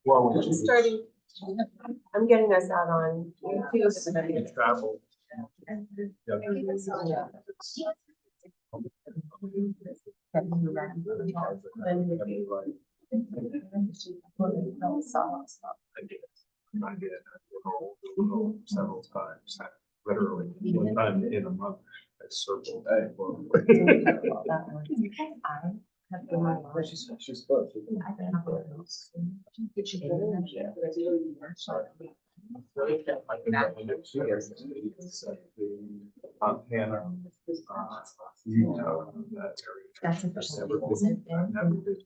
Well, I'm starting, I'm getting us out on YouTube. travel. I did several times, literally one time in a month. I circled. She's close. Montana, Utah, that area. That's interesting. Never been.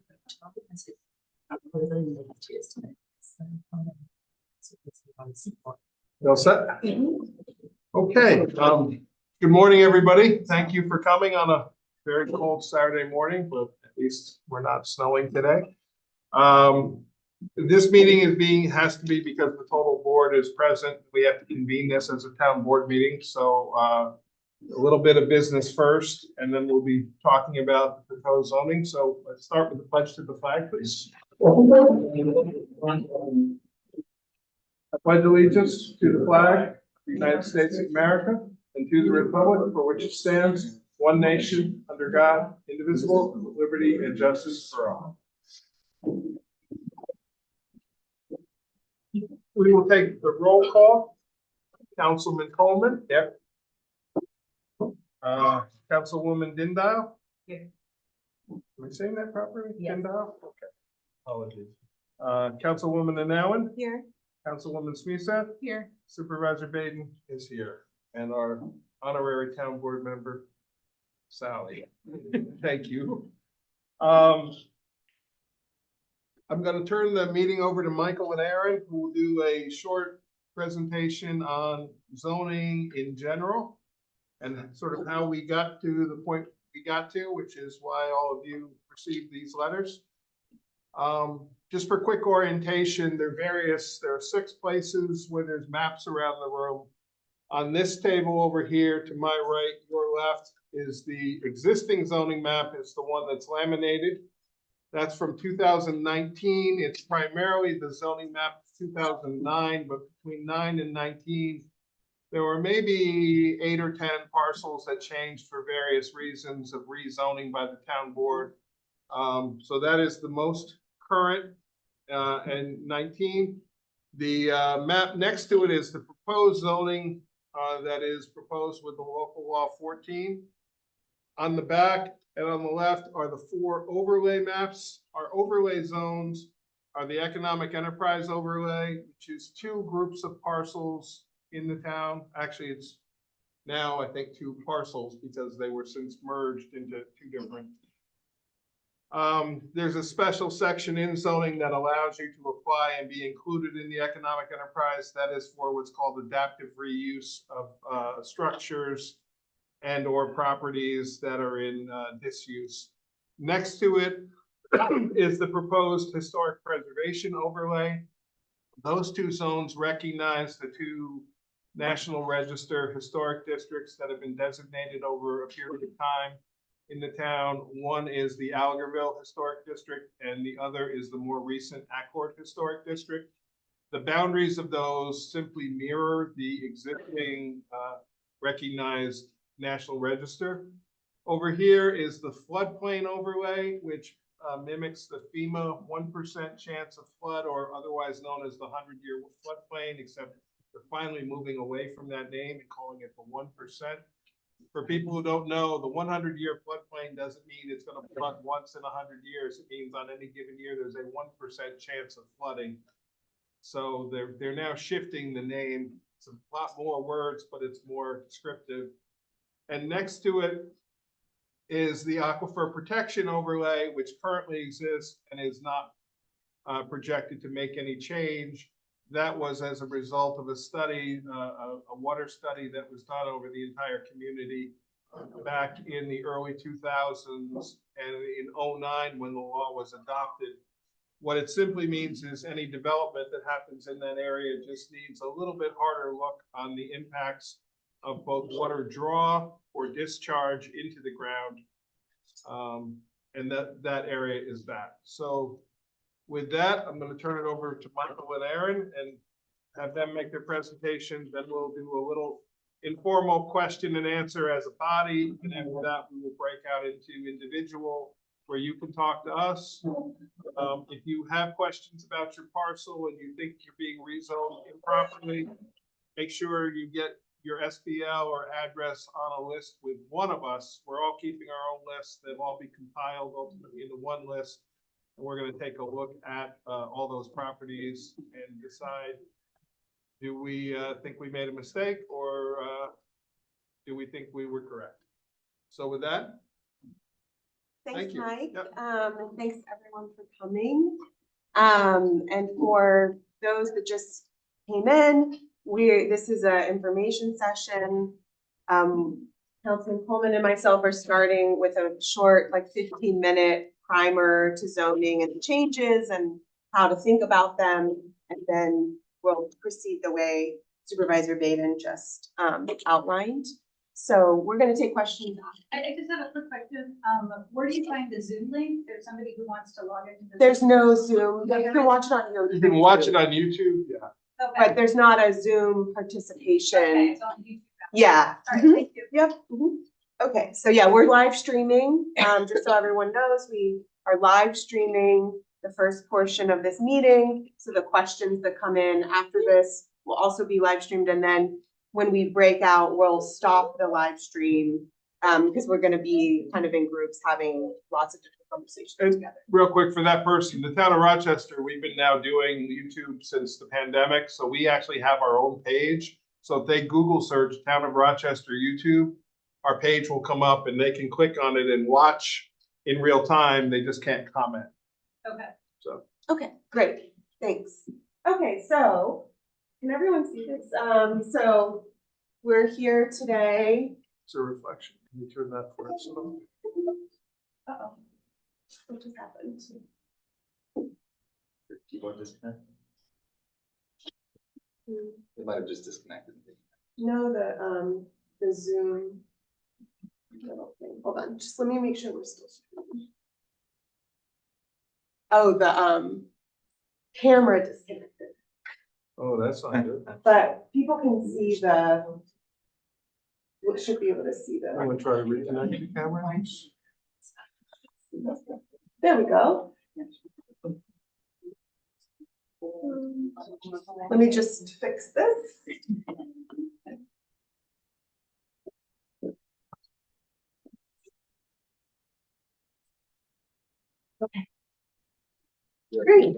Well set. Okay. Good morning, everybody. Thank you for coming on a very cold Saturday morning, but at least we're not snowing today. This meeting has to be because the total board is present. We have to convene this as a town board meeting. So a little bit of business first, and then we'll be talking about the proposed zoning. So let's start with the pledge to the flag, please. I pledge allegiance to the flag of the United States of America and to the republic for which it stands, one nation, under God, indivisible, with liberty and justice for all. We will take the roll call. Councilman Coleman. Yep. Councilwoman Dindal. Yeah. Am I saying that properly? Yes. Dindal? Okay. Apologies. Councilwoman Anawan. Here. Councilwoman Smisa. Here. Supervisor Baden is here. And our honorary town board member, Sally. Thank you. I'm going to turn the meeting over to Michael and Aaron, who will do a short presentation on zoning in general and sort of how we got to the point we got to, which is why all of you received these letters. Just for quick orientation, there are 6 places where there's maps around the room. On this table over here to my right, your left, is the existing zoning map. It's the one that's laminated. That's from 2019. It's primarily the zoning map of 2009, but between 9 and 19, there were maybe 8 or 10 parcels that changed for various reasons of rezoning by the town board. So that is the most current and 19. The map next to it is the proposed zoning that is proposed with the local law 14. On the back and on the left are the 4 overlay maps. Our overlay zones are the economic enterprise overlay, which is 2 groups of parcels in the town. Actually, it's now, I think, 2 parcels because they were since merged into 2 different. There's a special section in zoning that allows you to apply and be included in the economic enterprise. That is for what's called adaptive reuse of structures and or properties that are in disuse. Next to it is the proposed historic preservation overlay. Those 2 zones recognize the 2 National Register historic districts that have been designated over a period of time in the town. One is the Algarville Historic District, and the other is the more recent Accord Historic District. The boundaries of those simply mirror the existing recognized National Register. Over here is the floodplain overlay, which mimics the FEMA 1% chance of flood, or otherwise known as the 100-year floodplain, except they're finally moving away from that name and calling it the 1%. For people who don't know, the 100-year floodplain doesn't mean it's going to flood once in 100 years. It means on any given year, there's a 1% chance of flooding. So they're now shifting the name. It's a lot more words, but it's more descriptive. And next to it is the aquifer protection overlay, which currently exists and is not projected to make any change. That was as a result of a study, a water study that was done over the entire community back in the early 2000s and in 2009 when the law was adopted. What it simply means is any development that happens in that area just needs a little bit harder look on the impacts of both water draw or discharge into the ground. And that area is that. So With that, I'm going to turn it over to Michael and Aaron and have them make their presentation. Then we'll do a little informal question and answer as a body. And after that, we will break out into individual where you can talk to us. If you have questions about your parcel and you think you're being rezoned improperly, make sure you get your SBL or address on a list with one of us. We're all keeping our own lists. They'll all be compiled ultimately into one list. And we're going to take a look at all those properties and decide, do we think we made a mistake or do we think we were correct? So with that. Thanks, Thank you. Mike. Yep. And thanks everyone for coming. And for those that just came in, this is an information session. Councilman Coleman and myself are starting with a short, like 15-minute primer to zoning and the changes and how to think about them. And then we'll proceed the way Supervisor Baden just outlined. So we're going to take questions. I just have a quick question. Where do you find the Zoom link? There's somebody who wants to log into the. There's no Zoom. You can watch it on YouTube. You can watch it on YouTube. Yeah. Okay. But there's not a Zoom participation. Okay, it's on YouTube. Yeah. All right, Mhm. thank you. Yep. Mhm. Okay, so yeah, we're live streaming. Just so everyone knows, we are live streaming the first portion of this meeting. So the questions that come in after this will also be live streamed. And then when we break out, we'll stop the live stream because we're going to be kind of in groups having lots of different conversations together. Real quick for that person, the town of Rochester, we've been now doing YouTube since the pandemic. So we actually have our own page. So if they Google search town of Rochester YouTube, our page will come up and they can click on it and watch in real time. They just can't comment. Okay. So. Okay, great. Thanks. Okay, so can everyone see this? So we're here today. It's a reflection. Can you turn that for us? Uh-oh. What just happened? Keyboard disconnect? Hmm. It might have just disconnected. No, the Zoom little thing. Hold on, just let me make sure we're still streaming. Oh, the camera disconnected, Oh, that's not good. but people can see we should be able to see I'm the. gonna try to reconnect the camera. There we go. Let me just fix this. Okay. Great.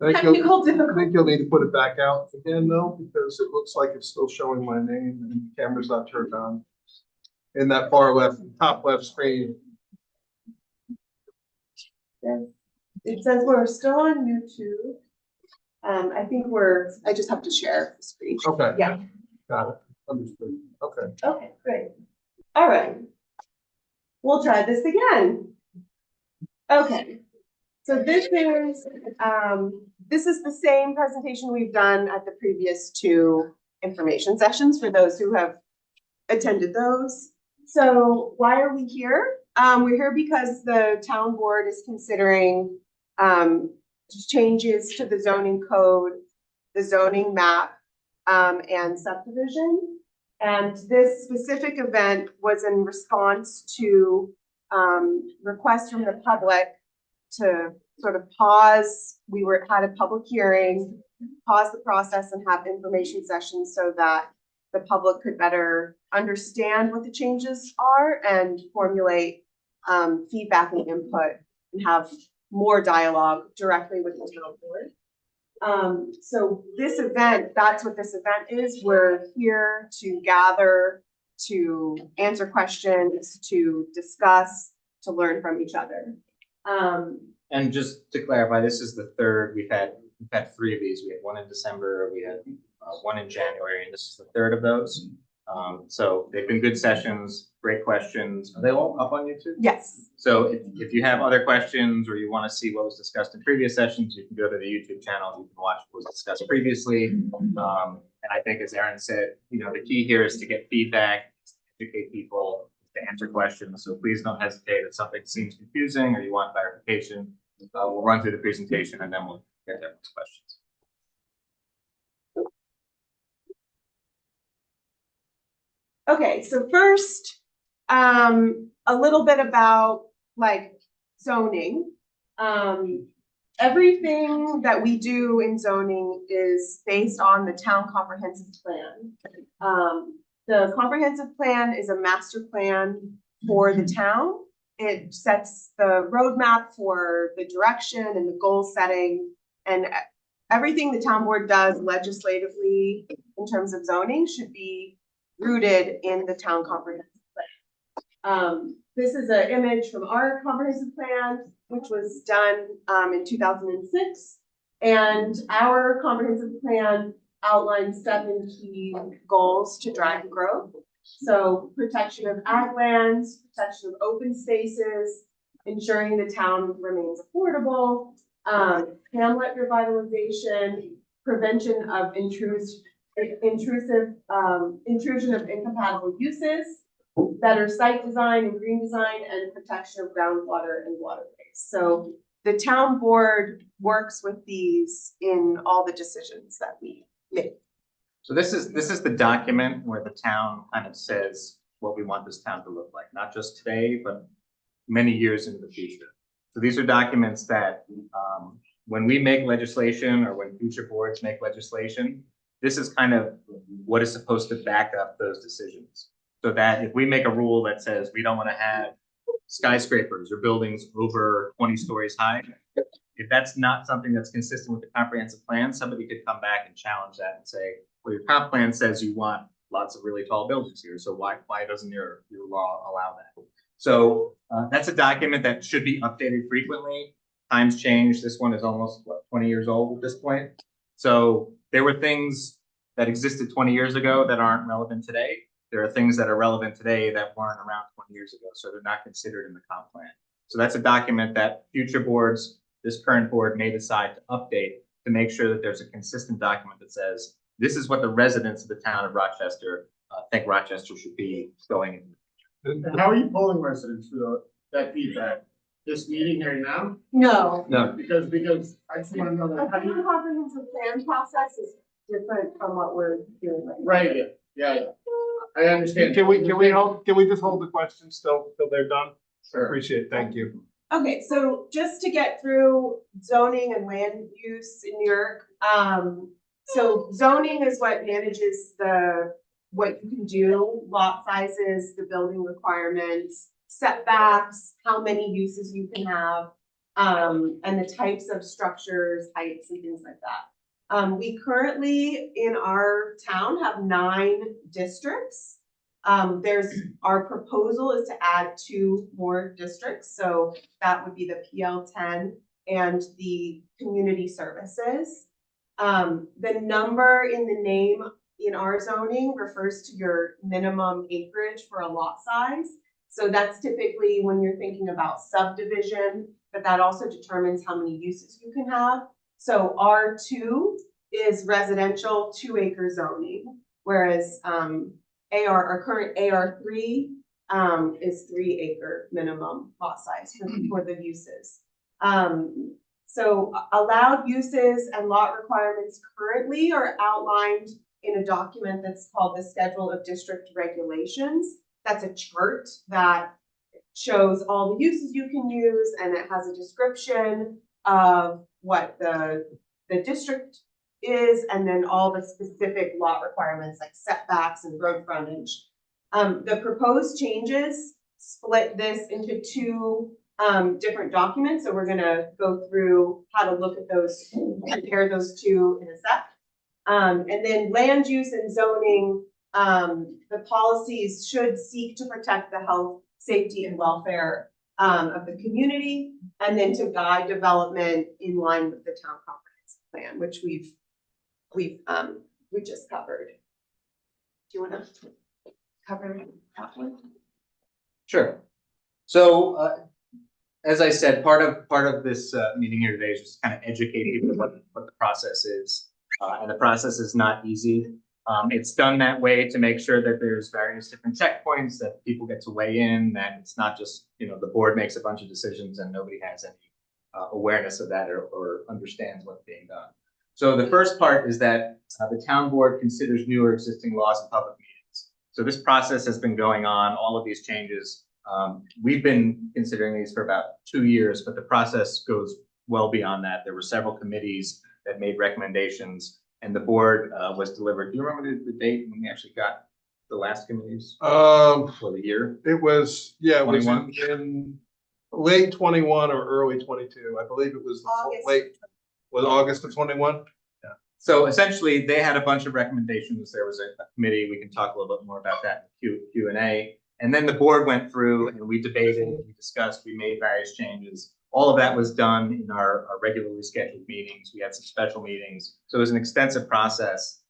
I Technical difficulty. think you'll need to put it back out again though, because it looks like it's still showing my name and the camera's not turned on. In that far left, top left screen. It says we're still on YouTube. I think I just have to share the screen. Okay. Yeah. Got it. Understood. Okay. Okay, great. All right. We'll try this again. Okay. So this is the same presentation we've done at the previous two information sessions for those who have attended those. So why are we here? We're here because the town board is considering changes to the zoning code, the zoning map, and subdivision. And this specific event was in response to requests from the public to sort of pause. We had a public hearing, pause the process and have information sessions so that the public could better understand what the changes are and formulate feedback and input and have more dialogue directly with the town board. So this event, that's what this event is. We're here to gather, to answer questions, to discuss, to learn from each other. And just to clarify, this is the third, we've had three of these. We had one in December, we had one in January, and this is the third of those. So they've been good sessions, great questions. Are they all up on YouTube? Yes. So if you have other questions or you want to see what was discussed in previous sessions, you can go to the YouTube channel. You can watch what was discussed previously. And I think, as Aaron said, the key here is to get feedback, to educate people, to answer questions. So please don't hesitate if something seems confusing or you want clarification. we'll run through the presentation and then we'll get to everyone's questions. Okay, so first, a little bit about like zoning. Everything that we do in zoning is based on the town comprehensive plan. The comprehensive plan is a master plan for the town. It sets the roadmap for the direction and the goal setting, and everything the town board does legislatively in terms of zoning should be rooted in the town comprehensive plan. This is an image from our comprehensive plan, which was done in 2006. And our comprehensive plan outlines 7 key goals to drive growth. So protection of ag lands, protection of open spaces, ensuring the town remains affordable, hamlet revitalization, prevention of intrusion of incompatible uses, better site design and green design, and protection of groundwater and waterways. So the town board works with these in all the decisions that we make. So this is the document where the town kind of says what we want this town to look like, not just today, but many years into the future. So these are documents that when we make legislation or when future boards make legislation, this is kind of what is supposed to back up those decisions. So that if we make a rule that says we don't want to have skyscrapers or buildings over 20 stories high, if that's not something that's consistent with the comprehensive plan, somebody could come back and challenge that and say, well, your comp plan says you want lots of really tall buildings here, so why doesn't your law allow that? So that's a document that should be updated frequently. Times change. This one is almost, what, 20 years old at this point. So there were things that existed 20 years ago that aren't relevant today. There are things that are relevant today that weren't around 20 years ago, so they're not considered in the comp plan. So that's a document that future boards, this current board may decide to update to make sure that there's a consistent document that says, this is what the residents of the town of Rochester think Rochester should be going in. How are you polling residents for that feedback? This meeting here now? No. No. Because I just want to know The that, how do you, comprehensive plan process is different from what we're doing right now. right, yeah, I understand. Can we just hold the questions till they're done? Sure. Appreciate it, thank you. Okay, so just to get through zoning and land use in New York, so zoning is what manages what you can do, lot sizes, the building requirements, setbacks, how many uses you can have, and the types of structures, heights, and things like that. We currently in our town have 9 districts. Our proposal is to add 2 more districts, so that would be the PL10 and the community services. The number in the name in our zoning refers to your minimum acreage for a lot size. So that's typically when you're thinking about subdivision, but that also determines how many uses you can have. So R2 is residential 2-acre zoning, whereas our current AR3 is 3-acre minimum lot size for the uses. So allowed uses and lot requirements currently are outlined in a document that's called the Schedule of District Regulations. That's a chart that shows all the uses you can use, and it has a description of what the district is, and then all the specific lot requirements like setbacks and road frontage. The proposed changes split this into 2 different documents. So we're gonna go through how to look at those, compare those 2 in a sec. And then land use and zoning, the policies should seek to protect the health, safety, and welfare of the community, and then to guide development in line with the town comprehensive plan, which we just covered. Do you want to cover that one? Sure. So as I said, part of this meeting here today is just kind of educate people what the process is. And the process is not easy. It's done that way to make sure that there's various different checkpoints, that people get to weigh in, that it's not just, the board makes a bunch of decisions and nobody has any awareness of that or understands what's being done. So the first part is that the town board considers new or existing laws in public meetings. So this process has been going on, all of these changes. We've been considering these for about 2 years, but the process goes well beyond that. There were several committees that made recommendations, and the board was delivered. Do you remember the date when we actually got the last committees for the year? It was, yeah, it was 21? in late 21 or early 22. I believe it was the August. was August of 21. So essentially, they had a bunch of recommendations. There was a committee. We can talk a little bit more about that in Q&A. And then the board went through and we debated, we discussed, we made various changes. All of that was done in our regularly scheduled meetings. We had some special meetings. So it was an extensive process.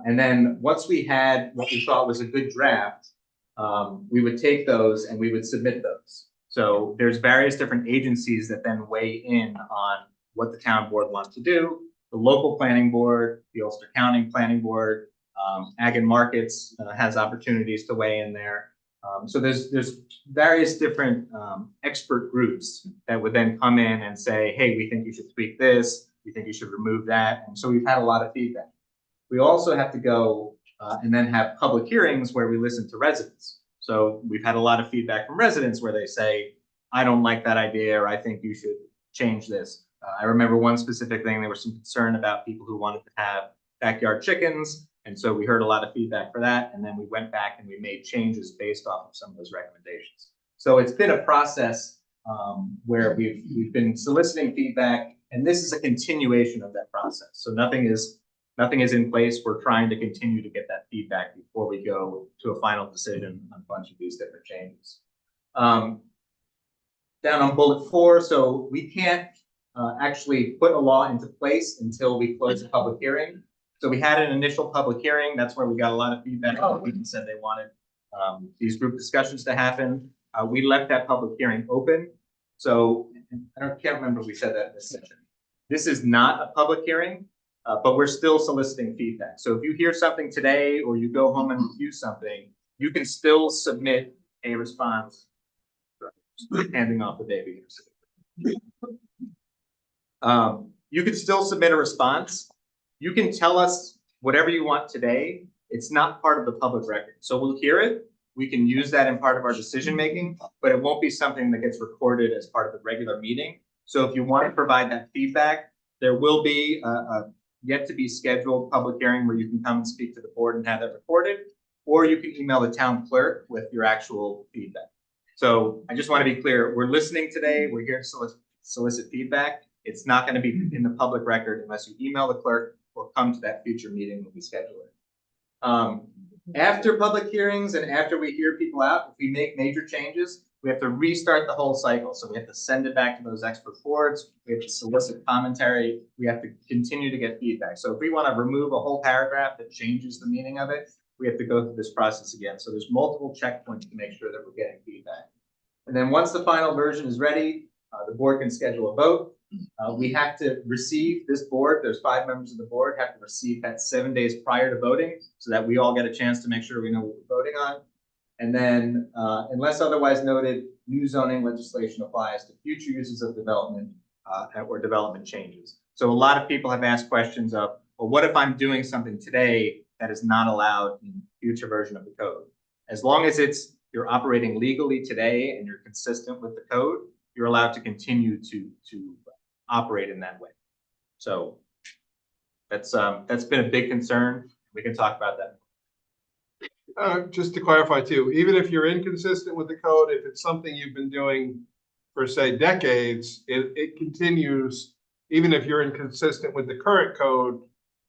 And then once we had what we thought was a good draft, we would take those and we would submit those. So there's various different agencies that then weigh in on what the town board wants to do. The local planning board, the Ulster County Planning Board, Ag and Markets has opportunities to weigh in there. So there's various different expert groups that would then come in and say, hey, we think you should tweak this, we think you should remove that. And so we've had a lot of feedback. We also have to go and then have public hearings where we listen to residents. So we've had a lot of feedback from residents where they say, I don't like that idea, or I think you should change this. I remember one specific thing, there was some concern about people who wanted to have backyard chickens. And so we heard a lot of feedback for that. And then we went back and we made changes based off of some of those recommendations. So it's been a process where we've been soliciting feedback, and this is a continuation of that process. So nothing is in place. We're trying to continue to get that feedback before we go to a final decision on a bunch of these different changes. Down on bullet 4, so we can't actually put a law into place until we close the public hearing. So we had an initial public hearing. That's where we got a lot of feedback. People said they wanted these group discussions to happen. We left that public hearing open. So can't remember if we said that in this session. This is not a public hearing, but we're still soliciting feedback. So if you hear something today or you go home and review something, you can still submit a response. Handing off the baby. You can still submit a response. You can tell us whatever you want today. It's not part of the public record. So we'll hear it. We can use that in part of our decision making, but it won't be something that gets recorded as part of the regular meeting. So if you want to provide that feedback, there will be a yet to be scheduled public hearing where you can come and speak to the board and have that recorded, or you can email the town clerk with your actual feedback. So I just want to be clear, we're listening today. We're here to solicit feedback. It's not going to be in the public record unless you email the clerk or come to that future meeting when we schedule it. After public hearings and after we hear people out, if we make major changes, we have to restart the whole cycle. So we have to send it back to those expert boards. We have to solicit commentary. We have to continue to get feedback. So if we want to remove a whole paragraph that changes the meaning of it, we have to go through this process again. So there's multiple checkpoints to make sure that we're getting feedback. And then once the final version is ready, the board can schedule a vote. We have to receive this board. There's 5 members of the board have to receive that 7 days prior to voting so that we all get a chance to make sure we know what we're voting on. And then unless otherwise noted, new zoning legislation applies to future uses of development or development changes. So a lot of people have asked questions of, well, what if I'm doing something today that is not allowed in future version of the code? As long as you're operating legally today and you're consistent with the code, you're allowed to continue to operate in that way. So that's been a big concern. We can talk about that. Just to clarify too, even if you're inconsistent with the code, if it's something you've been doing for say decades, it continues, even if you're inconsistent with the current code,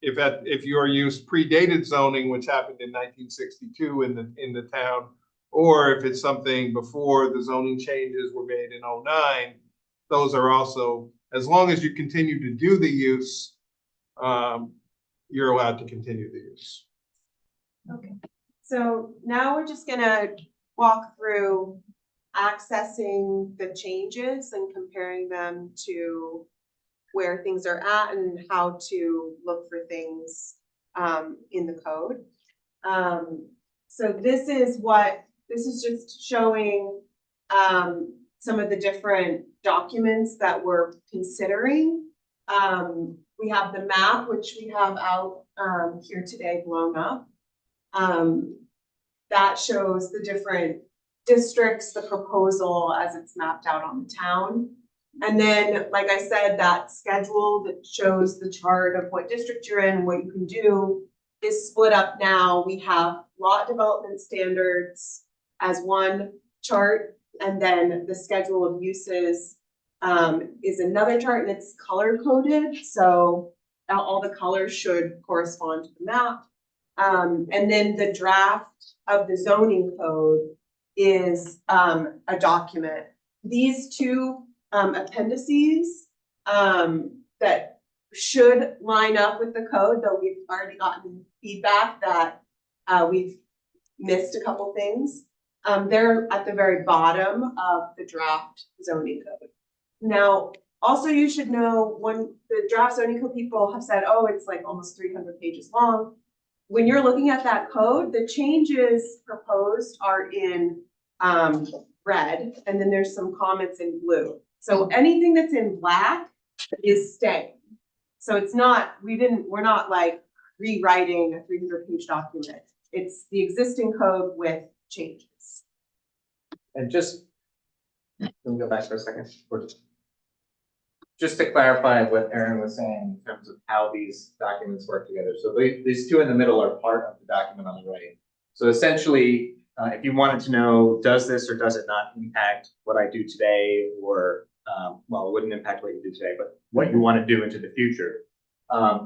if your use predated zoning, which happened in 1962 in the town, or if it's something before the zoning changes were made in 2009, those are also, as long as you continue to do the use, you're allowed to continue the use. Okay, so now we're just gonna walk through accessing the changes and comparing them to where things are at and how to look for things in the code. So this is just showing some of the different documents that we're considering. We have the map, which we have out, here today blown up. That shows the different districts, the proposal as it's mapped out on the town. And then, like I said, that schedule that shows the chart of what district you're in, what you can do is split up now. We have lot development standards as one chart, and then the schedule of uses is another chart, and it's color coded, so all the colors should correspond to the map. And then the draft of the zoning code is a document. These two appendices that should line up with the code, though we've already gotten feedback that we've missed a couple things. They're at the very bottom of the draft zoning code. Now, also you should know, when the draft zoning code people have said, oh, it's like almost 300 pages long. When you're looking at that code, the changes proposed are in red, and then there's some comments in blue. So anything that's in black is staying. So it's not, we're not like rewriting a 300-page document. It's the existing code with changes. And just, let me go back for a second. Just to clarify what Erin was saying in terms of how these documents work together. So these two in the middle are part of the document on the right. So essentially, if you wanted to know, does this or does it not impact what I do today, or, well, it wouldn't impact what you do today, but what you want to do into the future,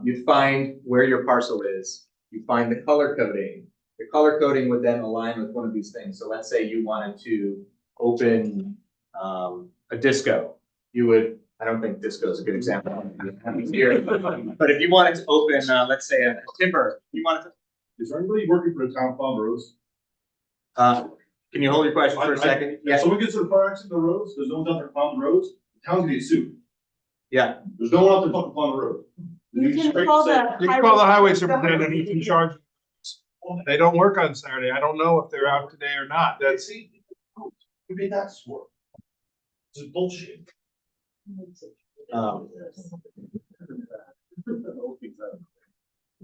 you'd find where your parcel is, you find the color coding. The color coding would then align with one of these things. So let's say you wanted to open a disco. You would, I don't think disco is a good example here, but if you wanted to open, let's say a timber, you wanted to. Is there anybody working for the town pond roads? Can you hold your question for a second? If Yes. someone gets in a car accident on the roads, there's no one out there plowing the roads, the town's gonna get sued. Yeah. There's no one out there fucking plowing the road. You can call the You can call the highway superintendent, he can charge. They don't work on Saturday. I don't know if they're out today or not. That's, You made that swore. This is bullshit.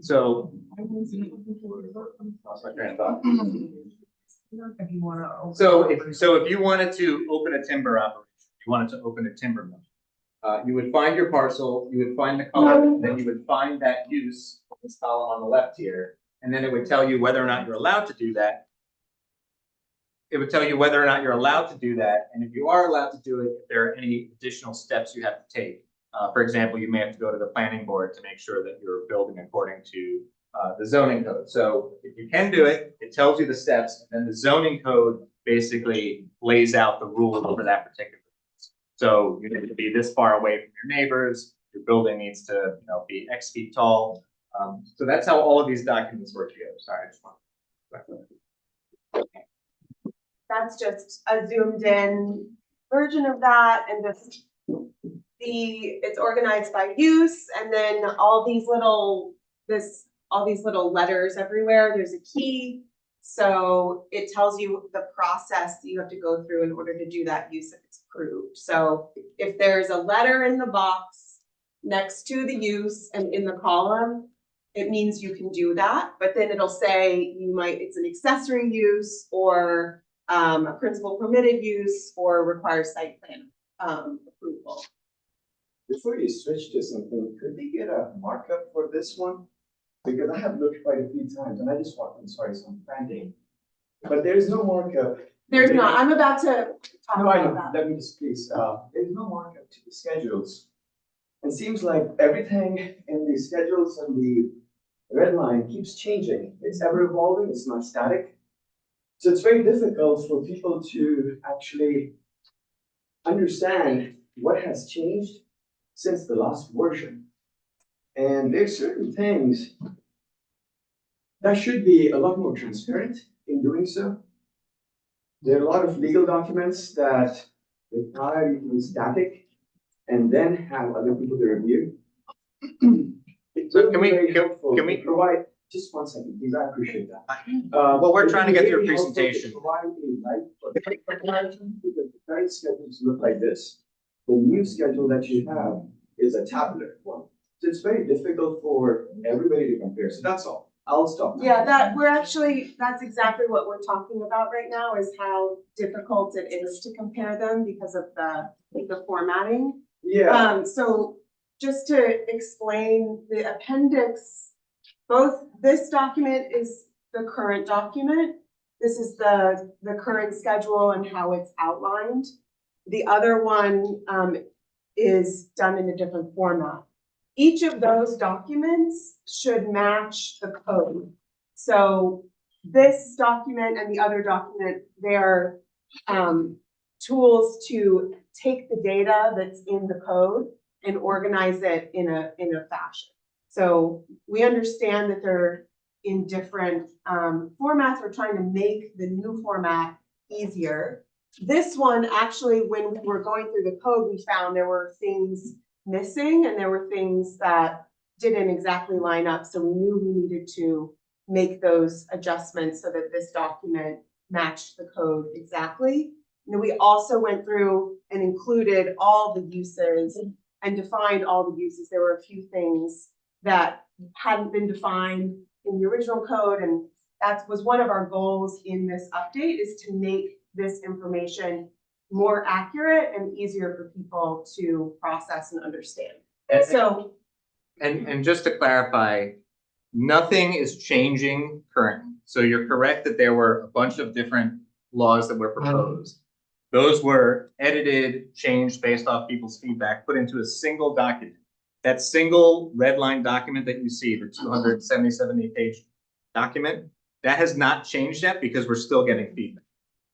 So. Lost my train of thought. So if you wanted to open a timber operation, you wanted to open a timber mill, you would find your parcel, you would find the color, and then you would find that use, this column on the left here, and then it would tell you whether or not you're allowed to do that. It would tell you whether or not you're allowed to do that, and if you are allowed to do it, if there are any additional steps you have to take. For example, you may have to go to the planning board to make sure that you're building according to the zoning code. So if you can do it, it tells you the steps, and then the zoning code basically lays out the rules for that particular. So you need to be this far away from your neighbors. Your building needs to, be X feet tall. So that's how all of these documents work together. Sorry, I just want. That's just a zoomed in version of that, and just it's organized by use, and then all these little letters everywhere. There's a key. So it tells you the process that you have to go through in order to do that use if it's approved. So if there's a letter in the box next to the use and in the column, it means you can do that. But then it'll say it's an accessory use, or a principal permitted use, or requires site plan approval. Before you switch to something, could we get a markup for this one? Because I have looked quite a few times and I just want, I'm sorry, so I'm fanning. But there's no markup. There's not, I'm about to talk No, I about know, that. let me just please, there's no markup to the schedules. It seems like everything in the schedules and the red line keeps changing. It's ever evolving, it's not static. So it's very difficult for people to actually understand what has changed since the last version. And there's certain things that should be a lot more transparent in doing so. There are a lot of legal documents that require you to be static and then have other people to review. It So will can be we- very helpful can we- to provide, just 1 second, please, I appreciate that. Well, we're it trying to would get be through a really helpful to presentation. provide a light comparison, because the current schedules look like this. The new schedule that you have is a tabular one. So it's very difficult for everybody to compare. So that's all. I'll stop now. Yeah, that's exactly what we're talking about right now, is how difficult it is to compare them because of the formatting. Yeah, So just to explain the appendix, both this document is the current document. This is the current schedule and how it's outlined. The other one, is done in a different format. Each of those documents should match the code. So this document and the other document, they're tools to take the data that's in the code and organize it in a fashion. So we understand that they're in different formats. We're trying to make the new format easier. This one, actually, when we were going through the code, we found there were things missing and there were things that didn't exactly line up. So we knew we needed to make those adjustments so that this document matched the code exactly. And then we also went through and included all the uses and defined all the uses. There were a few things that hadn't been defined in the original code, and that was one of our goals in this update, is to make this information more accurate and easier for people to process and understand. And- So, And just to clarify, nothing is changing currently. So you're correct that there were a bunch of different laws that were proposed. Those were edited, changed based off people's feedback, put into a single document. That single red line document that you see, the 277-page document, that has not changed yet because we're still getting feedback.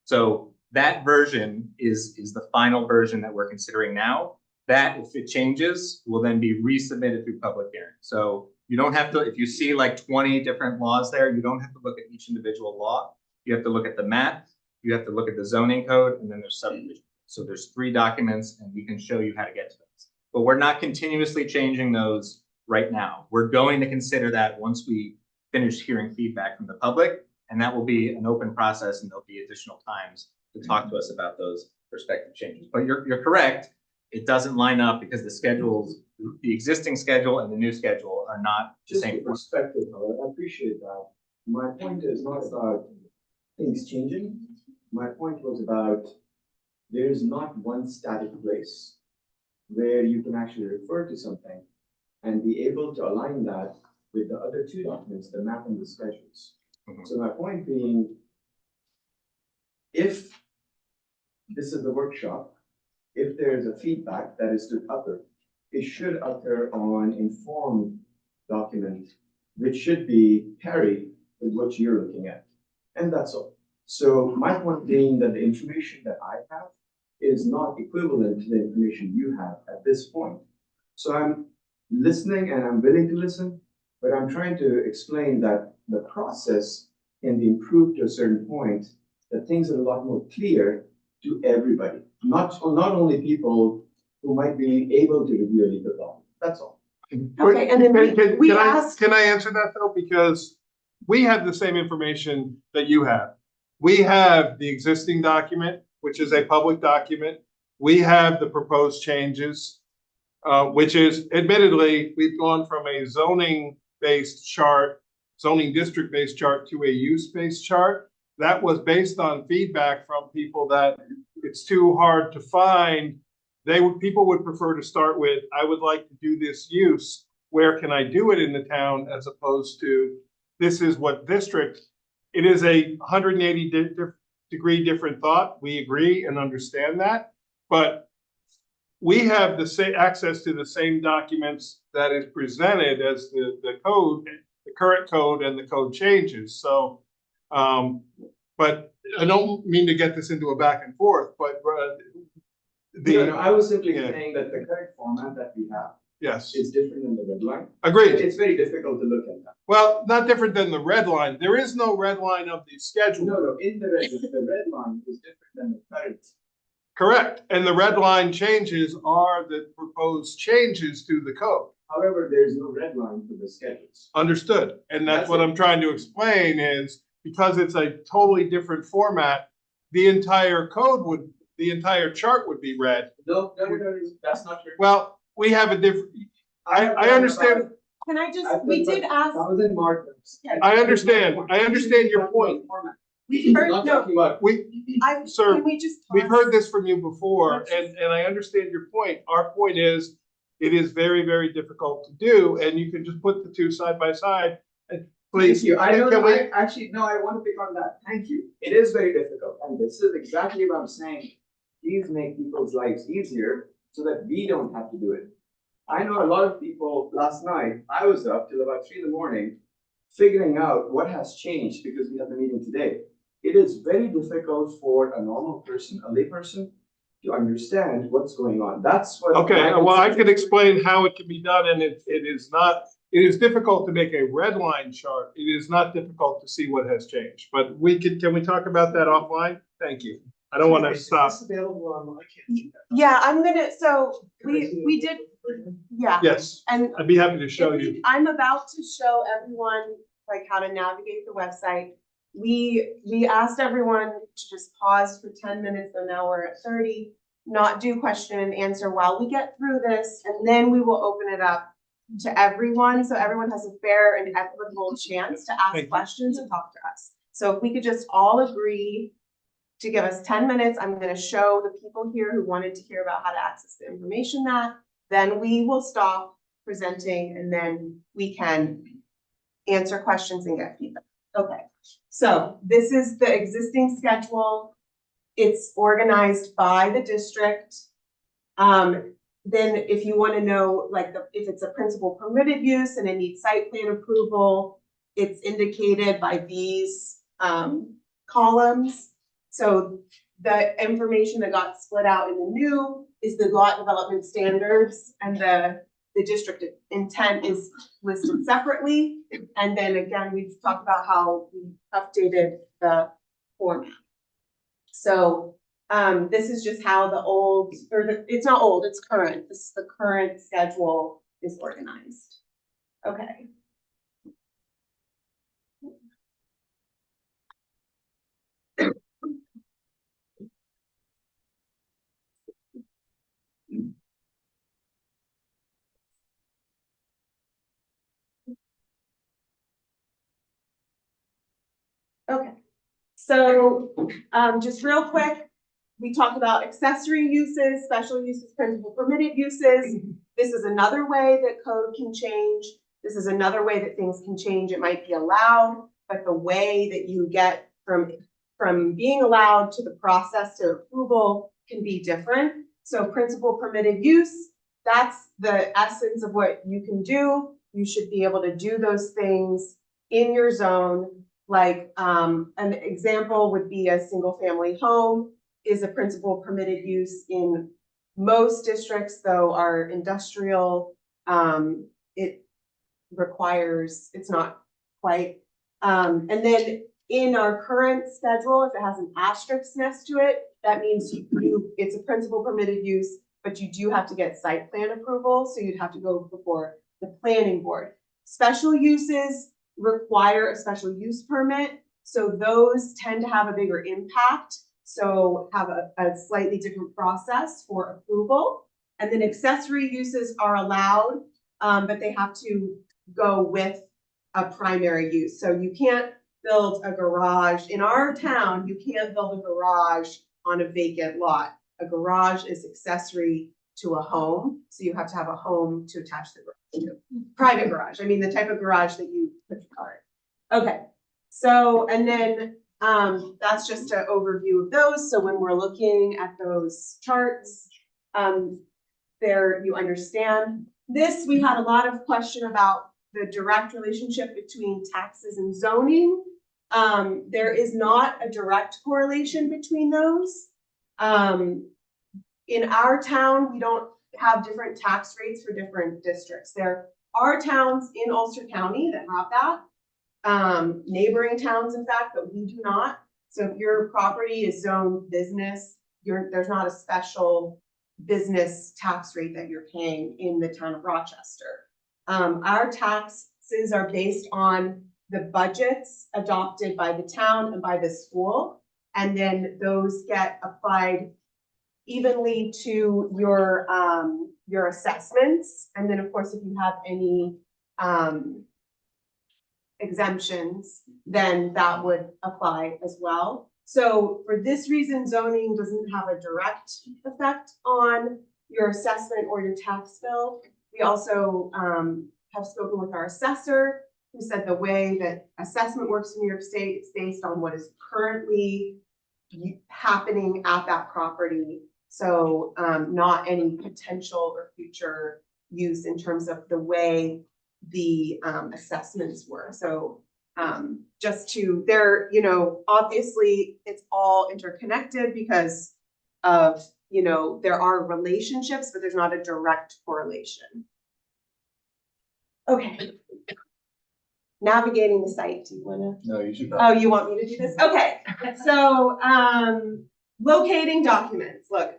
So that version is the final version that we're considering now. That, if it changes, will then be resubmitted through public hearing. So you don't have to, if you see like 20 different laws there, you don't have to look at each individual law. You have to look at the map, you have to look at the zoning code, and then there's subdivision. So there's 3 documents, and we can show you how to get to those. But we're not continuously changing those right now. We're going to consider that once we finish hearing feedback from the public, and that will be an open process, and there'll be additional times to talk to us about those prospective changes. But you're correct. It doesn't line up because the schedules, the existing schedule and the new schedule are not the just same. the perspective, I appreciate that. My point is not about things changing. My point was about there is not one static place where you can actually refer to something and be able to align that with the other 2 documents, the map and the schedules. Mhm. So my point being, if this is the workshop, if there is a feedback that is to occur, it should occur on informed document, which should be paired with what you're looking at. And that's all. So my point being that the information that I have is not equivalent to the information you have at this point. So I'm listening and I'm willing to listen, but I'm trying to explain that the process can be improved to a certain point, that things are a lot more clear to everybody, not only people who might be able to review a legal document. That's all. Okay, and then we asked- Can I answer that though? Because we have the same information that you have. We have the existing document, which is a public document. We have the proposed changes, which is admittedly, we've gone from a zoning-based chart, zoning district-based chart to a use-based chart. That was based on feedback from people that it's too hard to find. People would prefer to start with, I would like to do this use. Where can I do it in the town, as opposed to, this is what district. It is a 180 degree different thought. We agree and understand that, but we have the same access to the same documents that is presented as the code, the current code and the code changes. So, but I don't mean to get this into a back and forth, but No, I was simply Yeah. saying that the correct format that we have yes, is different than the red line. agreed. It's very difficult to look at that. Well, not different than the red line. There is no red line of the schedule. No, in the red line is different than the current. Correct. And the red line changes are the proposed changes to the code. However, there's no red line for the schedules. Understood. And that's That's what it. I'm trying to explain is because it's a totally different format, the entire code the entire chart would be red. No, that's not true. Well, we have a different, I understand. Can I just, we did ask, 1,000 markers. I understand your point. we heard, Not no, talking about. Sir, can we just? We've pause? heard this from you before, Let's just- and I understand your point. Our point is, it is very, very difficult to do, and you can just put the two side by side. And please, Thank you. I know can that we- actually, no, I want to pick on that. Thank you. It is very difficult. And this is exactly what I'm saying. Please make people's lives easier so that we don't have to do it. I know a lot of people, last night, I was up till about 3 a.m. figuring out what has changed because we have the meeting today. It is very difficult for a normal person, a layperson, to understand what's going on. That's what. Okay, my well, I concern can is. explain how it can be done, and it is not, it is difficult to make a red line chart. It is not difficult to see what has changed, but can we talk about that offline? Thank you. I don't want to stop. Is this available online? I can't see that. Yeah, I'm gonna, so we did, yeah, Yes, and I'd be happy to show if you. we- I'm about to show everyone like how to navigate the website. We asked everyone to just pause for 10 minutes, so now we're at 30, not do question and answer while we get through this, and then we will open it up to everyone, so everyone has a fair and equitable chance to Thank ask you. questions and talk to us. So if we could just all agree to give us 10 minutes, I'm gonna show the people here who wanted to hear about how to access the information then we will stop presenting and then we can answer questions and get feedback. Okay, so this is the existing schedule. It's organized by the district. Then if you want to know, like, if it's a principal permitted use and it needs site plan approval, it's indicated by these columns. So the information that got split out in the new is the lot development standards, and the district intent is listed separately. And then again, we've talked about how we updated the format. So this is just how the old, it's not old, it's current. This is the current schedule is organized. Okay. Okay, so just real quick, we talked about accessory uses, special uses, principal permitted uses. This is another way that code can change. This is another way that things can change. It might be allowed, but the way that you get from being allowed to the process to approval can be different. So principal permitted use, that's the essence of what you can do. You should be able to do those things in your zone. Like an example would be a single family home is a principal permitted use in most districts, though our industrial, it requires, it's not quite. And then in our current schedule, if it has an asterisk next to it, that means it's a principal permitted use, but you do have to get site plan approval. So you'd have to go before the planning board. Special uses require a special use permit. So those tend to have a bigger impact. So have a slightly different process for approval. And then accessory uses are allowed, but they have to go with a primary use. So you can't build a garage. In our town, you can't build a garage on a vacant lot. A garage is accessory to a home. So you have to have a home to attach the garage to. Private garage. I mean, the type of garage that you put your car in. Okay. So, and then that's just an overview of those. So when we're looking at those charts, there you understand. This, we had a lot of question about the direct relationship between taxes and zoning. There is not a direct correlation between those. In our town, we don't have different tax rates for different districts. There are towns in Ulster County that have that. Neighboring towns, in fact, but we do not. So if your property is zoned business, there's not a special business tax rate that you're paying in the town of Rochester. Our taxes are based on the budgets adopted by the town and by the school. And then those get applied evenly to your assessments. And then, of course, if you have any, exemptions, then that would apply as well. So for this reason, zoning doesn't have a direct effect on your assessment or your tax bill. We also have spoken with our assessor, who said the way that assessment works in New York State is based on what is currently happening at that property. So not any potential or future use in terms of the way the assessments were. So just to there, you know, obviously it's all interconnected because of, you know, there are relationships, but there's not a direct correlation. Okay. Navigating the site, do you wanna? No, you should. Oh, you want me to do this? Okay, so, locating documents, look.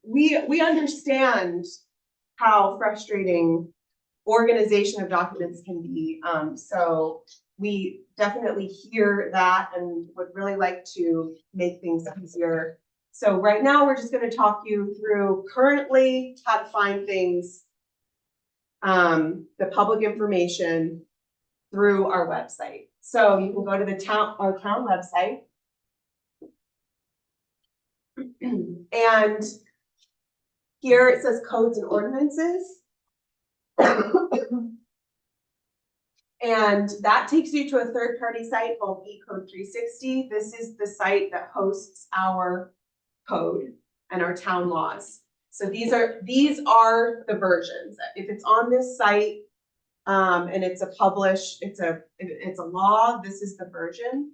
We understand how frustrating organization of documents can be. So we definitely hear that and would really like to make things easier. So right now, we're just gonna talk you through currently how to find things, the public information through our website. So you can go to our town website. And here it says codes and ordinances. And that takes you to a third-party site called eCode 360. This is the site that hosts our code and our town laws. So these are the versions. If it's on this site, and it's it's a law, this is the version.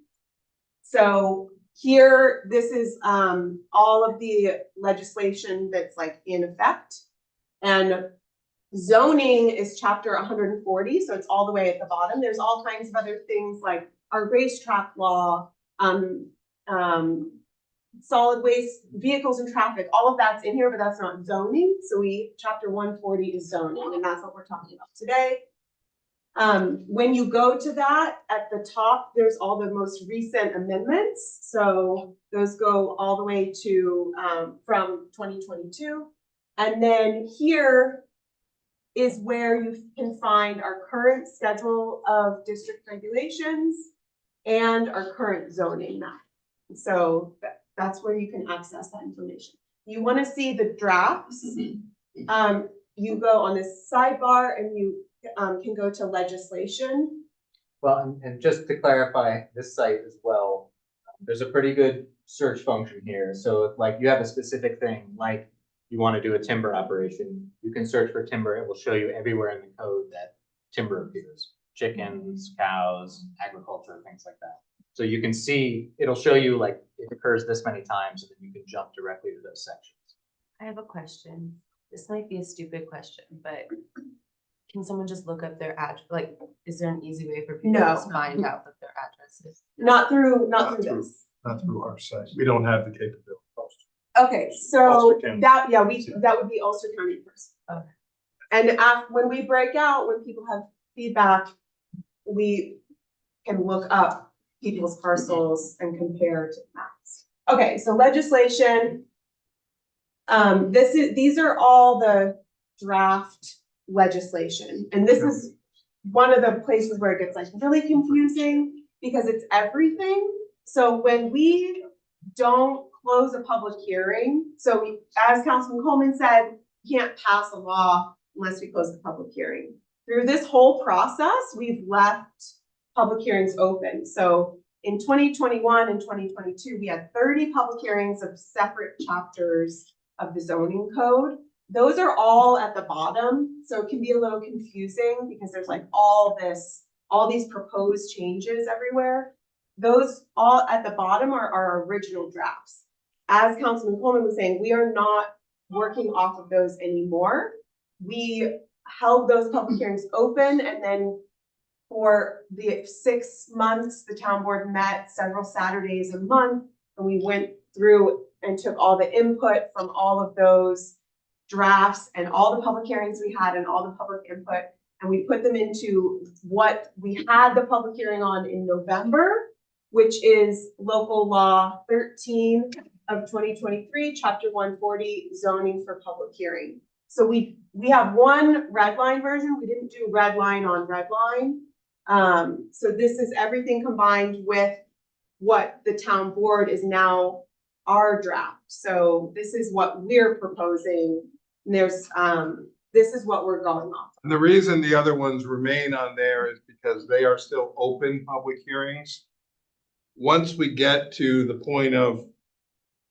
So here, this is all of the legislation that's like in effect. And zoning is chapter 140, so it's all the way at the bottom. There's all kinds of other things like our racetrack law, solid waste, vehicles and traffic, all of that's in here, but that's not zoning. So chapter 140 is zoning, and that's what we're talking about today. When you go to that, at the top, there's all the most recent amendments. So those go all the way to from 2022. And then here is where you can find our current schedule of district regulations and our current zoning map. So that's where you can access that information. You want to see the drafts, you go on this sidebar and you can go to legislation. Well, and just to clarify this site as well, there's a pretty good search function here. So if like you have a specific thing, like you want to do a timber operation, you can search for timber. It will show you everywhere in the code that timber appears. Chickens, cows, agriculture, things like that. So you can see, it'll show you like it occurs this many times, and then you can jump directly to those sections. I have a question. This might be a stupid question, but can someone just look up their address? Like, is there an easy way for people No. to find out what their address is? Not through Not through. this. Not through our site. We don't have the capability. Okay, so Ulster County. that would be Ulster County first. Okay. And when we break out, when people have feedback, we can look up people's parcels and compare to maps. Okay, so legislation. These are all the draft legislation, and this is one of the places where it gets like really confusing because it's everything. So when we don't close a public hearing, so as Councilman Coleman said, you can't pass a law unless we close the public hearing. Through this whole process, we've left public hearings open. So in 2021 and 2022, we had 30 public hearings of separate chapters of the zoning code. Those are all at the bottom, so it can be a little confusing because there's like all these proposed changes everywhere. Those all at the bottom are our original drafts. As Councilman Coleman was saying, we are not working off of those anymore. We held those public hearings open, and then for the 6 months, the town board met several Saturdays a month, and we went through and took all the input from all of those drafts and all the public hearings we had and all the public input, and we put them into what we had the public hearing on in November, which is local law 13 of 2023, chapter 140, zoning for public hearing. So we have one red line version. We didn't do red line on red line. So this is everything combined with what the town board is now our draft. So this is what we're proposing. And there's, this is what we're going off. And the reason the other ones remain on there is because they are still open public hearings. Once we get to the point of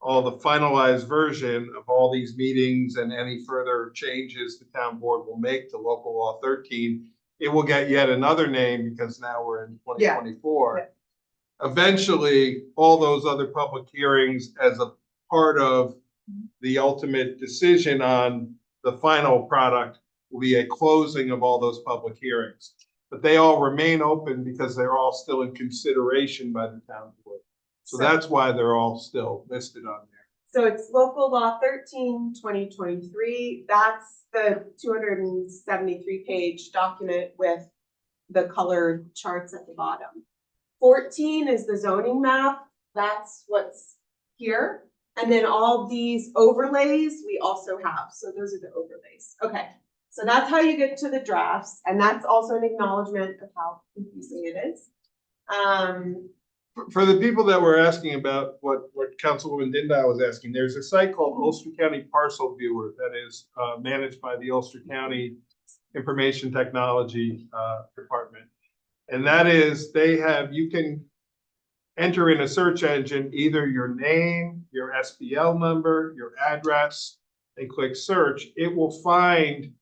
all the finalized version of all these meetings and any further changes the town board will make to local law 13, it will get yet another name because now we're in 2024. Eventually, all those other public hearings as a part of the ultimate decision on the final product will be a closing of all those public hearings. But they all remain open because they're all still in consideration by the town board. So that's why they're all still listed on there. So it's local law 13, 2023. That's the 273 page document with the colored charts at the bottom. 14 is the zoning map. That's what's here. And then all these overlays we also have. So those are the overlays. Okay. So that's how you get to the drafts. And that's also an acknowledgement of how confusing it is. For the people that were asking about what Councilwoman Dindal was asking, there's a site called Ulster County Parcel Viewer that is managed by the Ulster County Information Technology Department. And that is, you can enter in a search engine, either your name, your SBL number, your address, and click search. It will find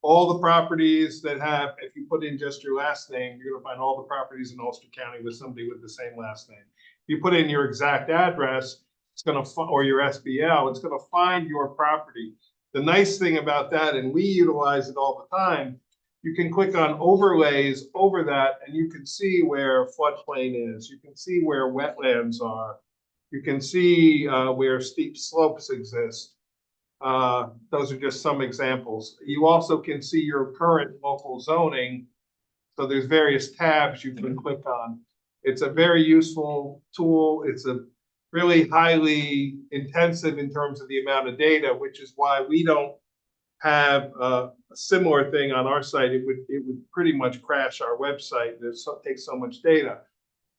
all the properties that have, if you put in just your last name, you're gonna find all the properties in Ulster County with somebody with the same last name. If you put in your exact address, it's gonna, or your SBL, it's gonna find your property. The nice thing about that, and we utilize it all the time, you can click on overlays over that and you can see where floodplain is. You can see where wetlands are. You can see where steep slopes exist. Those are just some examples. You also can see your current local zoning. So there's various tabs you can click on. It's a very useful tool. It's a really highly intensive in terms of the amount of data, which is why we don't have a similar thing on our site. It would pretty much crash our website. It takes so much data.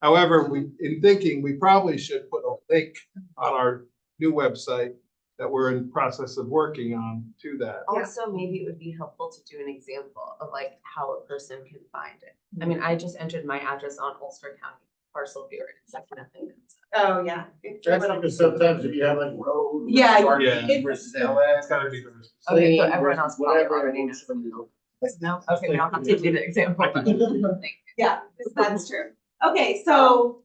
However, in thinking, we probably should put a link on our new website that we're in the process of working on to that. Also, maybe it would be helpful to do an example of like how a person can find it. I mean, I just entered my address on Ulster County Parcel Viewer, and it's like nothing comes up. Oh, yeah. That's because sometimes if you have like road. Yeah, yeah. Versus It's LS. gotta be. Okay, so everyone else probably Whatever already it knows. is from you. No, okay, we don't have to do the example. Yeah, that's true. Okay, so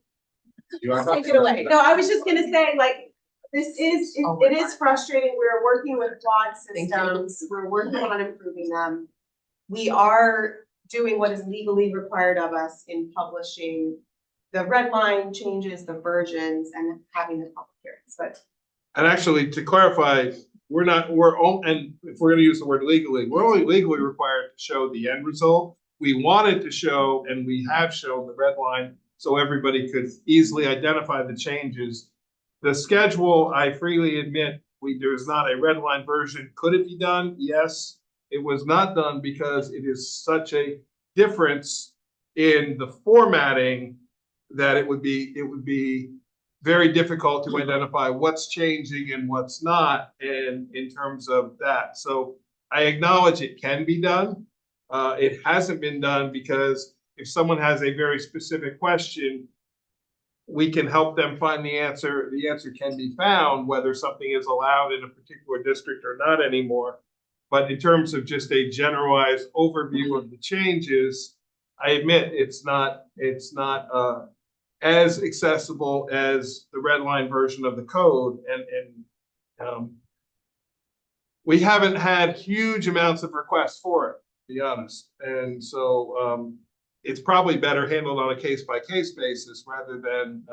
You are take it away. No, I was just gonna say, like, it is frustrating. We're working with flawed Thank you. systems. We're working on improving them. We are doing what is legally required of us in publishing the red line changes, the versions, and having the public hearings, but. And actually, to clarify, and if we're gonna use the word legally, we're only legally required to show the end result. We wanted to show, and we have shown the red line, so everybody could easily identify the changes. The schedule, I freely admit, there's not a red line version. Could it be done? Yes. It was not done because it is such a difference in the formatting that it would be very difficult to identify what's changing and what's not in terms of that. So I acknowledge it can be done. It hasn't been done because if someone has a very specific question, we can help them find the answer. The answer can be found whether something is allowed in a particular district or not anymore. But in terms of just a generalized overview of the changes, I admit it's not as accessible as the red line version of the code, and we haven't had huge amounts of requests for it, to be honest. And so it's probably better handled on a case-by-case basis rather than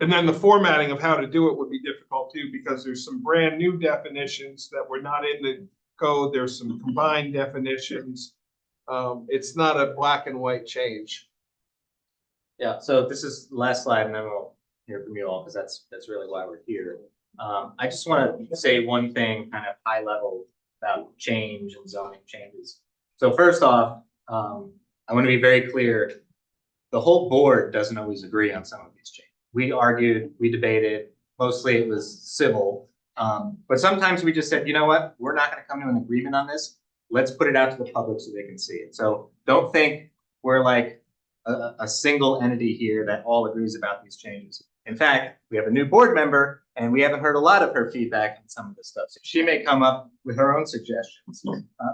and then the formatting of how to do it would be difficult too, because there's some brand new definitions that were not in the code. There's some combined definitions. It's not a black and white change. Yeah, so this is the last slide and then we'll hear from you all because that's really why we're here. I just want to say one thing kind of high level about change and zoning changes. So first off, I want to be very clear. The whole board doesn't always agree on some of these changes. We argued, we debated, mostly it was civil. But sometimes we just said, you know what, we're not going to come to an agreement on this. Let's put it out to the public so they can see it. So don't think we're like a single entity here that all agrees about these changes. In fact, we have a new board member and we haven't heard a lot of her feedback on some of this stuff. So she may come up with her own suggestions.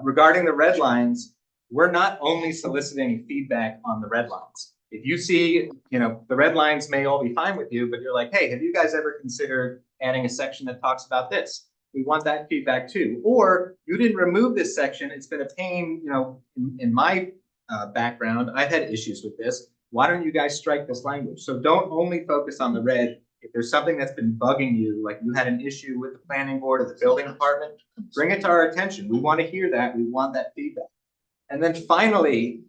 Regarding the red lines, we're not only soliciting feedback on the red lines. If you see, the red lines may all be fine with you, but you're like, hey, have you guys ever considered adding a section that talks about this? We want that feedback too. Or you didn't remove this section. It's been a pain, in my background, I've had issues with this. Why don't you guys strike this language? So don't only focus on the red. If there's something that's been bugging you, like you had an issue with the planning board or the building department, bring it to our attention. We want to hear that. We want that feedback. And then finally,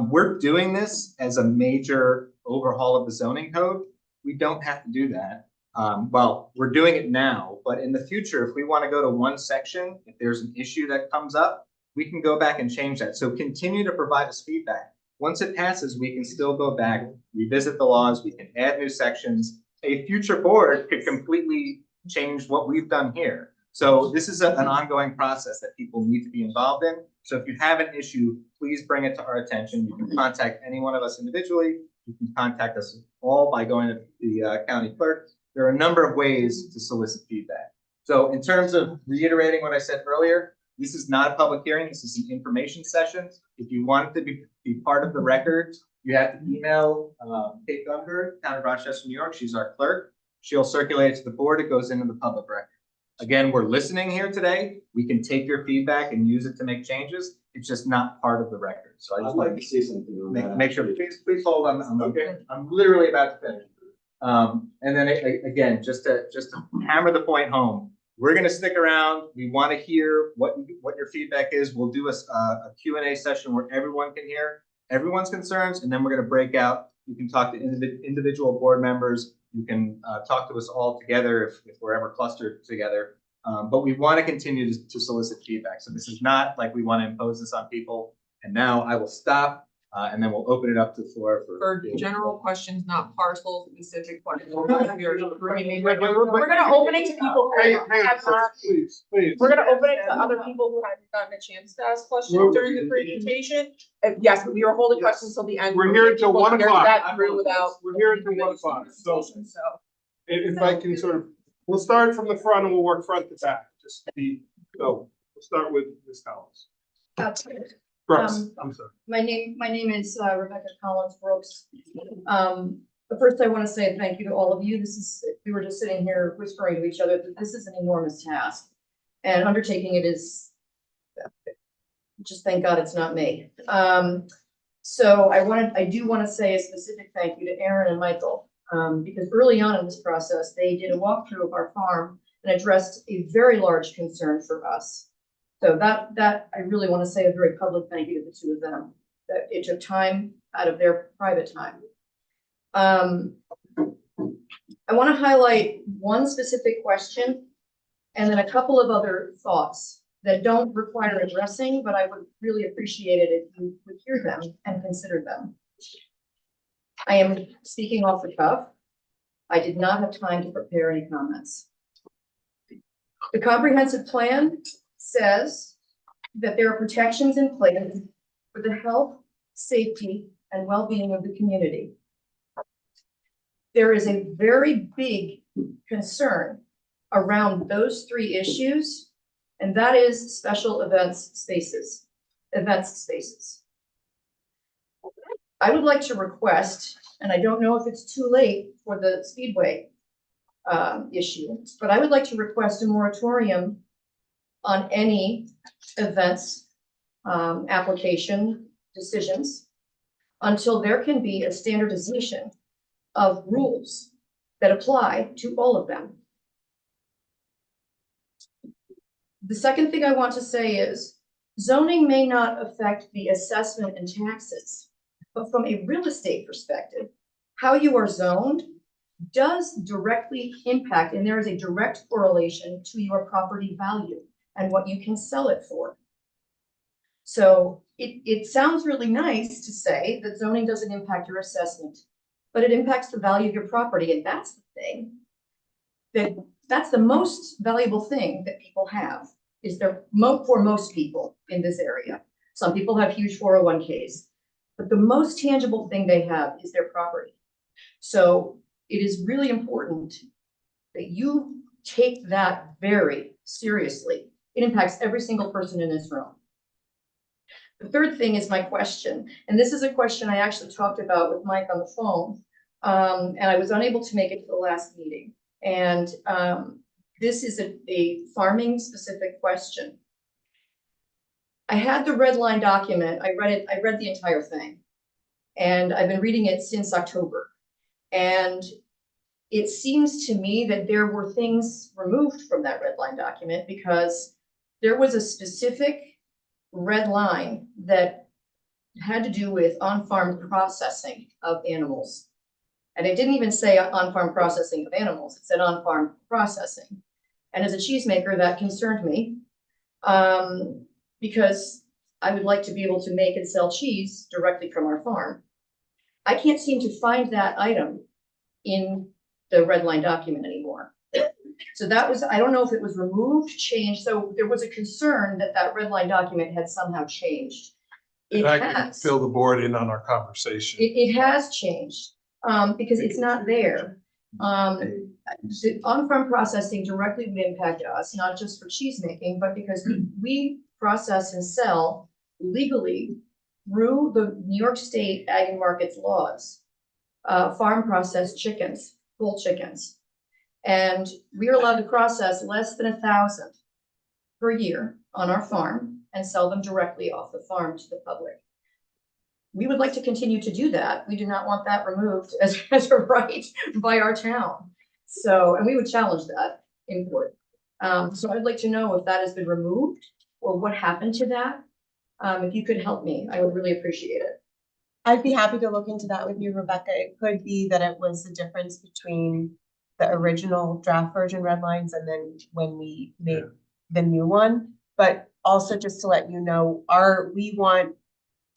we're doing this as a major overhaul of the zoning code. We don't have to do that. Well, we're doing it now, but in the future, if we want to go to one section, if there's an issue that comes up, we can go back and change that. So continue to provide us feedback. Once it passes, we can still go back, revisit the laws, we can add new sections. A future board could completely change what we've done here. So this is an ongoing process that people need to be involved in. So if you have an issue, please bring it to our attention. You can contact any one of us individually. You can contact us all by going to the county clerk. There are a number of ways to solicit feedback. So in terms of reiterating what I said earlier, this is not a public hearing. This is an information session. If you want to be part of the record, you have to email Kate Gunberg, Town of Rochester, New York. She's our clerk. She'll circulate it to the board. It goes into the public record. Again, we're listening here today. We can take your feedback and use it to make changes. It's just not part of the record. So I just I'd like to say something on that. make sure, please hold on. I'm literally about to finish. And then again, just to hammer the point home, we're going to stick around. We want to hear what your feedback is. We'll do a Q&A session where everyone can hear everyone's concerns, and then we're going to break out. You can talk to individual board members. You can talk to us all together if we're ever clustered together. But we want to continue to solicit feedback. So this is not like we want to impose this on people. And now I will stop. And then we'll open it up to the floor For general questions, not parcel specific questions. We're Wait, gonna open it to people. Hang on, please. We're gonna open it to other people who haven't gotten a chance to ask questions during the presentation. Yes, we are holding questions till the end. We're here until 1 o'clock. That through without. We're here until 1 o'clock. So if I can we'll start from the front and we'll work front to back. We'll start with Ms. Collins. Brooks, I'm sorry. My name is Rebecca Collins Brooks. But first I want to say thank you to all of you. We were just sitting here whispering to each other that this is an enormous task. And undertaking it is, just thank God it's not me. So I do want to say a specific thank you to Aaron and Michael, because early on in this process, they did a walkthrough of our farm and addressed a very large concern for us. So that I really want to say a very public thank you to the two of them, that it took time out of their private time. I want to highlight one specific question and then a couple of other thoughts that don't require addressing, but I would really appreciate it if you would hear them and consider them. I am speaking off the cuff. I did not have time to prepare any comments. The comprehensive plan says that there are protections in place for the health, safety, and well-being of the community. There is a very big concern around those three issues, and that is special events spaces. I would like to request, and I don't know if it's too late for the Speedway issue, but I would like to request a moratorium on any events application decisions until there can be a standardization of rules that apply to all of them. The second thing I want to say is zoning may not affect the assessment and taxes, but from a real estate perspective, how you are zoned does directly impact, and there is a direct correlation to your property value and what you can sell it for. So it sounds really nice to say that zoning doesn't impact your assessment, but it impacts the value of your property, and that's the thing. That's the most valuable thing that people have, is for most people in this area. Some people have huge 401ks, but the most tangible thing they have is their property. So it is really important that you take that very seriously. It impacts every single person in this room. The third thing is my question, and this is a question I actually talked about with Mike on the phone, and I was unable to make it to the last meeting. And this is a farming specific question. I had the red line document. I read the entire thing, and I've been reading it since October. And it seems to me that there were things removed from that red line document because there was a specific red line that had to do with on-farm processing of animals. And it didn't even say on-farm processing of animals, it said on-farm processing. And as a cheesemaker, that concerned me, because I would like to be able to make and sell cheese directly from our farm. I can't seem to find that item in the red line document anymore. So that was, I don't know if it was removed, changed, so there was a concern that that red line document had somehow changed. It And I can has. fill the board in on our conversation. It has changed, because it's not there. The on-farm processing directly would impact us, not just for cheese making, but because we process and sell legally through the New York State Ag and Markets laws, farm processed chickens, whole chickens. And we are allowed to process less than 1,000 per year on our farm and sell them directly off the farm to the public. We would like to continue to do that. We do not want that removed as a right by our town. So, and we would challenge that in court. So I'd like to know if that has been removed or what happened to that. If you could help me, I would really appreciate it. I'd be happy to look into that with you, Rebecca. It could be that it was the difference between the original draft version red lines and then when we made the new one. But also just to let you know, we want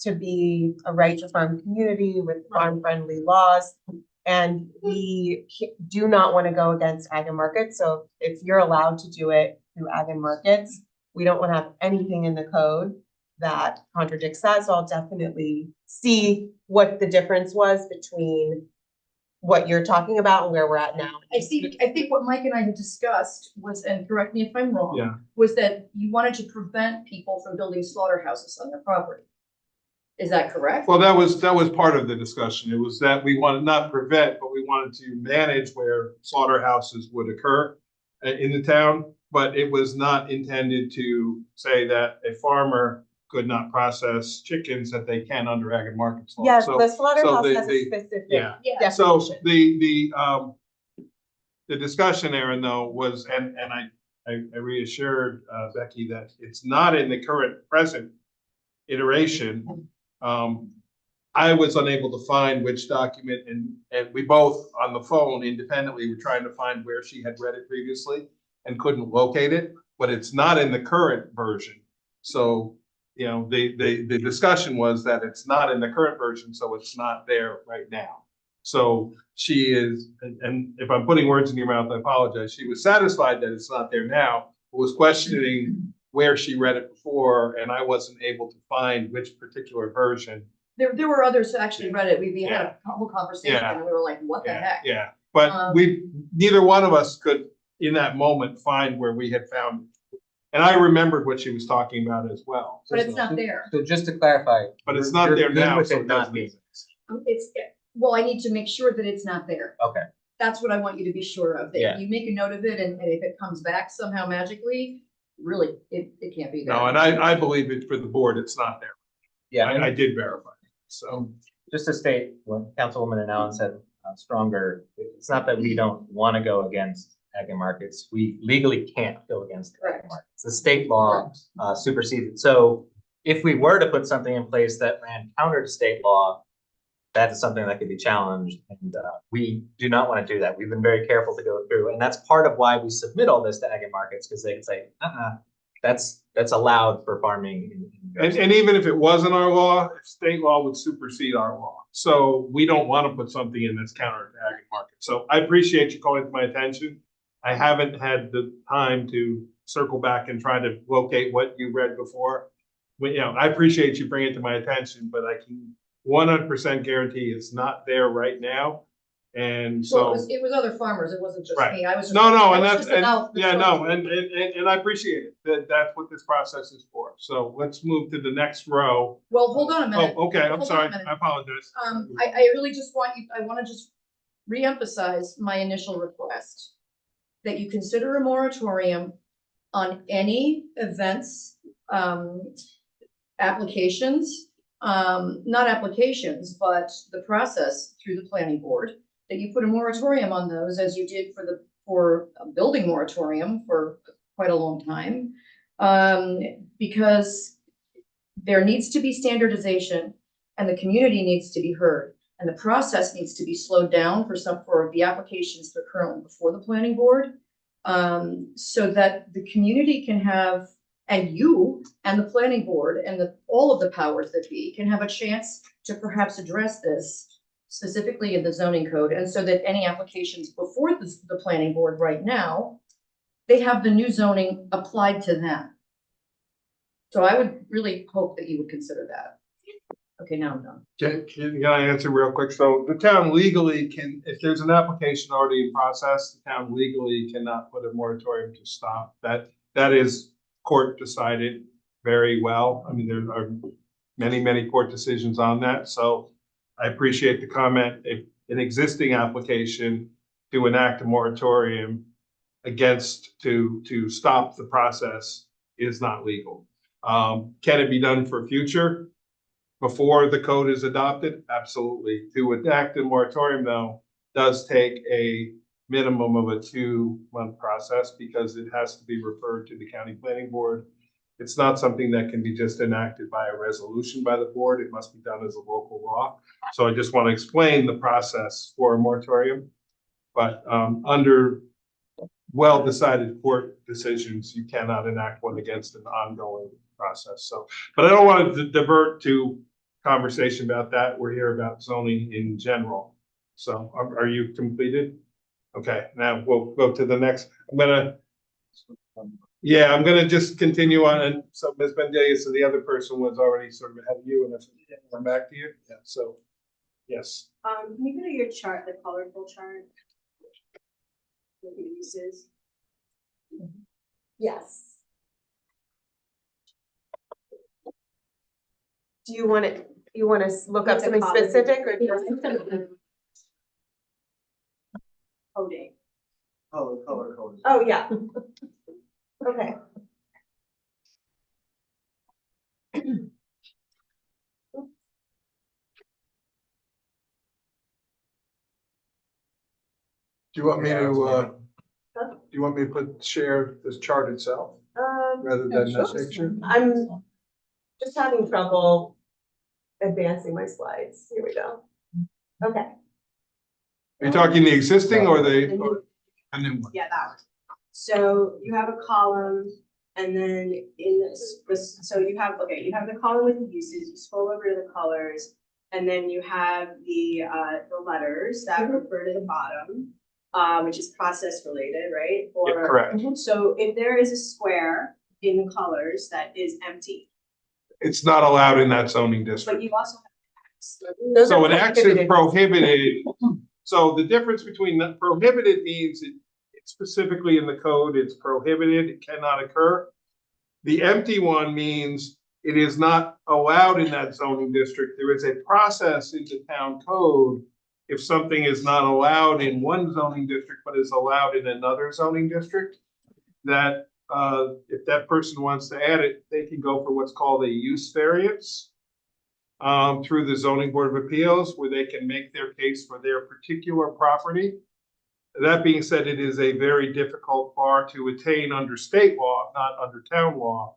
to be a right to farm community with farm friendly laws. And we do not want to go against Ag and Markets. So if you're allowed to do it through Ag and Markets, we don't want to have anything in the code that contradicts that. So I'll definitely see what the difference was between what you're talking about and where we're at now. I think what Mike and I had discussed was, and correct me if I'm wrong, Yeah. was that you wanted to prevent people from building slaughterhouses on their property. Is that correct? Well, that was part of the discussion. It was that we wanted not prevent, but we wanted to manage where slaughterhouses would occur in the town. But it was not intended to say that a farmer could not process chickens that they can under Ag and Markets law. Yes, So- the slaughterhouse so has a specific yeah. Yeah. So definition. the discussion, Aaron, though, was, and I reassured Becky that it's not in the present iteration. I was unable to find which document, and we both on the phone independently were trying to find where she had read it previously and couldn't locate it, but it's not in the current version. So, you know, the discussion was that it's not in the current version, so it's not there right now. So she is, and if I'm putting words in your mouth, I apologize. She was satisfied that it's not there now, but was questioning where she read it before, and I wasn't able to find which particular version. There were others who actually read it. We had a whole conversation and we were like, what the heck? Yeah, but neither one of us could, in that moment, find where we had found it. And I remembered what she was talking about as well. But it's not there. So just to clarify. But it's you're- not you're there good now, with so it it not doesn't being. exist. Well, I need to make sure that it's not there. Okay. That's what I want you to be sure of, that Yeah. you make a note of it, and if it comes back somehow magically, really, it can't be there. No, and I believe it for the board, it's not there. Yeah, I did verify, so. just to state what Councilwoman Allen said stronger, it's not that we don't want to go against Ag and Markets. We legally can't go against Ag Correct. and Markets. The state law supersedes it. So if we were to put something in place that ran counter to state law, that is something that could be challenged, and we do not want to do that. We've been very careful to go through, and that's part of why we submit all this to Ag and Markets, because they can say, that's allowed for farming in New York State. And even if it wasn't our law, state law would supersede our law. So we don't want to put something in that's counter to Ag and Market. So I appreciate you calling it to my attention. I haven't had the time to circle back and try to locate what you read before. But, you know, I appreciate you bringing it to my attention, but I can 100% guarantee it's not there right now. And Well, so. it was other farmers, it wasn't just Right. me, I was just. No, no, I and was that's, just about the zoning. and I appreciate it, that's what this process is for. So let's move to the next row. Well, hold on a minute. Oh, okay, I'm Hold on a sorry, minute. I apologize. I really just want you, I wanna just reemphasize my initial request. That you consider a moratorium on any events, applications, not applications, but the process through the planning board. That you put a moratorium on those as you did for a building moratorium for quite a long time. Because there needs to be standardization and the community needs to be heard. And the process needs to be slowed down for the applications that are currently before the planning board. So that the community can have, and you and the planning board and all of the powers that be can have a chance to perhaps address this specifically in the zoning code, and so that any applications before the planning board right now, they have the new zoning applied to them. So I would really hope that you would consider that. Okay, now I'm done. Can I answer real quick? So the town legally can, if there's an application already in process, the town legally cannot put a moratorium to stop. That is court decided very well. I mean, there are many court decisions on that. So I appreciate the comment. If an existing application to enact a moratorium to stop the process is not legal. Can it be done for future? Before the code is adopted? Absolutely. To enact a moratorium, though, does take a minimum of a 2-month process because it has to be referred to the county planning board. It's not something that can be just enacted by a resolution by the board. It must be done as a local law. So I just want to explain the process for a moratorium. But under well-decided court decisions, you cannot enact one against an ongoing process. So, but I don't want to divert to conversation about that. We're here about zoning in general. So are you completed? Okay, now we'll go to the next. I'm gonna just continue on. And so Ms. Bendalia, so the other person was already sort of ahead of you, and if I'm back to you. Yeah, so, yes. Can you go to your chart, the colorful chart? What the uses? Yes. Do you want to look up With the something column. specific or just? Coding. Color code. Oh, yeah. Okay. Do you want me to, Huh? do you want me to share this chart itself rather than this picture? I'm just having trouble advancing my slides. Here we go. Okay. Are you talking the existing or the, and then what? Yeah, that one. So you have a column and then in this, so you have the column with the uses, you scroll over to the colors. And then you have the letters that refer to the bottom, which is process related, right? Yeah, correct. So if there is a square in the colors that is empty, It's not allowed in that zoning but district. you also have X. Those So are an X is prohibited. prohibited. So the difference between the prohibited means it's specifically in the code, it's prohibited, it cannot occur. The empty one means it is not allowed in that zoning district. There is a process in the town code. If something is not allowed in one zoning district, but is allowed in another zoning district, that if that person wants to add it, they can go for what's called a use variance through the zoning board of appeals, where they can make their case for their particular property. That being said, it is a very difficult bar to attain under state law, not under town law.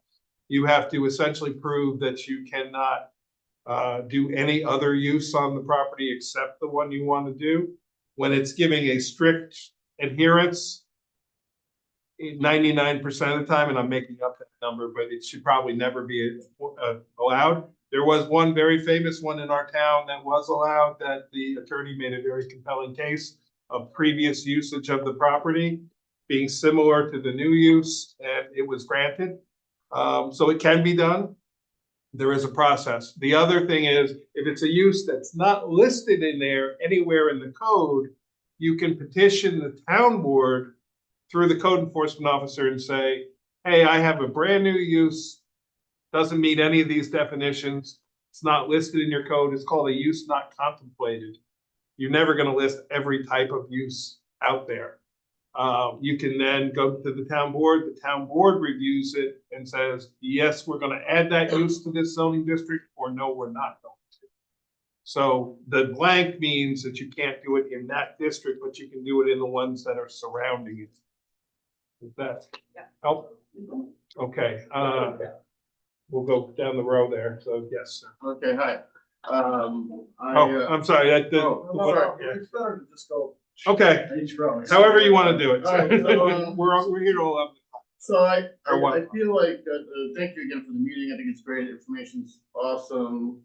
You have to essentially prove that you cannot do any other use on the property except the one you want to do. When it's giving a strict adherence, 99% of the time, and I'm making up that number, but it should probably never be allowed. There was one very famous one in our town that was allowed, that the attorney made a very compelling case of previous usage of the property being similar to the new use, and it was granted. So it can be done. There is a process. The other thing is, if it's a use that's not listed in there anywhere in the code, you can petition the town board through the code enforcement officer and say, hey, I have a brand new use, doesn't meet any of these definitions. It's not listed in your code. It's called a use not contemplated. You're never going to list every type of use out there. You can then go to the town board. The town board reviews it and says, yes, we're going to add that use to this zoning district, or no, we're not going to. So the blank means that you can't do it in that district, but you can do it in the ones that are surrounding it. Does that help? Okay, we'll go down the row there. So yes. Okay, hi. I'm sorry. It's better to just go. Okay. Each row. However you want to do it. All right, so, We're here all up. So I what? feel like, thank you again for the meeting. I think it's great. Information's awesome.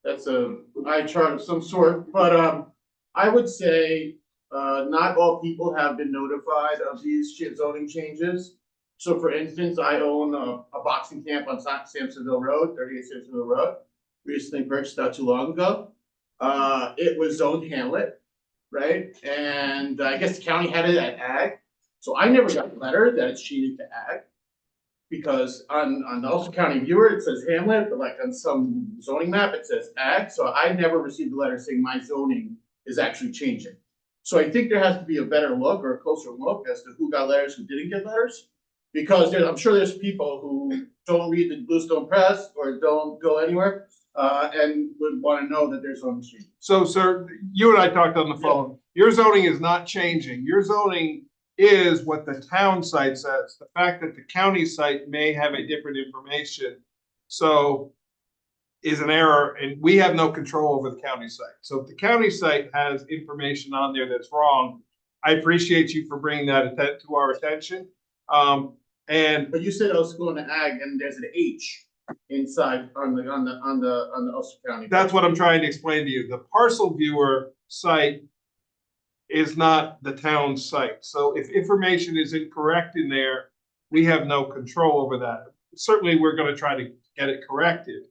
That's a eye chart of some sort, but I would say not all people have been notified of these zoning changes. So for instance, I own a boxing camp on Samsonville Road, 38 Samsonville Road. Recently purchased not too long ago. It was zoned hamlet, right? And I guess the county had it at ag. So I never got a letter that it's changed to ag. Because on the Ulster County Viewer, it says hamlet, but like on some zoning map, it says ag. So I never received a letter saying my zoning is actually changing. So I think there has to be a better look or a closer look as to who got letters, who didn't get letters. Because I'm sure there's people who don't read the Bluestone Press or don't go anywhere and would want to know that there's zoning change. So, sir, you and I talked on the phone. Your zoning is not changing. Your zoning is what the town site says. The fact that the county site may have a different information, so is an error, and we have no control over the county site. So if the county site has information on there that's wrong, I appreciate you for bringing that to our attention. But you said I was going to ag, and there's an H inside on the Ulster County. That's what I'm trying to explain to you. The parcel viewer site is not the town site. So if information is incorrect in there, we have no control over that. Certainly, we're going to try to get it corrected.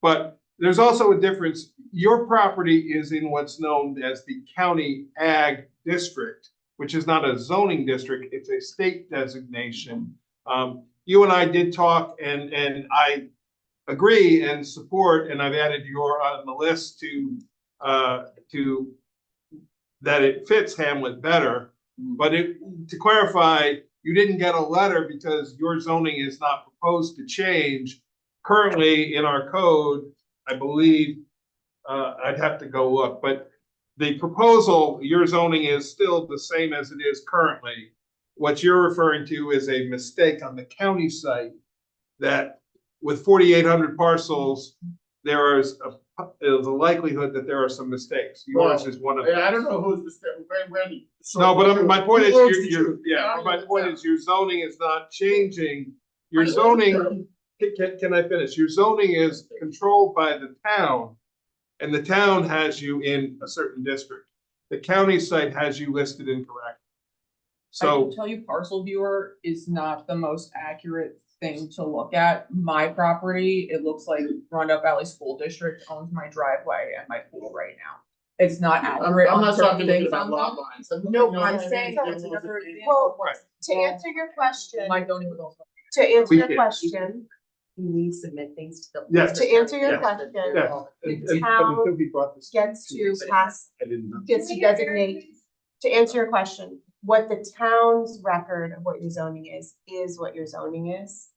But there's also a difference. Your property is in what's known as the county ag district, which is not a zoning district. It's a state designation. You and I did talk, and I agree and support, and I've added your on the list to that it fits Hamlet better. But to clarify, you didn't get a letter because your zoning is not proposed to change. Currently in our code, I believe, I'd have to go look, but the proposal, your zoning is still the same as it is currently. What you're referring to is a mistake on the county site that with 4,800 parcels, there is the likelihood that there are some mistakes. Yours is one of them. I don't know who's No, but my point is, my point is your zoning is not changing. Your zoning, can I finish? Your zoning is controlled by the town, and the town has you in a certain district. The county site has you listed incorrect. I So can tell you Parcel Viewer is not the most accurate thing to look at. My property, it looks like Roundup Valley School District owns my driveway and my pool right now. It's not accurate I'm on not certain talking things about on lot them. lines. No, I'm saying that's another example of what's. To answer your question, My zoning was also. to answer We your can- question, We submit things to the. Yes. To answer your Yes. question, yeah, the town gets to pass, I didn't know. gets to designate, to answer your question, what the town's record of what your zoning is what your zoning is.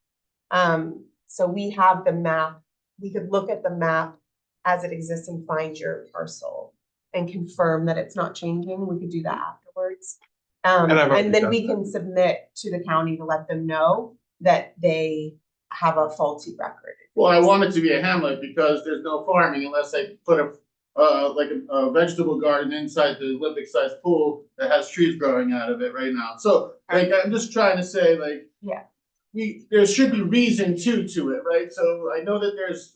So we have the map, we could look at the map as it exists and find your parcel and confirm that it's not changing. We could do that afterwards. And I've already And then done we that. can submit to the county to let them know that they have a faulty record. Well, I want it to be a hamlet because there's no farming unless I put a vegetable garden inside the Olympic-sized pool that has trees growing out of it right now. So, like, I'm just trying to say, like. Yeah. There should be reason to it, right? So I know that there's,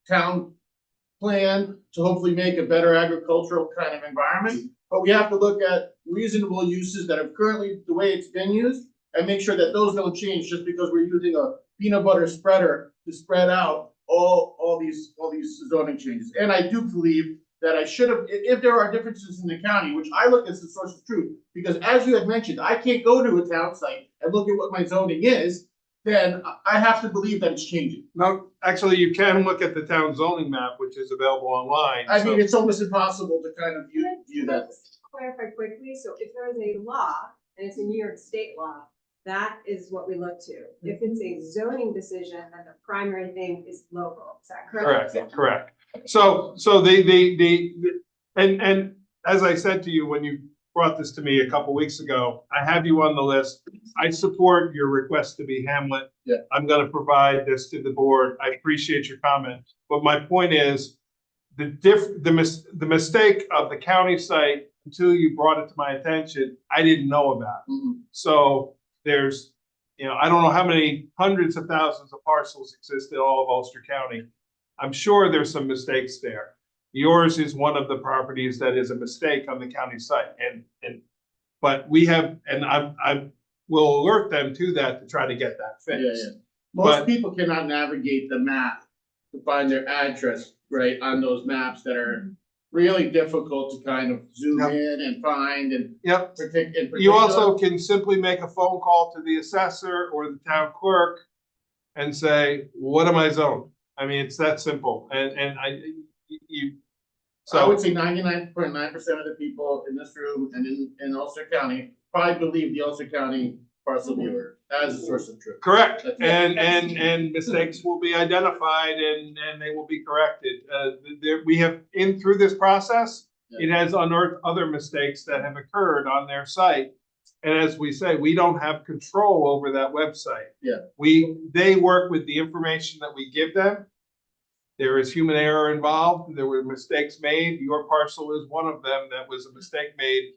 town plan to hopefully make a better agricultural kind of environment, but we have to look at reasonable uses that are currently the way it's been used and make sure that those don't change just because we're using a peanut butter spreader to spread out all these zoning changes. And I do believe that I should have, if there are differences in the county, which I look as the source of truth, because as you had mentioned, I can't go to a town site and look at what my zoning is, then I have to believe that it's changing. No, actually, you can look at the town zoning map, which is available online. I so- mean, it's almost impossible to kind of view that. Let's clarify quickly, so if there is a law, and it's a New York State law, that is what we look to. If it's a zoning decision, then the primary thing is local, is that correct? Correct. So and as I said to you, when you brought this to me a couple weeks ago, I have you on the list. I support your request to be hamlet. Yeah. I'm gonna provide this to the board. I appreciate your comment. But my point is, the mistake of the county site, until you brought it to my attention, I didn't know about. Mhm. So there's, I don't know how many hundreds of thousands of parcels exist in all of Ulster County. I'm sure there's some mistakes there. Yours is one of the properties that is a mistake on the county site, but we have, and I will alert them to that to try to get that Yeah, fixed. yeah. Most But- people cannot navigate the map to find their address, right, on those maps that are really difficult to kind of zoom Yep. in and find and Yep. predict. You also can simply make a phone call to the assessor or the town clerk and say, what am I zoned? I mean, it's that simple. I would say 99.9% of the people in this room and in Ulster County probably believe the Ulster County parcel viewer as a source of truth. Correct, That's it. and mistakes will be identified and they will be corrected. We have, through this process, it has unearthed other mistakes that have occurred on their site. And as we say, we don't have control over that website. Yeah. They work with the information that we give them. There is human error involved. There were mistakes made. Your parcel is one of them that was a mistake made.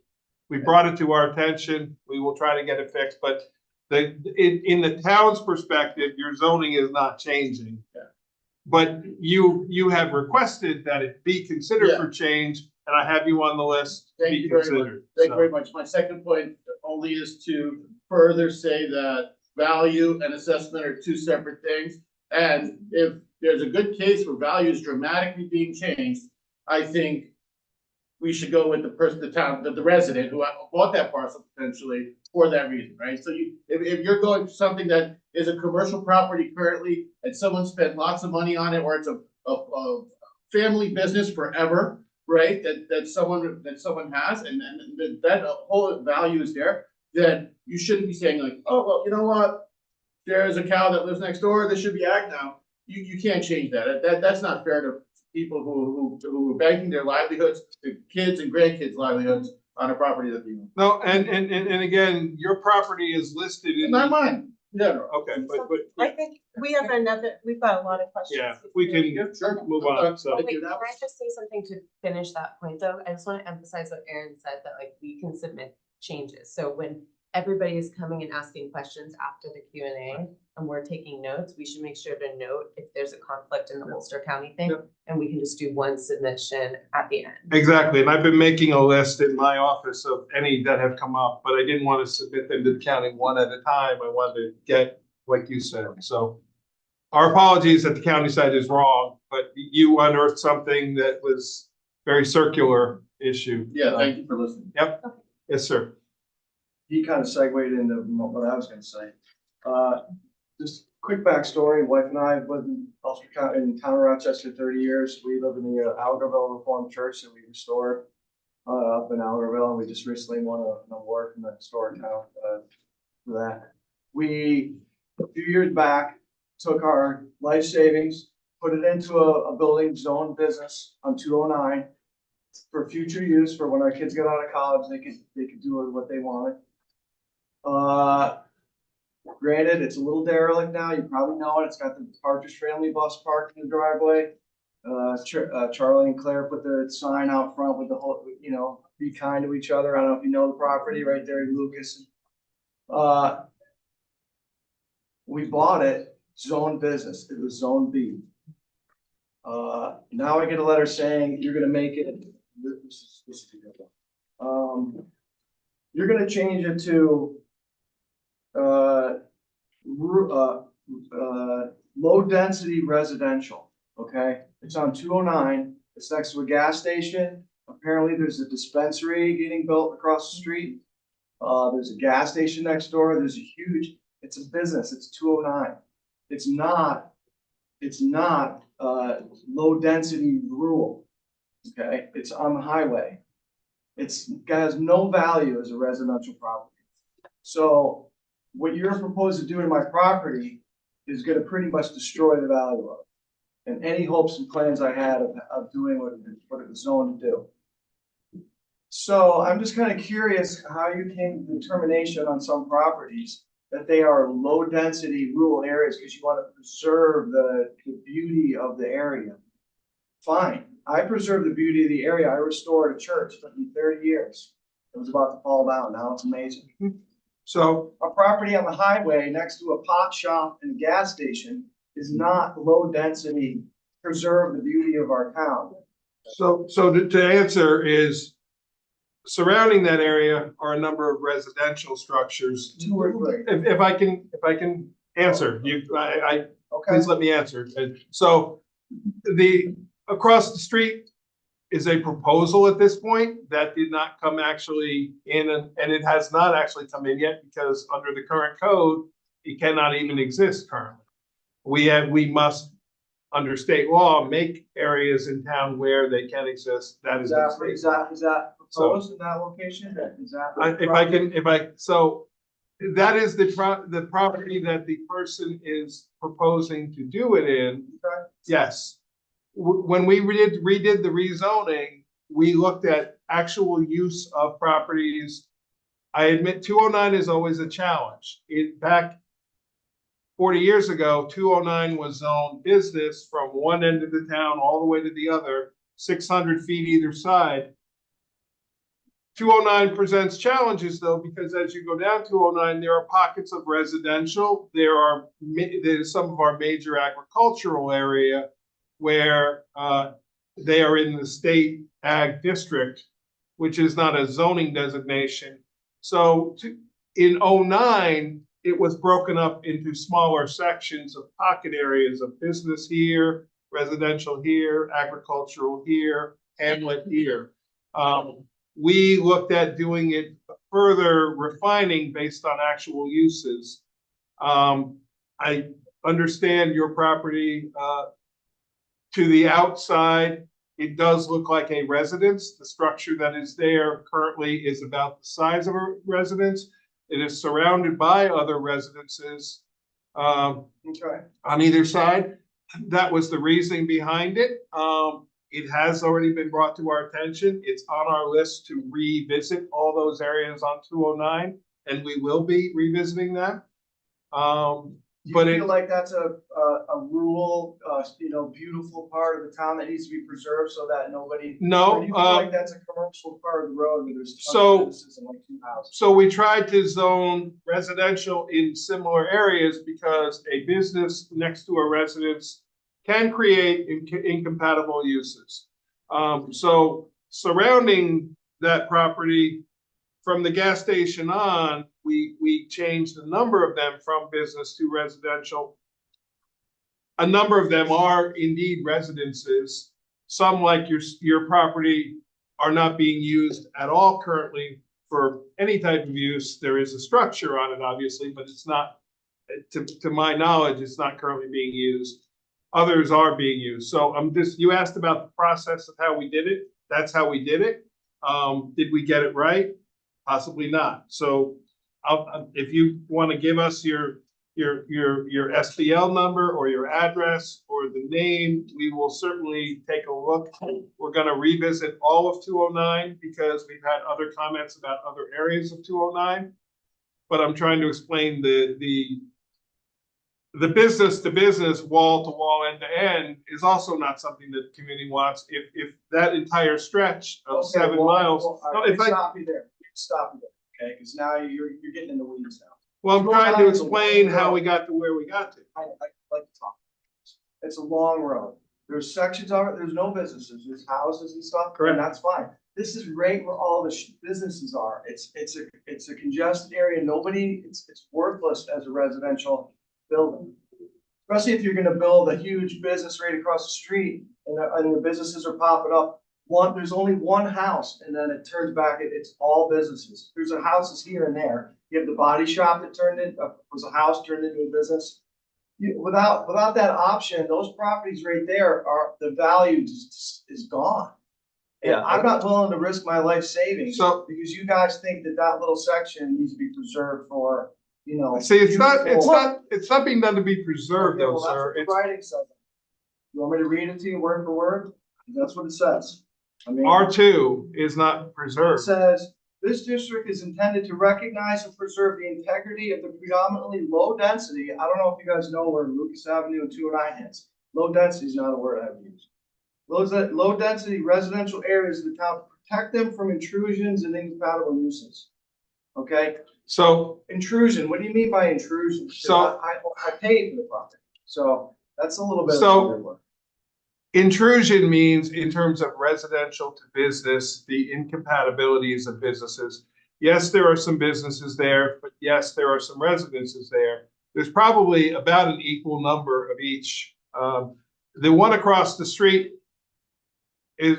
We brought it to our attention. We will try to get it fixed, but in the town's perspective, your zoning is not changing. Yeah. But you have requested that it be considered Yeah. for change, and I have you on the list to Thank be you very much. considered. Thank you So- very much. My second point only is to further say that value and assessment are two separate things. And if there's a good case for values dramatically being changed, I think we should go with the resident who bought that parcel potentially for that reason, right? So if you're going to something that is a commercial property currently and someone spent lots of money on it, or it's a family business forever, right? That someone has, and that whole value is there, then you shouldn't be saying like, oh, well, you know what? There's a cow that lives next door, this should be ag now. You can't change that. That's not fair to people who are banking their livelihoods, their kids and grandkids' livelihoods on a property that they own. No, and again, your property is listed in. Not mine, no. Okay, but, I think we have we've got a lot of questions. yeah, we can move on, so. Wait, can I just say something to finish that point though? I just want to emphasize what Aaron said, that like we can submit changes. So when everybody is coming and asking questions after the Q&A and we're taking notes, we should make sure to note if there's a conflict in the Ulster County thing. Yep. And we can just do one submission at the end. Exactly, and I've been making a list in my office of any that have come up, but I didn't want to submit them to the county one at a time. I wanted to get, like you said, so. Our apologies that the county side is wrong, but you unearthed something that was very circular issue. Yeah, thank you for listening. Yep, yes, sir. He kind of segued into what I was gonna say. Just quick backstory, wife and I lived in Ulster County, in town of Rochester 30 years. We live in the Algarville Reformed Church that we restore up in Algarville, and we just recently won an award from the historic town for that. We, a few years back, took our life savings, put it into a building zone business on 209 for future use, for when our kids get out of college, they could do what they wanted. Granted, it's a little derelict now, you probably know it, it's got the Partridge Family bus parked in the driveway. Charlie and Claire put the sign out front with the whole, you know, be kind to each other, I don't know if you know the property right there, Lucas. We bought it, zone business, it was zone B. Now I get a letter saying you're gonna make it, this is a good one. You're gonna change it to low density residential, okay? It's on 209, it's next to a gas station. Apparently there's a dispensary getting built across the street. There's a gas station next door, there's a huge, it's a business, it's 209. It's not low density rural, okay? It's on the highway. It's has no value as a residential property. So what you're proposed to do to my property is gonna pretty much destroy the value of it. And any hopes and plans I had of doing what it was zoned to do. So I'm just kind of curious how you came to the determination on some properties that they are low density rural areas because you want to preserve the beauty of the area. Fine, I preserve the beauty of the area. I restored a church, it took me 30 years. It was about to fall down, now it's amazing. So a property on the highway next to a pot shop and a gas station is not low density, preserve the beauty of our town. So to answer is, surrounding that area are a number of residential structures. 2 or 3. If I can answer, Okay. please let me answer. So across the street is a proposal at this point that did not come actually in, and it has not actually come in yet because under the current code, it cannot even exist currently. We must, under state law, make areas in town where they can exist. That is. Is that proposed in that location? Is that? So that is the property that the person is proposing to do it in. Okay. Yes. When we redid the rezoning, we looked at actual use of properties. I admit 209 is always a challenge. Back 40 years ago, 209 was zoned business from one end of the town all the way to the other, 600 feet either side. 209 presents challenges though, because as you go down 209, there are pockets of residential. There's some of our major agricultural area where they are in the state ag district, which is not a zoning designation. So in 09, it was broken up into smaller sections of pocket areas of business here, residential here, agricultural here, hamlet here. We looked at doing it further refining based on actual uses. I understand your property to the outside. It does look like a residence. The structure that is there currently is about the size of a residence. It is surrounded by other residences on either side. That was the reasoning behind it. It has already been brought to our attention. It's on our list to revisit all those areas on 209, and we will be revisiting that. Do you feel like that's a rural, beautiful part of the town that needs to be preserved so that nobody? No. Or do you feel like that's a commercial part of the road where there's tons So- of businesses and like 2 houses? So we tried to zone residential in similar areas because a business next to a residence can create incompatible uses. So surrounding that property, from the gas station on, we changed a number of them from business to residential. A number of them are indeed residences. Some, like your property, are not being used at all currently for any type of use. There is a structure on it, obviously, but it's not, to my knowledge, it's not currently being used. Others are being used. So you asked about the process of how we did it. That's how we did it. Did we get it right? Possibly not. So if you want to give us your SBL number or your address or the name, we will certainly take a look. We're going to revisit all of 209 because we've had other comments about other areas of 209. but I'm trying to explain the business to business, wall to wall, end to end is also not something that the community wants. If that entire stretch of Okay, 7 well, miles, well, all no, right, if I, stop you there, stop you there, okay, because now you're getting in the weeds now. well, I'm Go trying down to the explain how road. we got to where we got to. I like to talk. It's a long road. There's sections of it, there's no businesses, there's houses and stuff, Correct. and that's fine. This is right where all the businesses are. It's a congested area. Nobody, it's worthless as a residential building. Especially if you're gonna build a huge business right across the street and the businesses are popping up. There's only one house and then it turns back, it's all businesses. There's houses here and there. You have the body shop that was a house turned into a business. Without that option, those properties right there the value is gone. And Yeah. I'm not willing to risk my life savings. So- Because you guys think that little section needs to be preserved for, See, it's not beautiful- being done to be preserved Okay, though, well, that's sir. what the It's writing says. You want me to read it to you word for word? That's what it says. I mean, R2 is not it preserved. says, this district is intended to recognize and preserve the integrity of the predominantly low density. I don't know if you guys know where Lucas Avenue and 209 is. Low density is not a word I've used. Low density residential areas of the town, protect them from intrusions and incompatible uses. Okay? So, Intrusion, what do you mean by intrusion? So- I paid for the property, so that's a little bit. So- of a weird one. intrusion means in terms of residential to business, the incompatibilities of businesses. Yes, there are some businesses there, but yes, there are some residences there. There's probably about an equal number of each. The one across the street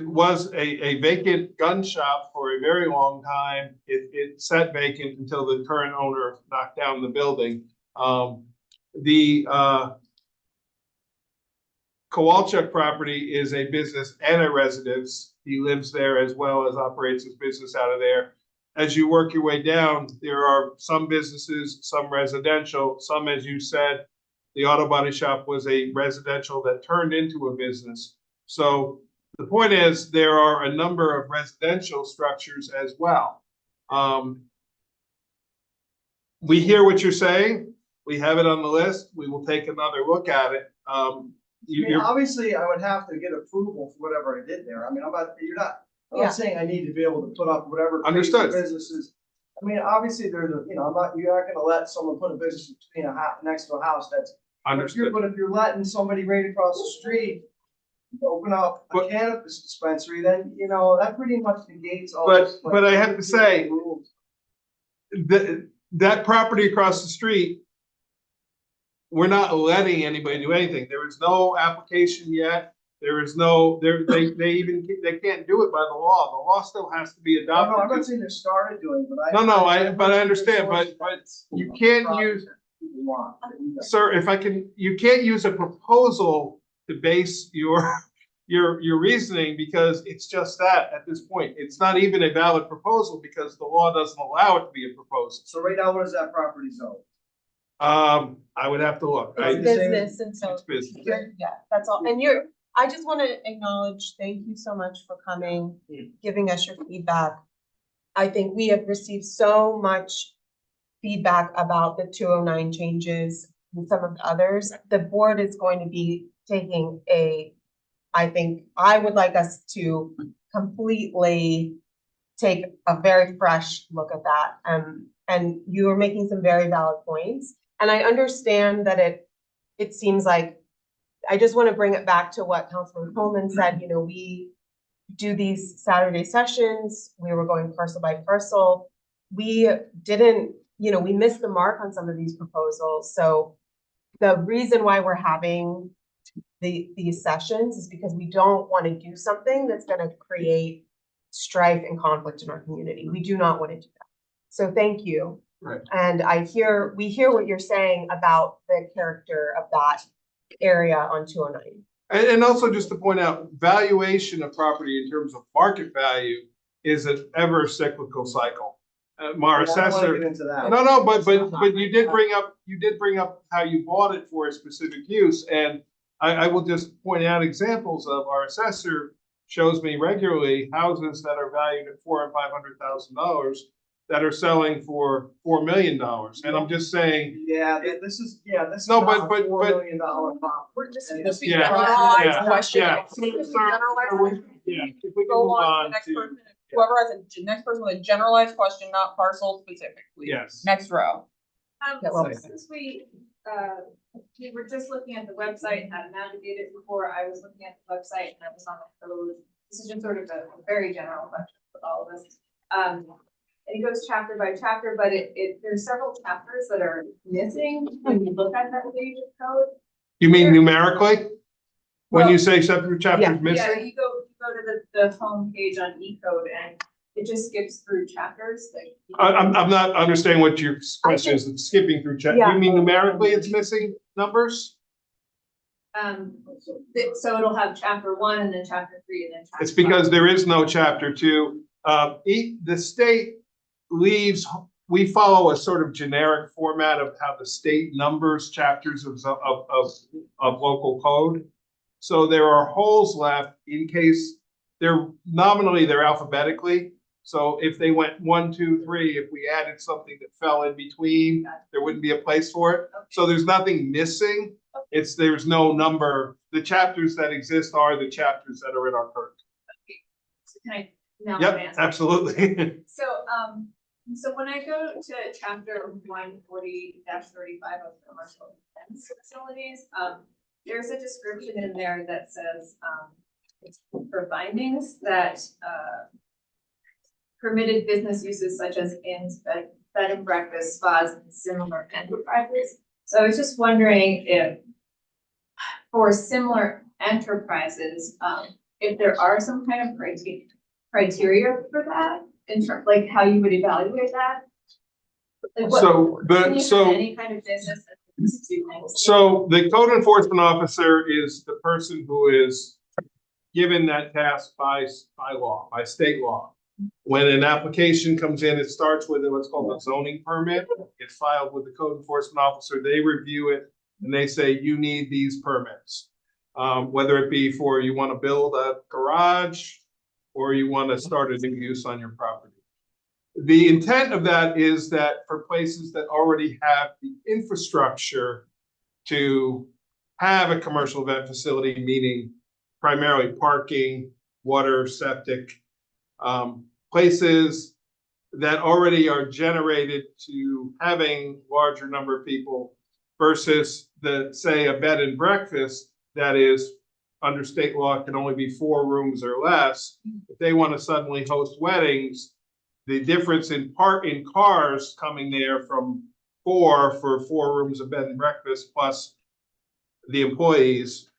was a vacant gun shop for a very long time. It sat vacant until the current owner knocked down the building. Kowalczyk property is a business and a residence. He lives there as well as operates his business out of there. As you work your way down, there are some businesses, some residential, some, as you said, the auto body shop was a residential that turned into a business. So the point is, there are a number of residential structures as well. We hear what you're saying. We have it on the list. We will take another look at it. Obviously, I would have to get approval for whatever I did there. I mean, I'm Yeah. not saying I need to be able to put up whatever. crazy Understood. Businesses. I mean, obviously, you're not gonna let someone put a business between next to a house that's. Understood. But if you're letting somebody right across the street open up a But- cannabis dispensary, then, that pretty much negates all. But- this, like, but I have to say- rules. That property across the street, we're not letting anybody do anything. There is no application yet. There is no, they can't do it by the law. The law still has to be No, I'm not adopted. saying they started doing, but No, but I understand, but you can't use, People want. sir, you can't use a proposal to base your reasoning because it's just that at this point. It's not even a valid proposal because the law doesn't allow it to be a proposal. So right now, what is that property zone? I would have to look. It's business, and so, It's business. yeah, that's all. And I just want to acknowledge, thank you so much for coming, giving us your feedback. I think we have received so much feedback about the 209 changes and some of the others. The board is going to be taking I think I would like us to completely take a very fresh look at that. And you are making some very valid points. And I understand that it seems like, I just want to bring it back to what Councilman Coleman said, we do these Saturday sessions, we were going parcel by parcel. We didn't, we missed the mark on some of these proposals. So the reason why we're having these sessions is because we don't want to do something that's going to create strife and conflict in our community. We do not want to do that. So thank you. Right. And we hear what you're saying about the character of that area on 209. And also just to point out, valuation of property in terms of market value is an ever cyclical cycle. Our I don't wanna assessor, get into that. no, but you did bring up how you bought it for a specific use. And I will just point out examples of our assessor shows me regularly houses that are valued at $400,000 and $500,000 that are selling for $4 million. And I'm just saying, Yeah, this is No, not a but- $4 million prop. We're just, And this is Yeah, generalized yeah, question. yeah. This is a generalized question. Yeah, if we can Go move on to on the next to, person. Whoever has next person with a generalized question, not parcel specific, please. yes. Next row. Yeah, well, Since we were just looking at the website and had navigated before, I was looking at the website and I was on the code. This is just sort of a very general question for all of us. And it goes chapter by chapter, but there's several chapters that are missing when you look at that page of code. You mean numerically? When you Well, say separate chapters Yeah, missing? you go to the home page on E-code and it just skips through chapters like. I'm not understanding what your question is, it's skipping through chapters. Yeah. You mean numerically it's missing numbers? So it'll have chapter 1 and then chapter 3 and then chapter. It's because 5. there is no chapter 2. The state leaves, we follow a sort of generic format of how the state numbers chapters of local code. So there are holes left in case they're alphabetically. So if they went 1, 2, 3, if we added something that fell in between, there wouldn't be a place for it. So there's nothing missing. There's no number. The chapters that exist are the chapters that are in our code. So can I now Yep, advance? absolutely. So when I go to chapter 140-35 of commercial defense facilities, there's a description in there that says, for findings that, permitted business uses such as inns, bed and breakfast, spas, and similar enterprises. So I was just wondering if, for similar enterprises, if there are some kind of criteria for that, in terms, like how you would evaluate that? Like what- can you have any kind of business that does two things? So the code enforcement officer is the person who is given that task by law, by state law. When an application comes in, it starts with what's called a zoning permit. It's filed with the code enforcement officer. They review it and they say, you need these permits. Whether it be for you want to build a garage or you want to start a new use on your property. The intent of that is that for places that already have the infrastructure to have a commercial event facility, meaning primarily parking, water, septic, places that already are generated to having larger number of people versus say a bed and breakfast that is under state law can only be 4 rooms or less. If they want to suddenly host weddings, the difference in cars coming there from 4 for 4 rooms of bed and breakfast plus the employees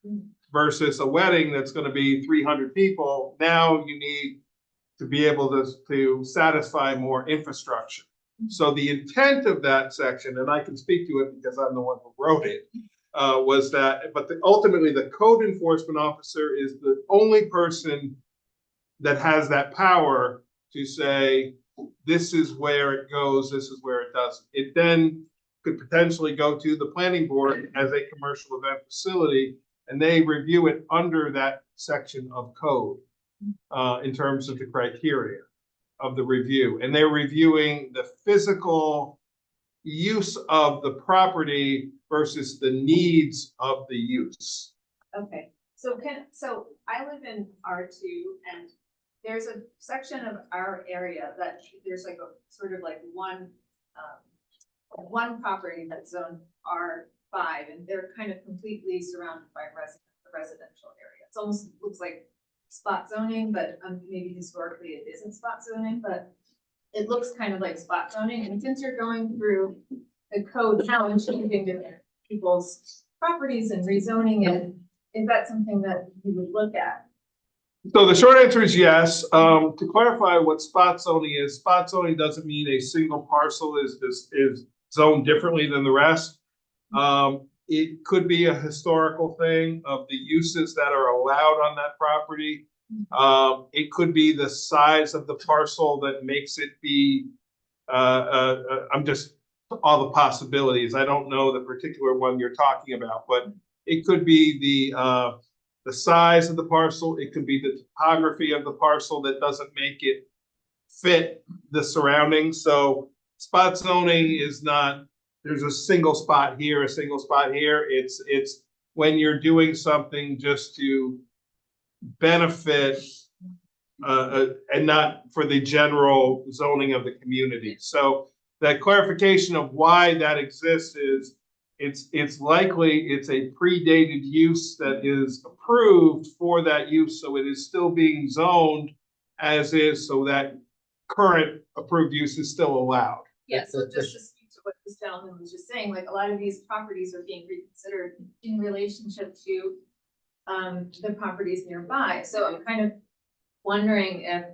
versus a wedding that's going to be 300 people. Now you need to be able to satisfy more infrastructure. So the intent of that section, and I can speak to it because I'm the one who wrote it, was that, but ultimately the code enforcement officer is the only person that has that power to say, this is where it goes, this is where it doesn't. It then could potentially go to the planning board as a commercial event facility, and they review it under that section of code in terms of the criteria of the review. And they're reviewing the physical use of the property versus the needs of the use. Okay, so I live in R2 and there's a section of our area that there's like a sort of like one property that's zoned R5 and they're kind of completely surrounded by residential area. It almost looks like spot zoning, but maybe historically it isn't spot zoning, but it looks kind of like spot zoning. And since you're going through the code now and changing different people's properties and rezoning it, is that something that you would look at? So the short answer is yes. To clarify what spot zoning is, spot zoning doesn't mean a single parcel is zoned differently than the rest. It could be a historical thing of the uses that are allowed on that property. It could be the size of the parcel that makes it be, I'm just all the possibilities. I don't know the particular one you're talking about, but it could be the size of the parcel. It could be the topography of the parcel that doesn't make it fit the surroundings. So spot zoning is not, there's a single spot here, a single spot here. It's when you're doing something just to benefit and not for the general zoning of the community. So that clarification of why that exists is it's likely it's a predated use that is approved for that use, so it is still being zoned as is, so that current approved use is still allowed. Yeah, so just to speak to what this gentleman was just saying, like a lot of these properties are being reconsidered in relationship to the properties nearby. So I'm kind of wondering if,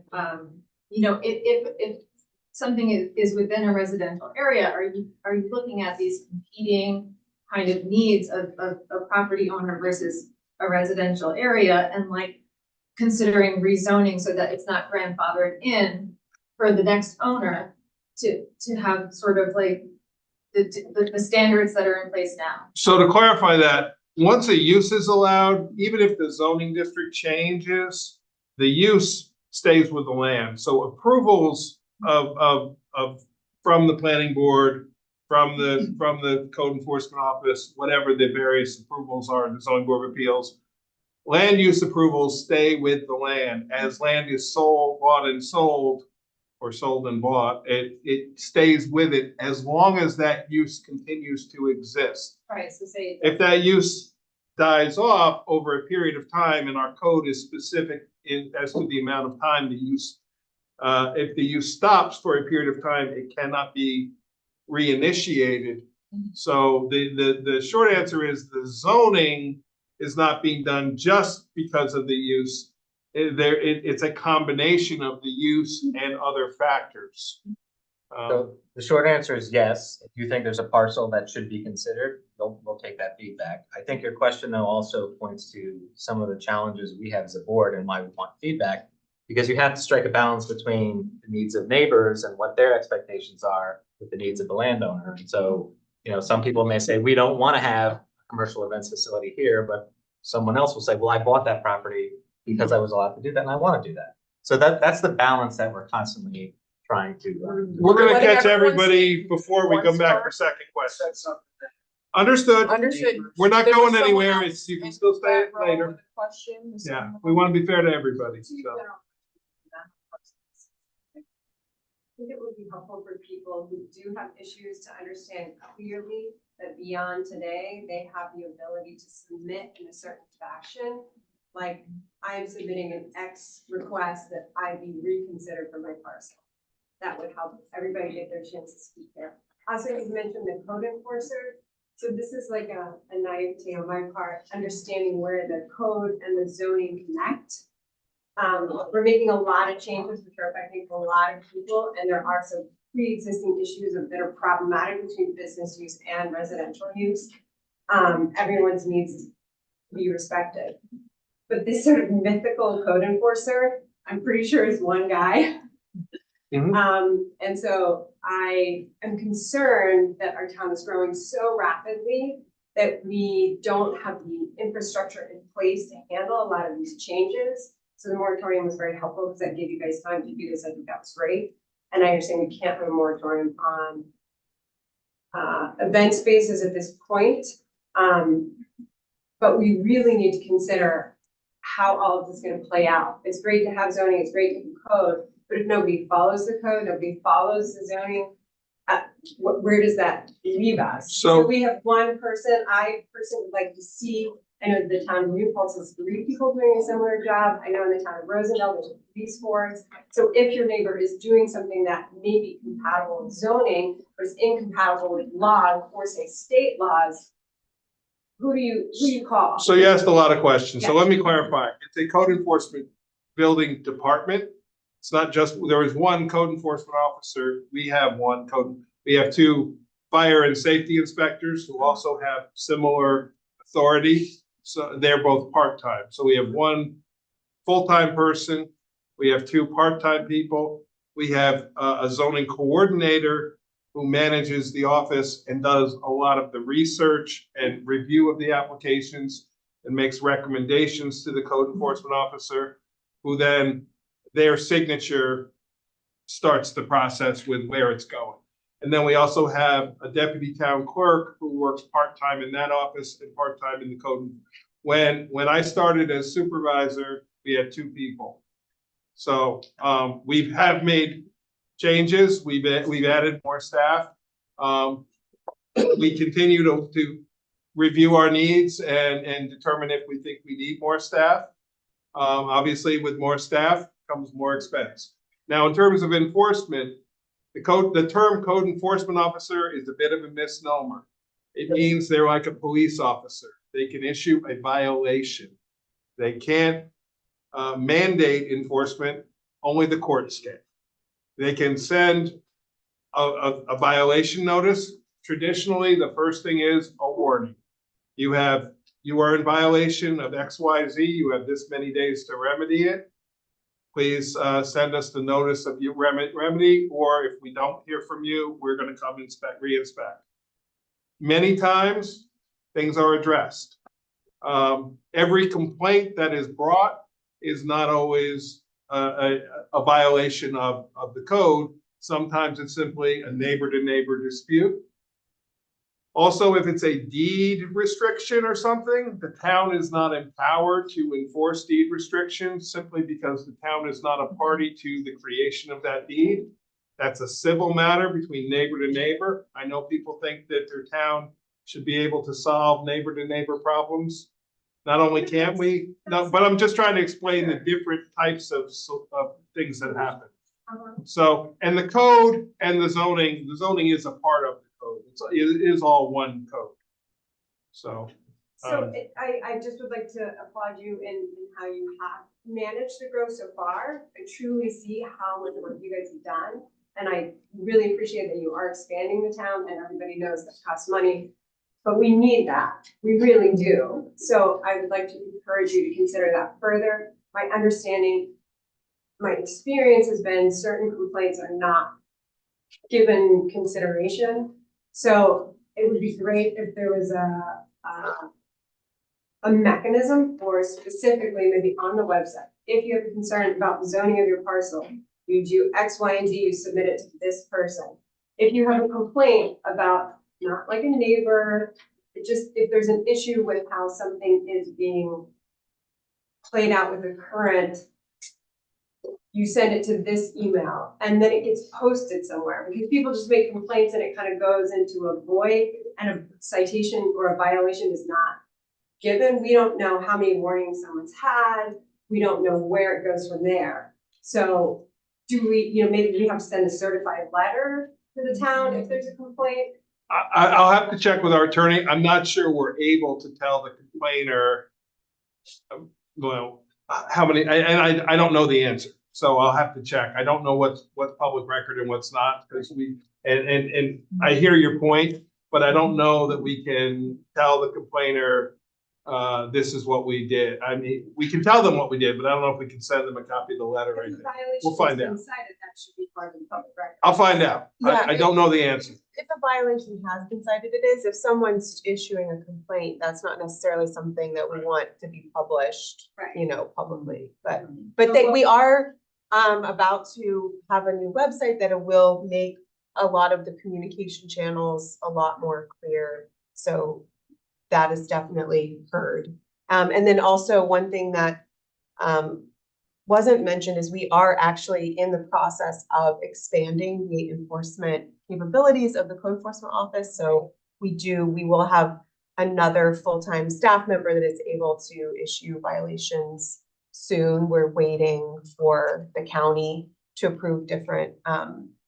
you know, if something is within a residential area, are you looking at these competing kind of needs of a property owner versus a residential area and like considering rezoning so that it's not grandfathered in for the next owner to have sort of like the standards that are in place now? So to clarify that, once a use is allowed, even if the zoning district changes, the use stays with the land. So approvals of from the planning board, from the code enforcement office, whatever the various approvals are, the zoning board of appeals, land use approvals stay with the land. As land is sold, bought and sold, or sold and bought, it stays with it as long as that use continues to exist. Right, so say. If that use dies off over a period of time, and our code is specific as to the amount of time the use, if the use stops for a period of time, it cannot be reinitiated. So the short answer is the zoning is not being done just because of the use. It's a combination of the use and other factors. So the short answer is yes. If you think there's a parcel that should be considered, we'll take that feedback. I think your question though also points to some of the challenges we have as a board and why we want feedback, because you have to strike a balance between the needs of neighbors and what their expectations are with the needs of the landowner. And so, you know, some people may say, we don't want to have a commercial events facility here, but someone else will say, well, I bought that property because I was allowed to do that and I want to do that. So that's the balance that we're constantly trying to. We're gonna letting catch everyone everybody before we come back for second questions. Understood. Understood. We're not There was going someone anywhere. else You can in still stay that row later. with a question. Was Yeah, someone- we want to be fair to everybody, so. I think it would be helpful for people who do have issues to understand clearly that beyond today, they have the ability to submit in a certain fashion. Like, I am submitting an X request that I be reconsidered for my parcel. That would help everybody get their chance to speak there. Also, you mentioned the code enforcer. So this is like a naivete on my part, understanding where the code and the zoning connect. We're making a lot of changes which are affecting a lot of people, and there are some pre-existing issues that are problematic between business use and residential use. Everyone's needs to be respected. But this sort of mythical code enforcer, I'm pretty sure is one guy. And so I am concerned that our town is growing so rapidly that we don't have the infrastructure in place to handle a lot of these changes. So the moratorium was very helpful because that gave you guys time to do this. I think that was great. And I understand we can't have a moratorium on event spaces at this point. But we really need to consider how all of this is going to play out. It's great to have zoning, it's great to have code, but if nobody follows the code, nobody follows the zoning, where does that leave us? So- We have one person, I personally would like to see, I know the town of New Paltz has 3 people doing a similar job. I know in the town of Rosendale, there's a police force. So if your neighbor is doing something that may be compatible with zoning, but is incompatible with law or say state laws, who do you call? So you asked a lot of questions, so let me clarify. It's a code enforcement building department. It's not just, there is one code enforcement officer. We have one we have 2 fire and safety inspectors who also have similar authority. So they're both part-time. So we have 1 full-time person. We have 2 part-time people. We have a zoning coordinator who manages the office and does a lot of the research and review of the applications and makes recommendations to the code enforcement officer, who then their signature starts the process with where it's going. And then we also have a deputy town clerk who works part-time in that office and part-time in the code. When I started as supervisor, we had 2 people. So we have made changes. We've added more staff. We continue to review our needs and determine if we think we need more staff. Obviously, with more staff comes more expense. Now, in terms of enforcement, the term code enforcement officer is a bit of a misnomer. It means they're like a police officer. They can issue a violation. They can't mandate enforcement, only the courts can. They can send a violation notice. Traditionally, the first thing is a warning. You are in violation of XYZ. You have this many days to remedy it. Please send us the notice of your remedy, or if we don't hear from you, we're going to come re-inspect. Many times, things are addressed. Every complaint that is brought is not always a violation of the code. Sometimes it's simply a neighbor-to-neighbor dispute. Also, if it's a deed restriction or something, the town is not empowered to enforce deed restrictions simply because the town is not a party to the creation of that deed. That's a civil matter between neighbor to neighbor. I know people think that their town should be able to solve neighbor to neighbor problems. Not only can we, no, but I'm just trying to explain the different types of things that happen. So, and the code and the zoning is a part of the code. It is all one code. So. I just would like to applaud you in how you have managed to grow so far. I truly see how much work you guys have done. And I really appreciate that you are expanding the town, and everybody knows that costs money. But we need that. We really do. So I would like to encourage you to consider that further. My understanding, my experience has been certain complaints are not given consideration. So it would be great if there was a mechanism for specifically maybe on the website. If you have a concern about the zoning of your parcel, you do X, Y, and Z, you submit it to this person. If you have a complaint about not like a neighbor, if there's an issue with how something is being played out with the current, you send it to this email and then it gets posted somewhere, because people just make complaints and it kind of goes into a void and a citation or a violation is not given. We don't know how many warnings someone's had. We don't know where it goes from there. So do we, maybe we have to send a certified letter to the town if there's a complaint? I'll have to check with our attorney. I'm not sure we're able to tell the complainer, well, how many, and I don't know the answer. So I'll have to check. I don't know what's public record and what's not, because and I hear your point, but I don't know that we can tell the complainer, this is what we did. I mean, we can tell them what we did, but I don't know if we can send them a copy of the letter right there. We'll find out. That should be part of the public record. I'll find out. Yeah. I don't know the answer. If a violation has been cited, it is. If someone's issuing a complaint, that's not necessarily something that we want to be published, Right. publicly. But we are about to have a new website that will make a lot of the communication channels a lot more clear. So that is definitely heard. And then also one thing that wasn't mentioned is we are actually in the process of expanding the enforcement capabilities of the code enforcement office. So we will have another full-time staff member that is able to issue violations soon. We're waiting for the county to approve different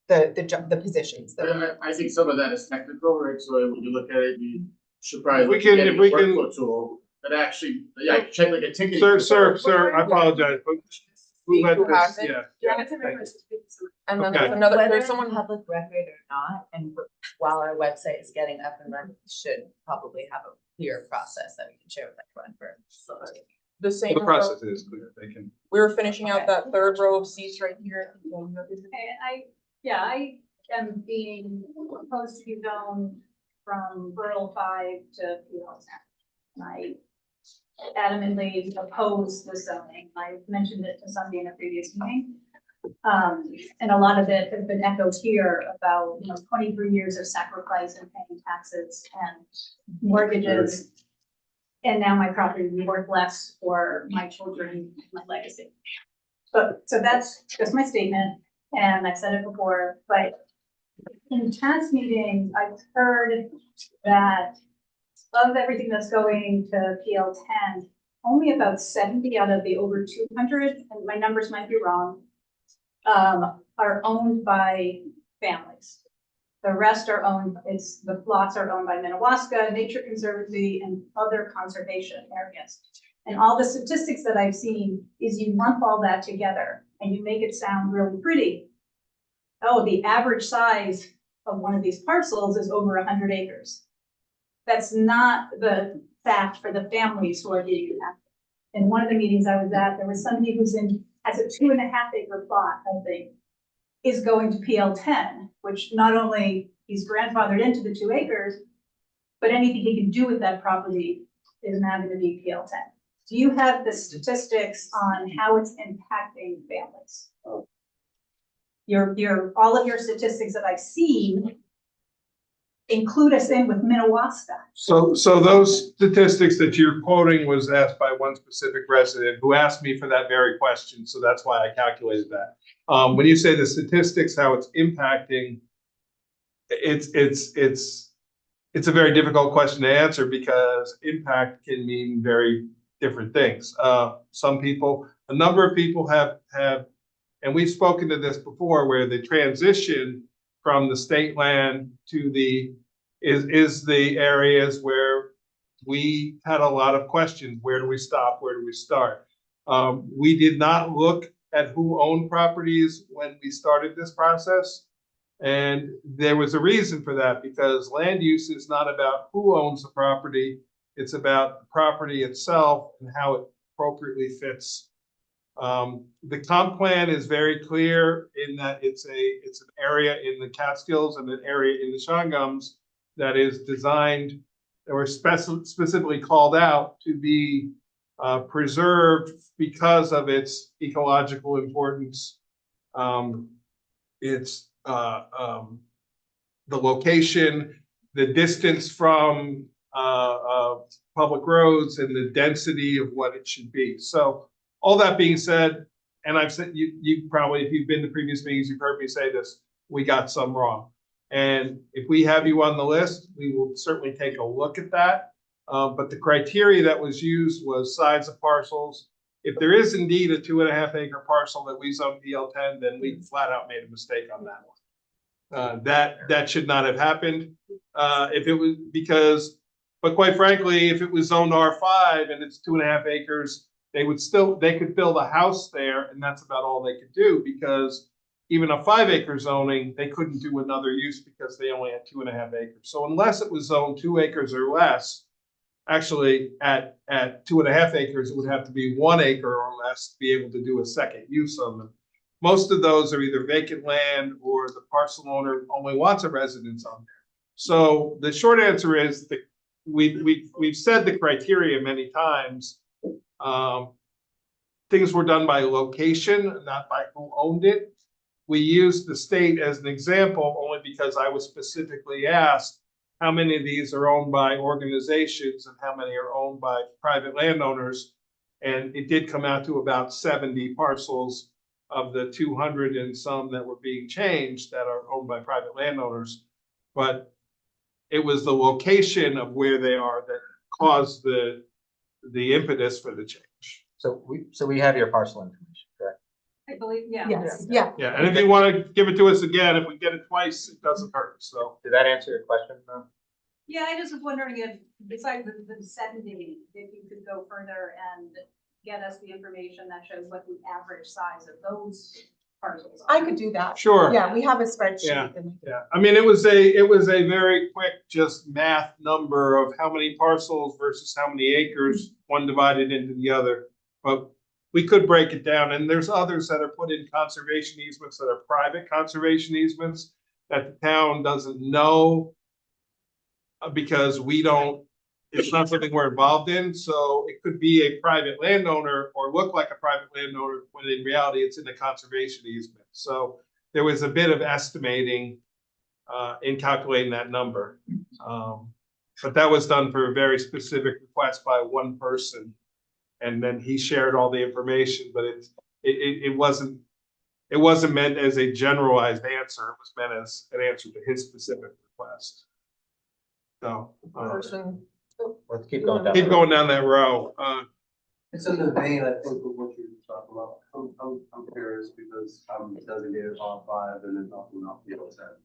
the positions. I think some of that is technical, right? So when you look at it, you should probably If we look can- at if a we can- workflow tool that actually, check like a ticket. Sir, I apologize, but who let You have this, it? yeah. And then Okay. there's another, Whether there's it's someone, public record or not, and while our website is getting up and running, we should probably have a clear process that we can share with everyone for. the same. The process is clear. They can. We were finishing out that third row of seats right here. Okay, I am being proposed to be zoned from rural 5 to rural 10. I adamantly oppose the zoning. I mentioned it to somebody in a previous meeting. And a lot of it has been echoed here about, 23 years of sacrifice and paying taxes and mortgages. And now my property will be worth less for my children and my legacy. So that's just my statement, and I've said it before, but in past meetings, I've heard that of everything that's going to PL 10, only about 70 out of the over 200, and my numbers might be wrong, are owned by families. The rest are owned, the lots are owned by Minnewaska, Nature Conservancy, and other conservation areas. And all the statistics that I've seen is you lump all that together and you make it sound really pretty. Oh, the average size of one of these parcels is over 100 acres. That's not the fact for the families who are being impacted. In one of the meetings I was at, there was somebody who's has a 2.5 acre plot, I think, is going to PL 10, which not only he's grandfathered into the 2 acres, but anything he can do with that property is now going to be PL 10. Do you have the statistics on how it's impacting families? All of your statistics that I've seen include us in with Minnewaska. So those statistics that you're quoting was asked by one specific resident who asked me for that very question. So that's why I calculated that. When you say the statistics, how it's impacting, it's a very difficult question to answer because impact can mean very different things. Some people, a number of people have, and we've spoken to this before, where the transition from the state land to is the areas where we had a lot of questions. Where do we stop? Where do we start? We did not look at who owned properties when we started this process. And there was a reason for that, because land use is not about who owns the property. It's about the property itself and how it appropriately fits. The comp plan is very clear in that it's an area in the Catskills and an area in the Shawangums that is designed or specifically called out to be preserved because of its ecological importance. It's the location, the distance from public roads, and the density of what it should be. So all that being said, and I've said, you probably, if you've been to previous meetings, you've heard me say this, we got some wrong. And if we have you on the list, we will certainly take a look at that. But the criteria that was used was size of parcels. If there is indeed a 2.5 acre parcel that we zone PL 10, then we flat out made a mistake on that one. That should not have happened. If it was but quite frankly, if it was zoned R5 and it's 2.5 acres, they could build a house there, and that's about all they could do, because even a 5 acre zoning, they couldn't do another use because they only had 2.5 acres. So unless it was zoned 2 acres or less, actually at 2.5 acres, it would have to be 1 acre or less to be able to do a second use on them. Most of those are either vacant land or the parcel owner only wants a residence on there. So the short answer is that we've said the criteria many times. Things were done by location, not by who owned it. We used the state as an example only because I was specifically asked how many of these are owned by organizations and how many are owned by private landowners. And it did come out to about 70 parcels of the 200 and some that were being changed that are owned by private landowners. But it was the location of where they are that caused the impetus for the change. So we have your parcel information, correct? I believe, yeah. Yes, yeah. Yeah, and if you want to give it to us again, if we get it twice, it doesn't hurt. So Did that answer your question, though? Yeah, I just was wondering if, besides the 70, if you could go further and get us the information that shows what the average size of those parcels are. I could do that. sure. Yeah, we have a spreadsheet. Yeah. Yeah, I mean, it was a very quick just math number of how many parcels versus how many acres, one divided into the other. But we could break it down, and there's others that are put in conservation easements that are private conservation easements that the town doesn't know because we don't it's not something we're involved in, so it could be a private landowner or look like a private landowner, when in reality, it's in a conservation easement. So there was a bit of estimating in calculating that number. But that was done for a very specific request by one person. And then he shared all the information, but it wasn't meant as a generalized answer. It was meant as an answer to his specific request. So, Person, Let's keep going down. keep going down that row. It's in the vein, I think, of what you were talking about. I'm curious because I'm designated R5 and then talking about PL10.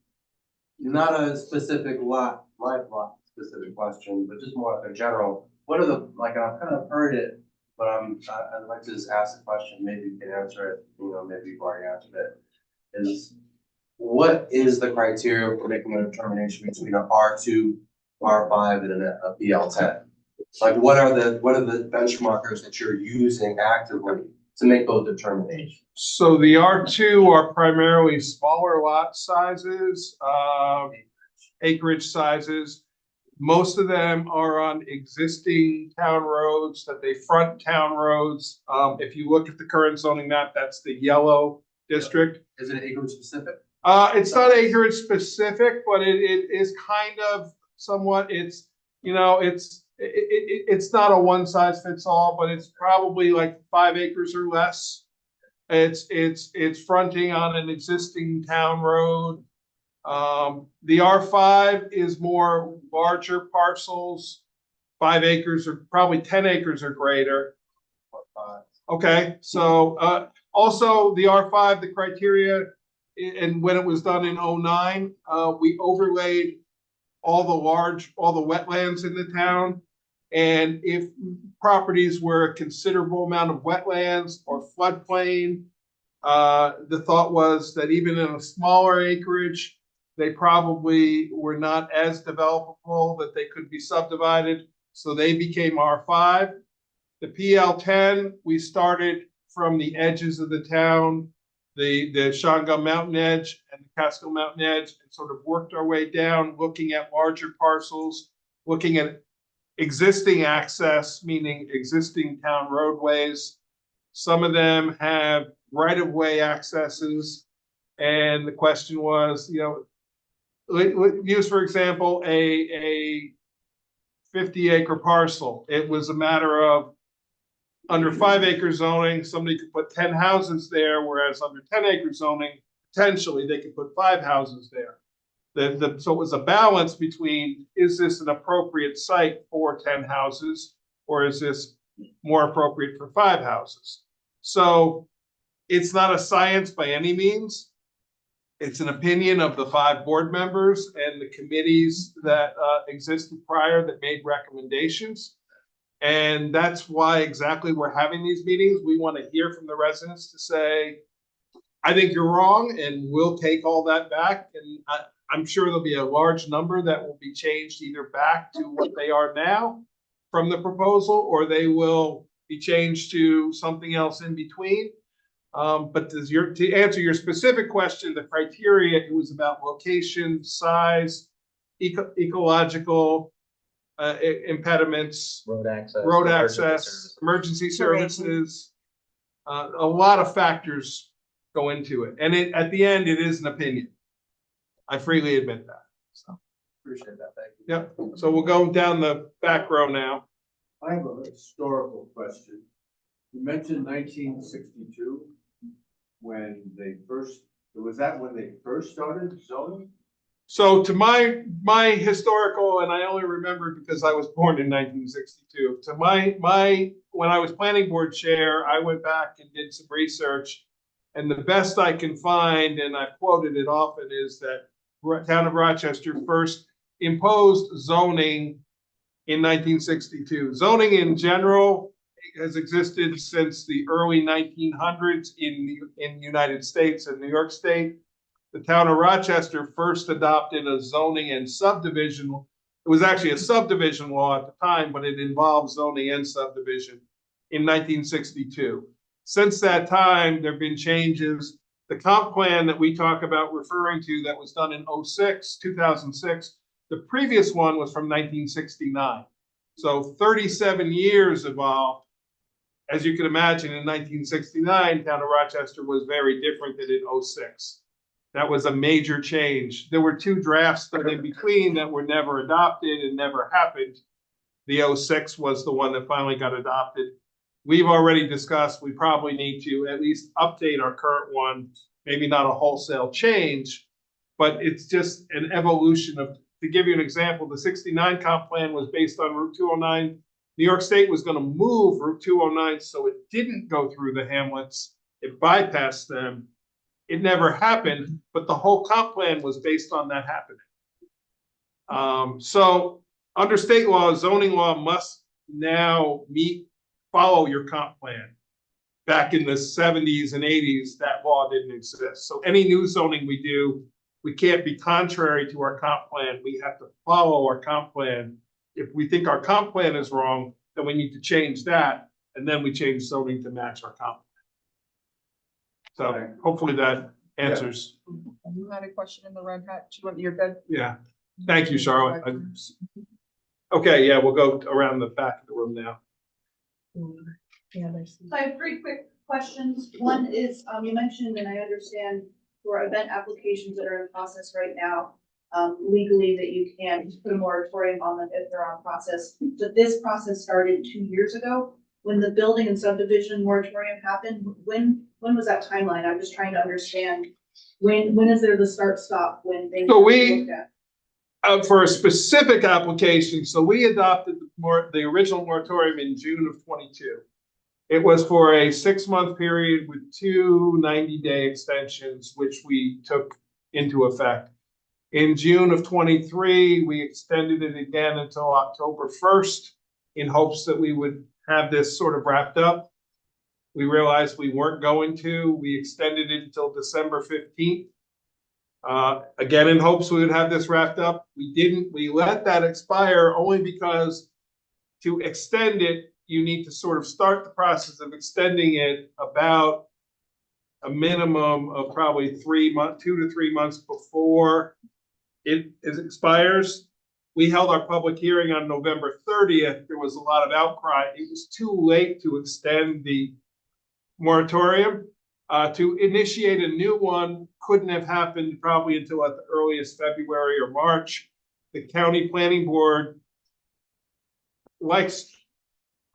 Not a specific lot, my lot specific question, but just more like a general. What are the, like, I've kind of heard it, but I'd like to just ask the question, maybe you can answer it, maybe you've already answered it. Is what is the criteria for making a determination between an R2, R5, and a PL10? Like, what are the benchmarkers that you're using actively to make those determinations? So the R2 are primarily smaller lot sizes, acreage sizes. Most of them are on existing town roads, that they front town roads. If you look at the current zoning map, that's the yellow district. Is it acreage specific? It's not acreage specific, but it is kind of somewhat. It's, it's not a one size fits all, but it's probably like 5 acres or less. It's fronting on an existing town road. The R5 is more larger parcels, 5 acres or probably 10 acres or greater. Okay, so also the R5, the criteria, and when it was done in 09, we overlaid all the wetlands in the town. And if properties were a considerable amount of wetlands or floodplain, the thought was that even in a smaller acreage, they probably were not as developable, that they could be subdivided. So they became R5. The PL10, we started from the edges of the town, the Shangum Mountain Edge and the Catskill Mountain Edge, and sort of worked our way down, looking at larger parcels, looking at existing access, meaning existing town roadways. Some of them have right-of-way accesses. And the question was, use, for example, a 50-acre parcel. It was a matter of under 5-acre zoning, somebody could put 10 houses there, whereas under 10-acre zoning, potentially they could put 5 houses there. So it was a balance between, is this an appropriate site for 10 houses, or is this more appropriate for 5 houses? So it's not a science by any means. It's an opinion of the 5 board members and the committees that existed prior that made recommendations. And that's why exactly we're having these meetings. We want to hear from the residents to say, I think you're wrong, and we'll take all that back. And I'm sure there'll be a large number that will be changed either back to what they are now from the proposal, or they will be changed to something else in between. But to answer your specific question, the criteria, it was about location, size, ecological impediments, Road access, emergency services. A lot of factors go into it. And at the end, it is an opinion. I freely admit that. So, Appreciate that, thank you. yep. So we'll go down the back row now. I have a historical question. You mentioned 1962, when they first, was that when they first started zoning? So to my historical, and I only remember because I was born in 1962, to when I was planning board chair, I went back and did some research. And the best I can find, and I've quoted it often, is that town of Rochester first imposed zoning in 1962. Zoning in general has existed since the early 1900s in the United States and New York State. The town of Rochester first adopted a zoning and subdivision. It was actually a subdivision law at the time, but it involved zoning and subdivision in 1962. Since that time, there have been changes. The comp plan that we talk about referring to that was done in 2006, the previous one was from 1969. So 37 years evolved. As you can imagine, in 1969, town of Rochester was very different than in '06. That was a major change. There were two drafts that in between that were never adopted and never happened. The '06 was the one that finally got adopted. We've already discussed, we probably need to at least update our current one, maybe not a wholesale change, but it's just an evolution of, to give you an example, the '69 comp plan was based on Route 209. New York State was gonna move Route 209, so it didn't go through the hamlets. It bypassed them. It never happened, but the whole comp plan was based on that happening. So under state law, zoning law must now follow your comp plan. Back in the 70s and 80s, that law didn't exist. So any new zoning we do, we can't be contrary to our comp plan. We have to follow our comp plan. If we think our comp plan is wrong, then we need to change that, and then we change zoning to match our comp plan. So hopefully that answers. You had a question in the red hat, you're good? Yeah, thank you, Charlotte. Okay, yeah, we'll go around the back of the room now. So I have three quick questions. One is, you mentioned, and I understand for event applications that are in process right now, legally that you can't just put a moratorium on them if they're on process. So this process started 2 years ago. When the building and subdivision moratorium happened, when was that timeline? I'm just trying to understand, when is there the start stop when things So are we- looked at? For a specific application, so we adopted the original moratorium in June of '22. It was for a 6-month period with 2 90-day extensions, which we took into effect. In June of '23, we extended it again until October 1st in hopes that we would have this sort of wrapped up. We realized we weren't going to. We extended it until December 15th. Again, in hopes we would have this wrapped up. We didn't. We let that expire only because to extend it, you need to sort of start the process of extending it about a minimum of probably 2 to 3 months before it expires. We held our public hearing on November 30th. There was a lot of outcry. It was too late to extend the moratorium. To initiate a new one couldn't have happened probably until at the earliest February or March. The county planning board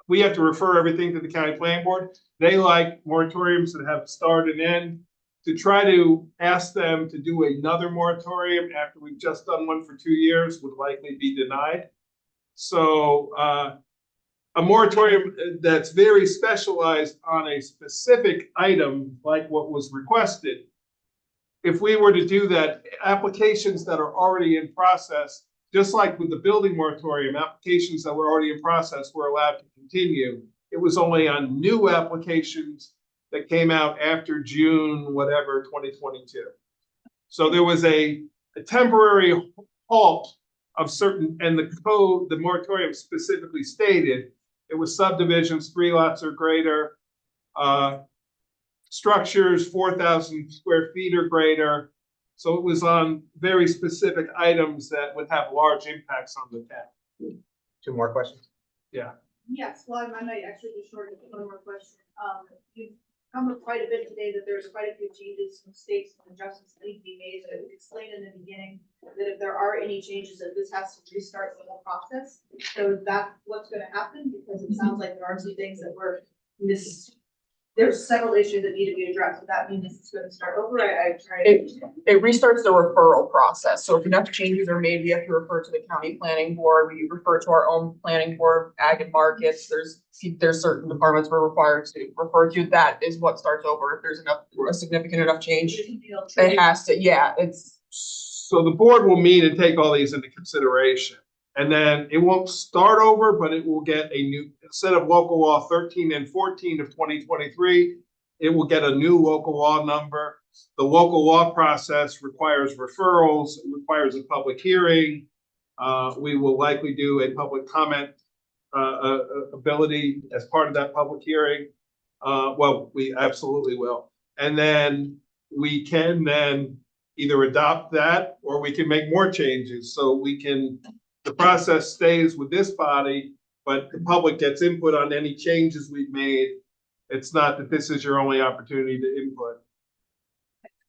we have to refer everything to the county planning board. They like moratoriums that have a start and end. To try to ask them to do another moratorium after we've just done one for 2 years would likely be denied. So a moratorium that's very specialized on a specific item like what was requested. If we were to do that, applications that are already in process, just like with the building moratorium, applications that were already in process were allowed to continue. It was only on new applications that came out after June, whatever, 2022. So there was a temporary halt of certain, and the code, the moratorium specifically stated, it was subdivisions, 3 lots or greater, structures, 4,000 square feet or greater. So it was on very specific items that would have large impacts on the town. 2 more questions? Yeah. Yes, well, I might actually just shorten it to one more question. You've come up quite a bit today that there's quite a few changes from states and adjustments that need to be made. So we explained in the beginning that if there are any changes, that this has to restart the whole process. So that's what's going to happen, because it sounds like there are some things that were there's several issues that need to be addressed. Would that mean this is going to start over? I'm trying to. It restarts the referral process. So if enough changes are made, we have to refer to the county planning board. We refer to our own planning board, ag and markets. There's certain departments we're required to refer to. That is what starts over. If there's a significant enough change, it has to, yeah, it's. So the board will meet and take all these into consideration. And then it won't start over, but it will get a new, instead of local law 13 and 14 of 2023, it will get a new local law number. The local law process requires referrals, it requires a public hearing. We will likely do a public comment ability as part of that public hearing. Well, we absolutely will. And then we can then either adopt that or we can make more changes. So we can, the process stays with this body, but the public gets input on any changes we've made. It's not that this is your only opportunity to input.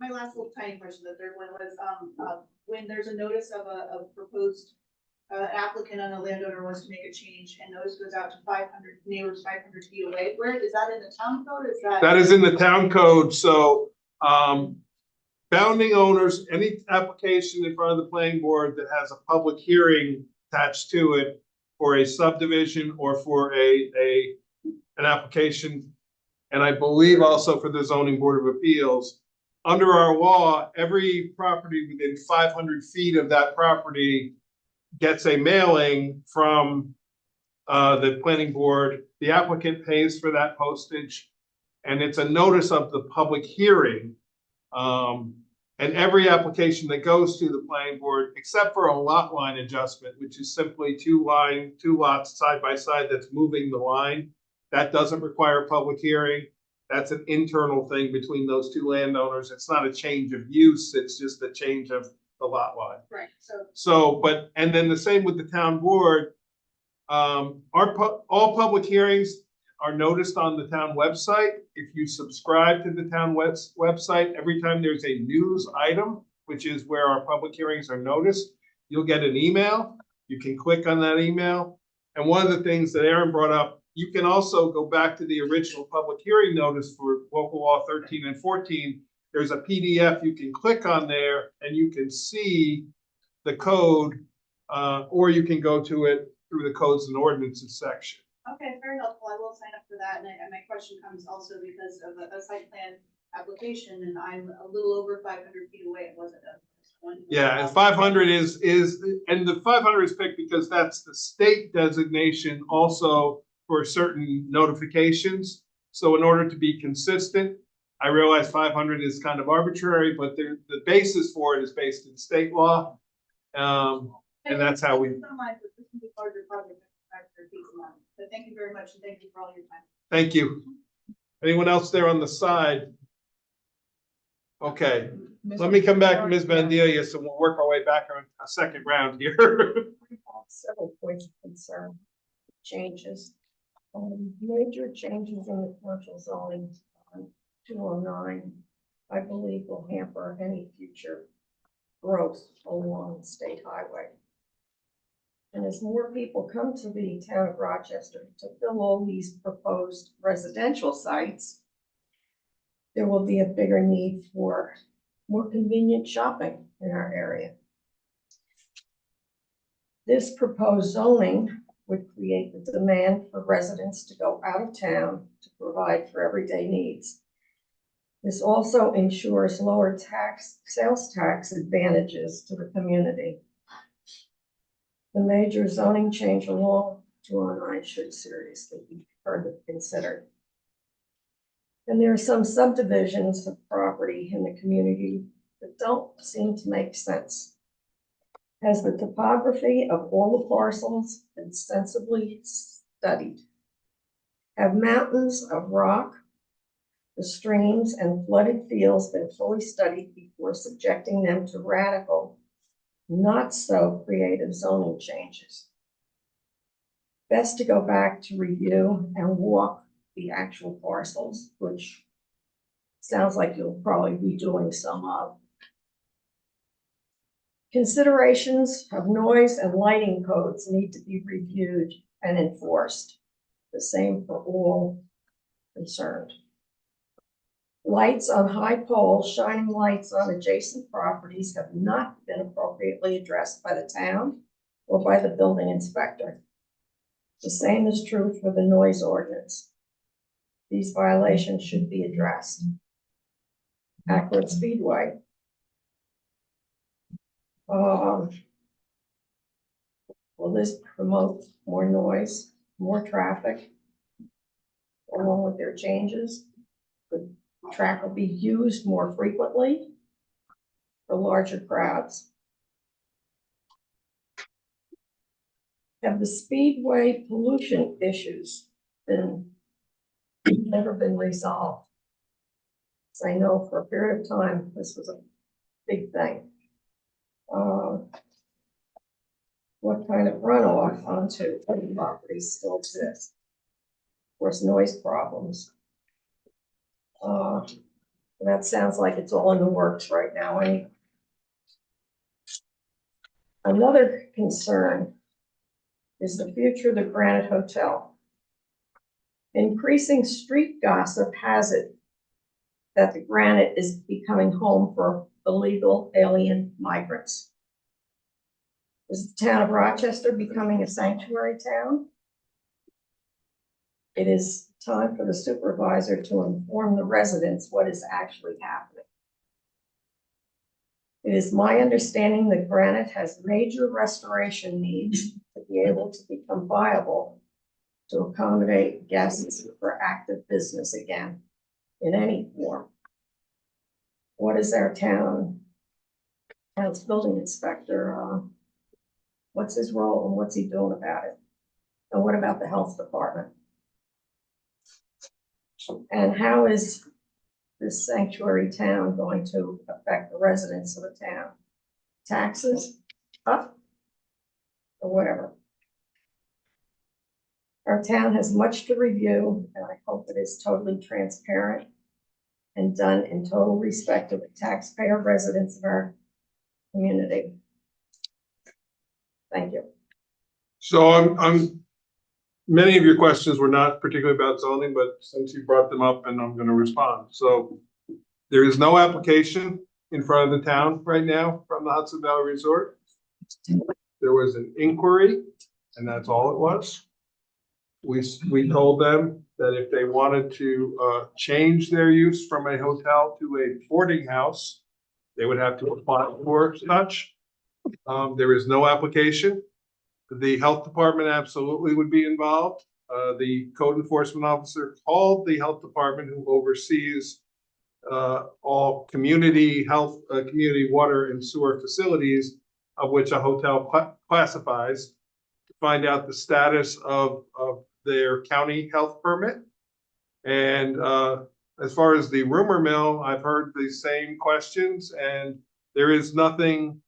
My last little tiny question, the third one was, when there's a notice of a proposed applicant and a landowner wants to make a change and notice goes out to 500 neighbors, 500 feet away, where, is that in the town code, or is that? That is in the town code, so, bounding owners, any application in front of the planning board that has a public hearing attached to it for a subdivision or for an application, and I believe also for the zoning board of appeals, under our law, every property within 500 feet of that property gets a mailing from the planning board. The applicant pays for that postage, and it's a notice of the public hearing. And every application that goes to the planning board, except for a lot line adjustment, which is simply two lots side by side that's moving the line, that doesn't require a public hearing. That's an internal thing between those two landowners. It's not a change of use, it's just a change of the lot line. Right, so. So, but, and then the same with the town board. All public hearings are noticed on the town website. If you subscribe to the town website, every time there's a news item, which is where our public hearings are noticed, you'll get an email. You can click on that email. And one of the things that Aaron brought up, you can also go back to the original public hearing notice for local law 13 and 14. There's a PDF you can click on there and you can see the code, or you can go to it through the codes and ordinances section. Okay, very helpful. I will sign up for that. And my question comes also because of a site plan application, and I'm a little over 500 feet away. It wasn't a one. Yeah, and 500 is, and the 500 is picked because that's the state designation also for certain notifications. So in order to be consistent, I realize 500 is kind of arbitrary, but the basis for it is based in state law. And that's how we. But thank you very much, and thank you for all your time. Thank you. Anyone else there on the side? Okay, let me come back to Ms. Bandelia, so we'll work our way back on a second round here. Several points of concern, changes. Major changes in the commercial zoning on 209, I believe will hamper any future growth along the state highway. And as more people come to the town of Rochester to fill all these proposed residential sites, there will be a bigger need for more convenient shopping in our area. This proposed zoning would create the demand for residents to go out of town to provide for everyday needs. This also ensures lower sales tax advantages to the community. The major zoning change along 209 should seriously be further considered. And there are some subdivisions of property in the community that don't seem to make sense. Has the topography of all the parcels been sensibly studied? Have mountains of rock, the streams and flooded fields been fully studied before subjecting them to radical, not so creative zoning changes? Best to go back to review and walk the actual parcels, which sounds like you'll probably be doing some of. Considerations of noise and lighting codes need to be reviewed and enforced. The same for all concerned. Lights on high poles, shining lights on adjacent properties have not been appropriately addressed by the town or by the building inspector. The same is true for the noise ordinance. These violations should be addressed. Ackwood Speedway. Will this promote more noise, more traffic, along with their changes? The track will be used more frequently for larger crowds. Have the speedway pollution issues never been resolved? As I know, for a period of time, this was a big thing. Will what kind of runoff onto other properties still exists. Of course, noise problems. That sounds like it's all in the works right now. Another concern is the future of the Granite Hotel. Increasing street gossip has it that the Granite is becoming home for illegal alien migrants. Is the town of Rochester becoming a sanctuary town? It is time for the supervisor to inform the residents what is actually happening. It is my understanding that Granite has major restoration needs to be able to become viable to accommodate guests for active business again in any form. What is our town's building inspector? What's his role and what's he doing about it? And what about the health department? And how is this sanctuary town going to affect the residents of the town? Taxes up or whatever. Our town has much to review, and I hope it is totally transparent and done in total respect of the taxpayer residents of our community. Thank you. So many of your questions were not particularly about zoning, but since you brought them up, and I'm going to respond. So there is no application in front of the town right now from the Hudson Valley Resort. There was an inquiry, and that's all it was. We told them that if they wanted to change their use from a hotel to a boarding house, they would have to apply for such. There is no application. The health department absolutely would be involved. The code enforcement officer called the health department, who oversees all community health, community water and sewer facilities, of which a hotel classifies, to find out the status of their county health permit. And as far as the rumor mill, I've heard the same questions, and there's nothing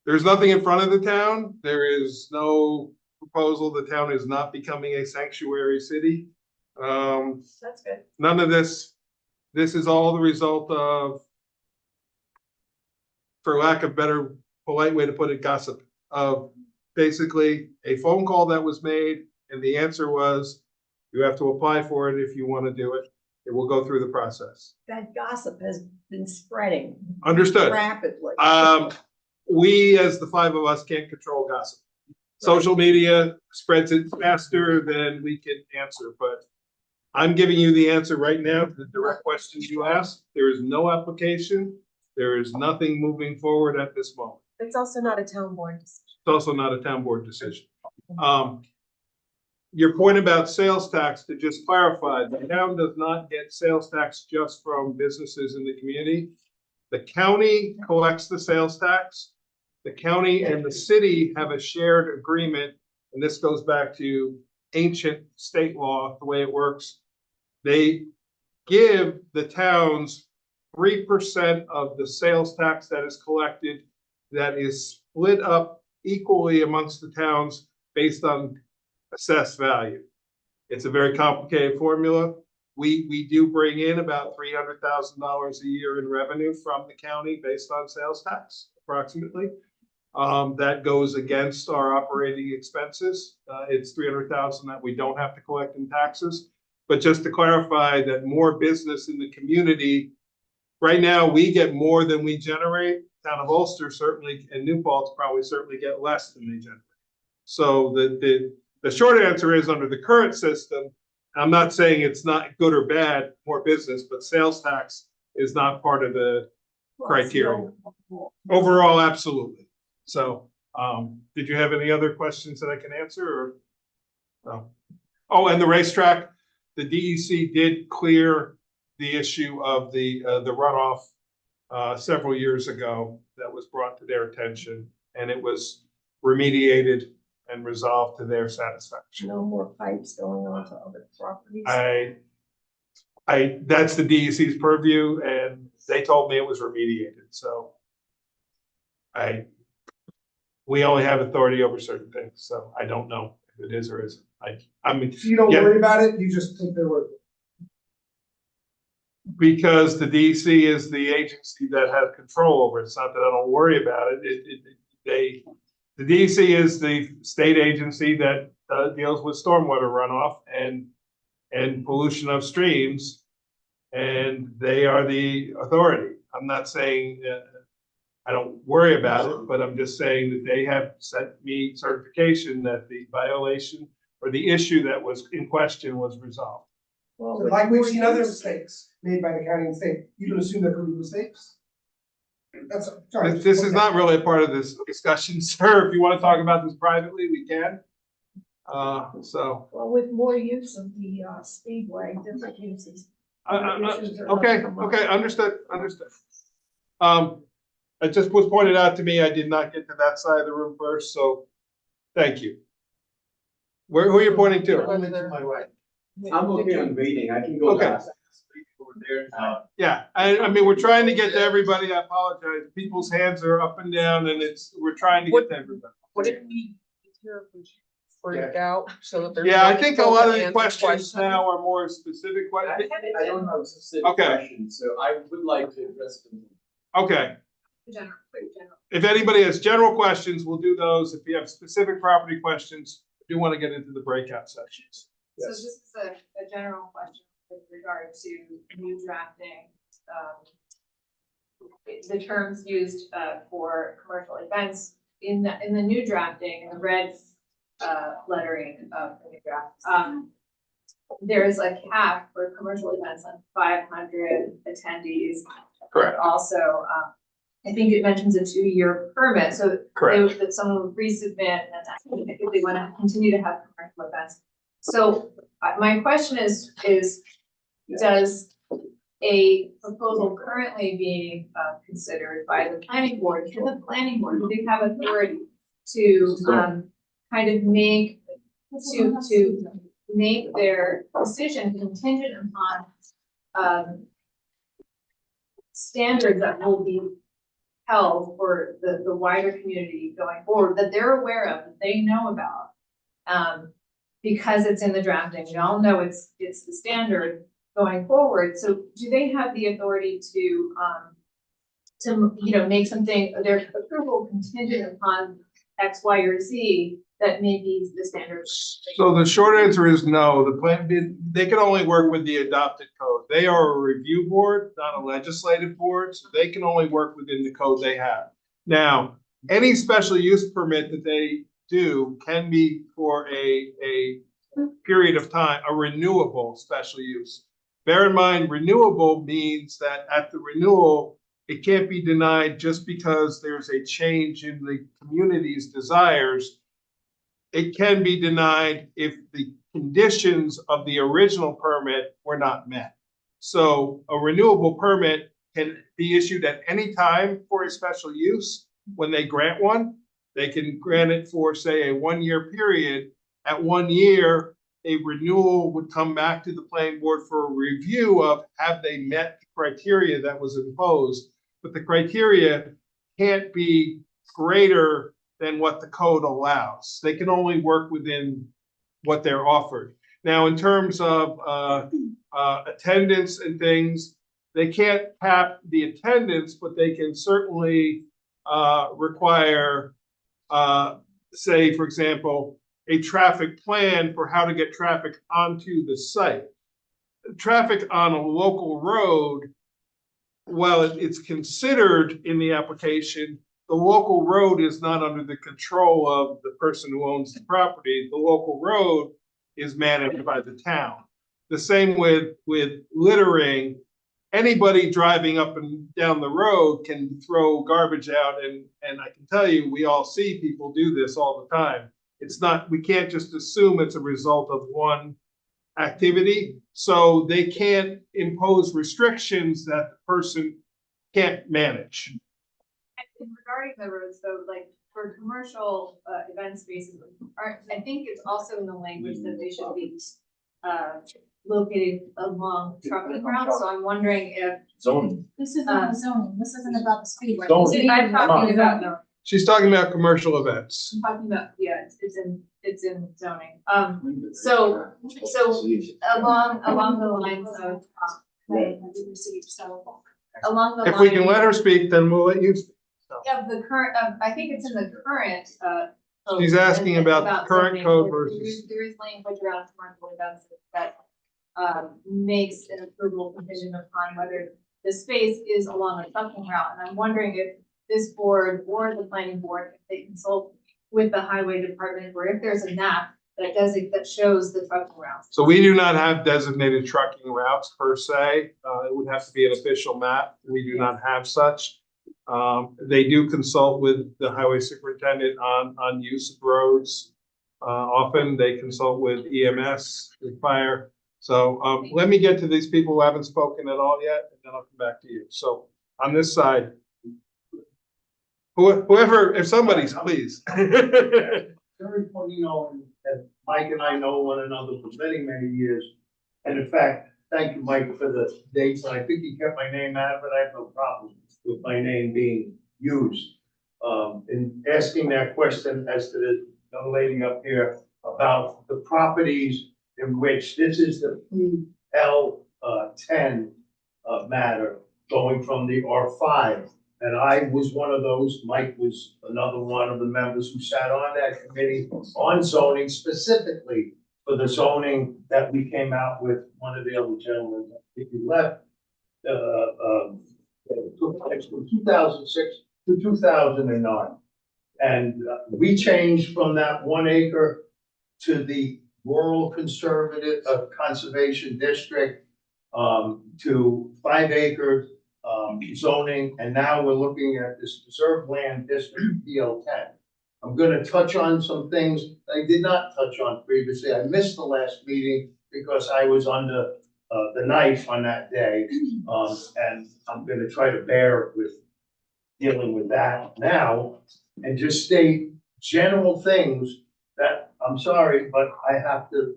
in front of the town. There is no proposal. The town is not becoming a sanctuary city. That's good. None of this is all the result of, for lack of better polite way to put it, gossip of basically a phone call that was made, and the answer was, you have to apply for it if you want to do it. It will go through the process. That gossip has been spreading Understood. rapidly. We, as the five of us, can't control gossip. Social media spreads it faster than we can answer, but I'm giving you the answer right now to the direct questions you asked. There is no application. There is nothing moving forward at this moment. It's also not a town board decision. It's also not a town board decision. Your point about sales tax, to just clarify, the town does not get sales tax just from businesses in the community. The county collects the sales tax. The county and the city have a shared agreement, and this goes back to ancient state law, the way it works. They give the towns 3% of the sales tax that is collected, that is split up equally amongst the towns based on assessed value. It's a very complicated formula. We do bring in about $300,000 a year in revenue from the county based on sales tax, approximately. That goes against our operating expenses. It's $300,000 that we don't have to collect in taxes. But just to clarify that more business in the community, right now we get more than we generate. Town of Ulster certainly, and New Paltz probably certainly get less than they generate. So the short answer is, under the current system, I'm not saying it's not good or bad, more business, but sales tax is not part of the criteria. Overall, absolutely. So, did you have any other questions that I can answer, or? No. Oh, and the racetrack, the DEC did clear the issue of the runoff several years ago. That was brought to their attention, and it was remediated and resolved to their satisfaction. No more pipes going on to other properties. That's the DEC's purview, and they told me it was remediated. So we only have authority over certain things, so I don't know if it is or isn't. I mean, You don't Yeah. worry about it, you just take their word. because the DC is the agency that has control over it. It's not that I don't worry about it. The DC is the state agency that deals with stormwater runoff and pollution of streams. And they are the authority. I'm not saying I don't worry about it, but I'm just saying that they have sent me certification that the violation or the issue that was in question was resolved. So like we've seen other mistakes made by the county and state, you can assume there could be mistakes. That's, sorry. This is not really a part of this discussion, sir. If you want to talk about this privately, we can. So, Well, with more use of the speedway, different uses. okay, understood. It just was pointed out to me, I did not get to that side of the room first, so thank you. Who are you pointing to? Only to my right. I'm okay on waiting, I can go Okay. last. Over there. Yeah, I mean, we're trying to get to everybody. I apologize. People's hands are up and down and we're trying to get to everybody. Would it be easier if we break out so that there's? Yeah, I no think a lot of open the answer questions now are more specific questions. I don't have specific Okay. questions, so I would like to address them. Okay, General, pretty general. if anybody has general questions, we'll do those. If you have specific property questions, we do want to get into the breakout sections. So this is a general question with regard to new drafting. The terms used for commercial events in the new drafting, in the red lettering of the new draft. There is a cap for commercial events on 500 attendees. Correct. Also, I think it mentions a 2-year permit, so that someone would resubmit and if they want to continue to have commercial events. So my question is, does a proposal currently being considered by the planning board, can the planning board, do they have authority to kind of make their decision contingent upon standards that will be held for the wider community going forward, that they're aware of, that they know about? Because it's in the drafting, we all know it's the standard going forward. So do they have the authority to make something, their approval contingent upon X, Y, or Z that may be the standard? So the short answer is no. They can only work with the adopted code. They are a review board, not a legislative board, so they can only work within the code they have. Now, any special use permit that they do can be for a period of time, a renewable special use. Bear in mind, renewable means that at the renewal, it can't be denied just because there's a change in the community's desires. It can be denied if the conditions of the original permit were not met. So a renewable permit can be issued at any time for a special use. When they grant one, they can grant it for, say, a 1-year period. At 1 year, a renewal would come back to the planning board for a review of have they met the criteria that was imposed. But the criteria can't be greater than what the code allows. They can only work within what they're offered. Now, in terms of attendance and things, they can't cap the attendance, but they can certainly require, say, for example, a traffic plan for how to get traffic onto the site. Traffic on a local road, while it's considered in the application, the local road is not under the control of the person who owns the property. The local road is managed by the town. The same with littering. Anybody driving up and down the road can throw garbage out, and I can tell you, we all see people do this all the time. It's not, we can't just assume it's a result of one activity. So they can't impose restrictions that the person can't manage. And regarding the roads, though, like for commercial event spaces, I think it's also in the language that they should be located along trucking routes. So I'm wondering if Zoning. This isn't about zoning, this isn't about the speedway. Zoning. I'm talking about She's talking about commercial events. I'm talking about, yeah, it's in zoning. So along the lines of, along the If we can lines let her speak, then we'll let you speak. of the current, I think it's in the current, code, She's asking and about current zoning, code where versus- there is language around commercial events that makes an approval contingent upon whether the space is along a trucking route. And I'm wondering if this board or the planning board, if they consult with the highway department, or if there's a map that shows the trucking routes. So we do not have designated trucking routes per se. It would have to be an official map. We do not have such. They do consult with the highway superintendent on use of roads. Often they consult with EMS, with fire. So let me get to these people who haven't spoken at all yet, and then I'll come back to you. So on this side, whoever, if somebody's, please. Terry Polino and Mike and I know one another for many, many years. And in fact, thank you, Mike, for the dates. And I think he kept my name out of it. I have no problem with my name being used. In asking that question as to the young lady up here about the properties in which this is the PL10 matter going from the R5. And I was one of those, Mike was another one of the members who sat on that committee on zoning, specifically for the zoning that we came out with. One of the other gentlemen, I think he left, from 2006 to 2009. And we changed from that 1 acre to the rural conservative conservation district to 5 acres. Zoning, and now we're looking at this preserved land district PL10. I'm gonna touch on some things I did not touch on previously. I missed the last meeting because I was under the knife on that day. And I'm gonna try to bear with dealing with that now and just state general things that, I'm sorry, but I have to,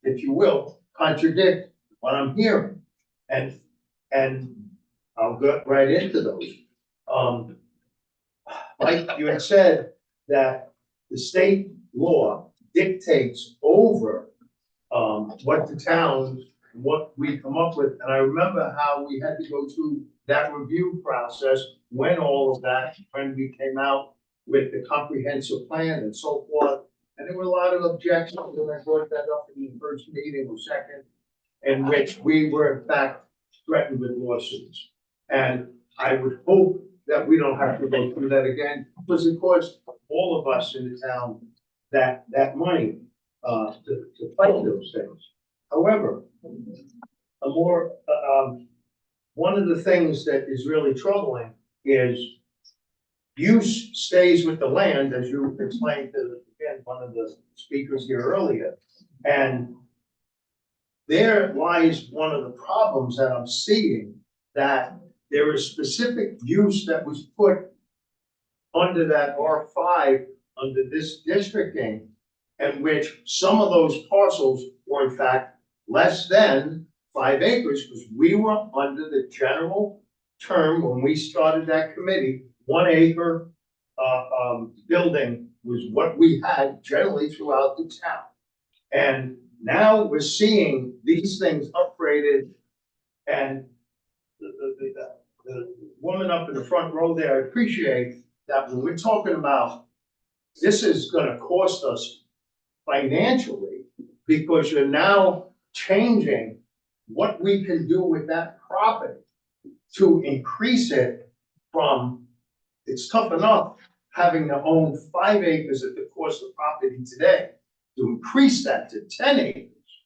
if you will, contradict what I'm hearing. And I'll get right into those. Like you had said, that the state law dictates over what the towns, what we come up with. And I remember how we had to go through that review process when all of that, when we came out with the comprehensive plan and so forth. And there were a lot of objections, and I brought that up in the first meeting or second, in which we were in fact threatened with lawsuits. And I would hope that we don't have to go through that again, because it costs all of us in the town that money to fight those things. However, a more one of the things that is really troubling is use stays with the land, as you explained to again one of the speakers here earlier, and there lies one of the problems that I'm seeing, that there is specific use that was put under that R5, under this districting, in which some of those parcels were in fact less than 5 acres, because we were under the general term when we started that committee, 1 acre building was what we had generally throughout the town. And now we're seeing these things upgraded, and the woman up in the front row there, I appreciate that when we're talking about, this is gonna cost us financially, because you're now changing what we can do with that property to increase it from, it's tough enough having to own 5 acres at the cost of property today. To increase that to 10 acres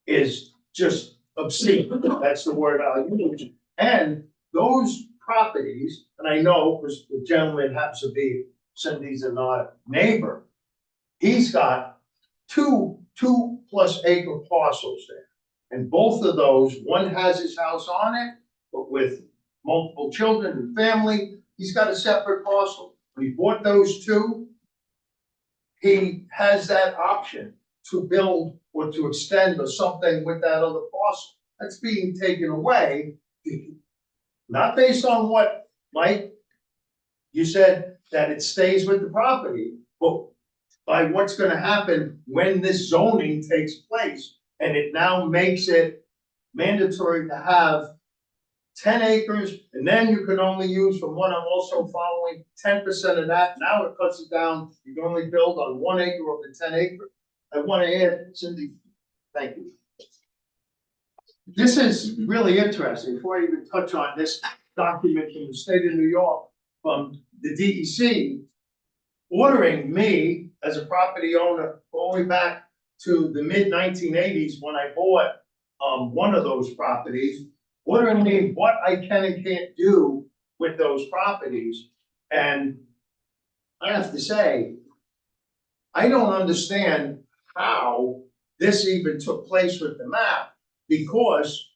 is just obscene. That's the word I'll use. And those properties, and I know because the gentleman happens to be Cindy's and our neighbor, he's got two plus acre parcels there. And both of those, one has his house on it, but with multiple children and family, he's got a separate parcel. When he bought those two, he has that option to build or to extend or something with that other parcel. That's being taken away, not based on what Mike You said that it stays with the property, but by what's gonna happen when this zoning takes place, and it now makes it mandatory to have 10 acres, and then you can only use, from what I'm also following, 10% of that. Now it cuts it down, you can only build on 1 acre of the 10 acre. I wanna add, Cindy, thank you. This is really interesting, before I even touch on this document from the state of New York, from the DEC, ordering me as a property owner all the way back to the mid-1980s when I bought one of those properties, ordering me what I can and can't do with those properties. And I have to say, I don't understand how this even took place with the map, because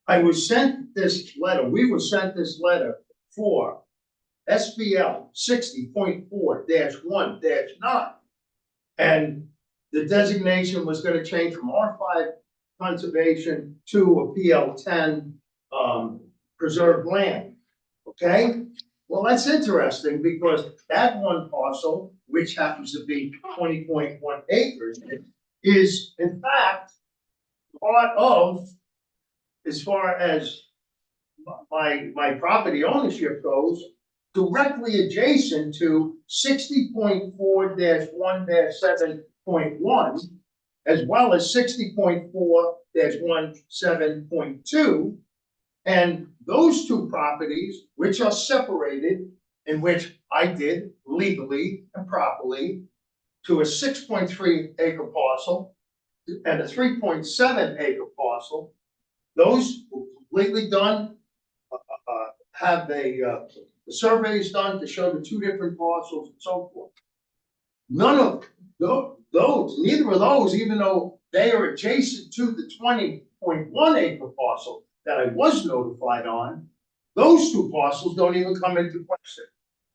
I was sent this letter, we were sent this letter for SBL 60.4-1-9. And the designation was gonna change from R5 conservation to a PL10 preserved land, okay? Well, that's interesting, because that one parcel, which happens to be 20.1 acres, is in fact part of, as far as my property ownership goes, directly adjacent to 60.4-1-7.1, as well as 60.4-17.2. And those two properties, which are separated, in which I did legally and properly, to a 6.3 acre parcel and a 3.7 acre parcel, those were completely done, have the surveys done to show the two different parcels and so forth. None of those, neither of those, even though they are adjacent to the 20.1 acre parcel that I was notified on, those two parcels don't even come into question.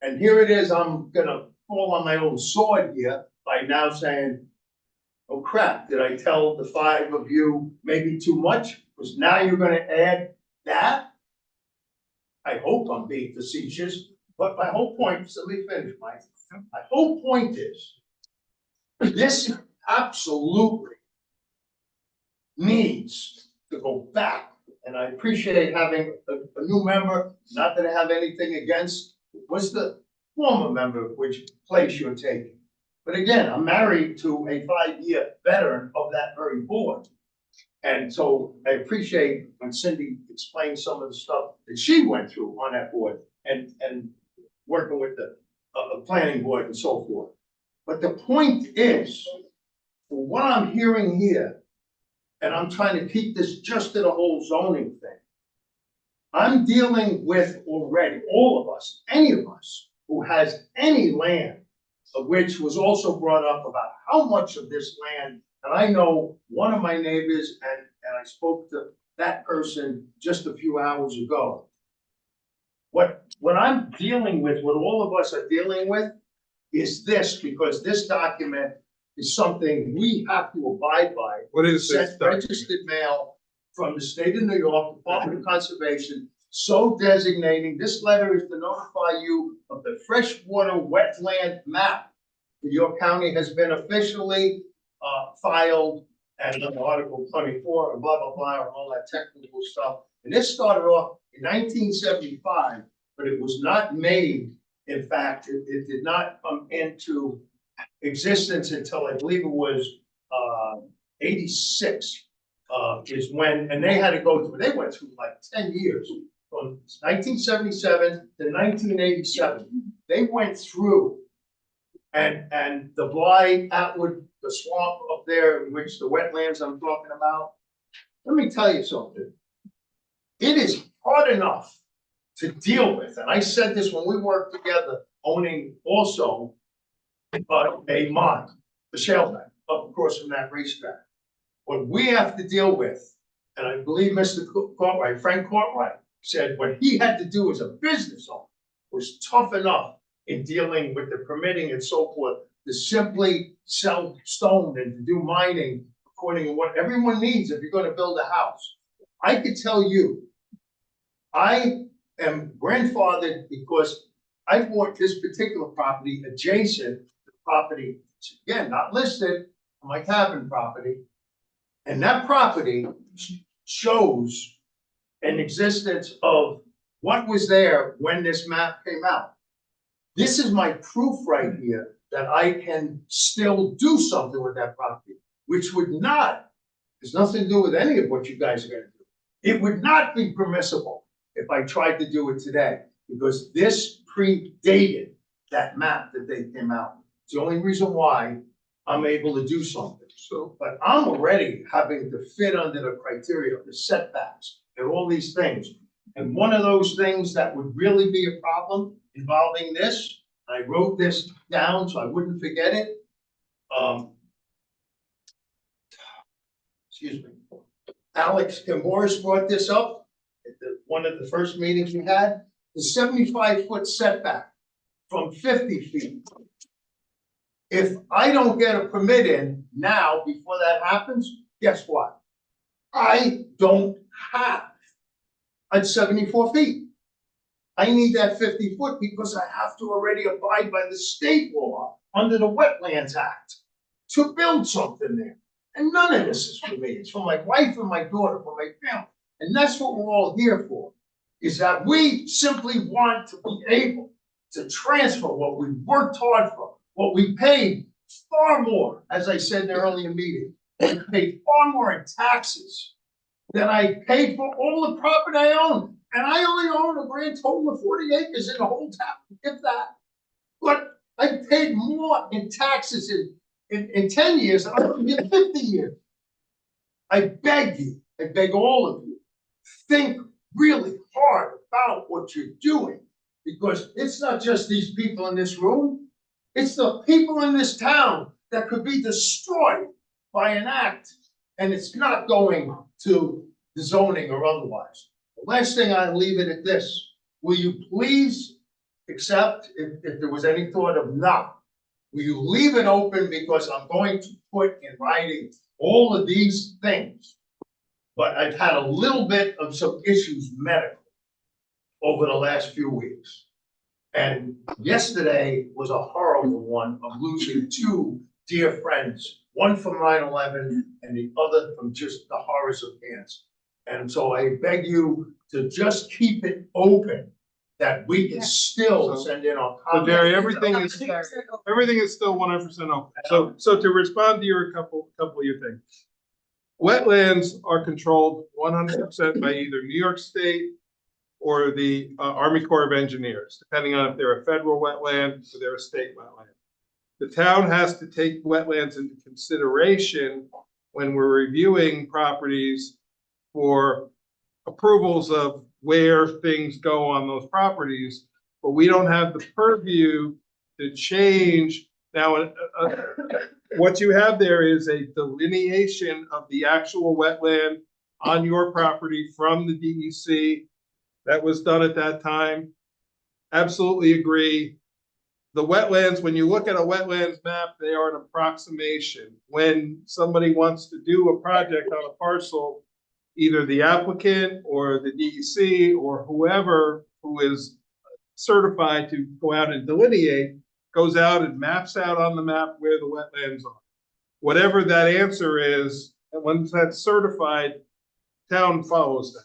And here it is, I'm gonna fall on my own sword here by now saying, oh crap, did I tell the 5 of you maybe too much? Because now you're gonna add that? I hope I'm being facetious, but my whole point, so let me finish, Mike. My whole point is, this absolutely needs to go back. And I appreciate having a new member, not that I have anything against, what's the former member, which place you're taking. But again, I'm married to a 5-year veteran of that very board. And so I appreciate when Cindy explained some of the stuff that she went through on that board and working with the planning board and so forth. But the point is, for what I'm hearing here, and I'm trying to keep this just to the whole zoning thing, I'm dealing with already, all of us, any of us who has any land, of which was also brought up about how much of this land. And I know one of my neighbors, and I spoke to that person just a few hours ago. What I'm dealing with, what all of us are dealing with, is this, because this document is something we have to abide by. What is this Sent registered mail from the state of New York, Department of Conservation, so designating, this letter is to notify you of the freshwater wetland map. Your county has been officially filed, and Article 24 and blah, blah, blah, and all that technical stuff. And this started off in 1975, but it was not made, in fact, it did not come into existence until I believe it was 86 is when, and they had to go through, they went through like 10 years, from 1977 to 1987. They went through and the Bly, Atwood, the swamp up there, in which the wetlands I'm talking about. Let me tell you something. It is hard enough to deal with, and I said this when we worked together, owning also a mine, the shale mine, up across from that racetrack. What we have to deal with, and I believe Mr. Courtwright, Frank Courtwright, said what he had to do as a business owner was tough enough in dealing with the permitting and so forth, to simply sell stone and to do mining according to what everyone needs if you're gonna build a house. I could tell you, I am grandfathered because I bought this particular property adjacent to the property, again, not listed, on my cabin property. And that property shows an existence of what was there when this map came out. This is my proof right here that I can still do something with that property, which would not, there's nothing to do with any of what you guys are gonna do. It would not be permissible if I tried to do it today, because this predated that map that they came out. It's the only reason why I'm able to do something. So, but I'm already having to fit under the criteria of the setbacks and all these things. And one of those things that would really be a problem involving this, I wrote this down so I wouldn't forget it. Excuse me. Alex Morris brought this up at one of the first meetings we had, the 75-foot setback from 50 feet. If I don't get a permit in now before that happens, guess what? I don't have at 74 feet. I need that 50 foot because I have to already abide by the state law under the Wetlands Act to build something there. And none of this is for me. It's for my wife and my daughter, for my family. And that's what we're all here for, is that we simply want to be able to transfer what we worked hard for, what we paid far more, as I said in the earlier meeting, I paid far more in taxes than I paid for all the property I own. And I only own a grand total of 40 acres in the whole town, if that. But I paid more in taxes in 10 years than I owned in 50 years. I beg you, I beg all of you, think really hard about what you're doing, because it's not just these people in this room, it's the people in this town that could be destroyed by an act, and it's not going to the zoning or otherwise. The last thing, I leave it at this. Will you please accept, if there was any thought of not, will you leave it open, because I'm going to put in writing all of these things. But I've had a little bit of some issues medically over the last few weeks. And yesterday was a horrible one of losing two dear friends, one from 9/11 and the other from just the horrors of cancer. And so I beg you to just keep it open, that we can still send in our So comments. Jerry, everything is still 100% open. So to respond to your couple of your things. Wetlands are controlled 100% by either New York State or the Army Corps of Engineers, depending on if they're a federal wetland or they're a state wetland. The town has to take wetlands into consideration when we're reviewing properties for approvals of where things go on those properties, but we don't have the purview to change. Now, what you have there is a delineation of the actual wetland on your property from the DEC. That was done at that time. Absolutely agree. The wetlands, when you look at a wetlands map, they are an approximation. When somebody wants to do a project on a parcel, either the applicant or the DEC or whoever who is certified to go out and delineate goes out and maps out on the map where the wetlands are. Whatever that answer is, and once that's certified, town follows that.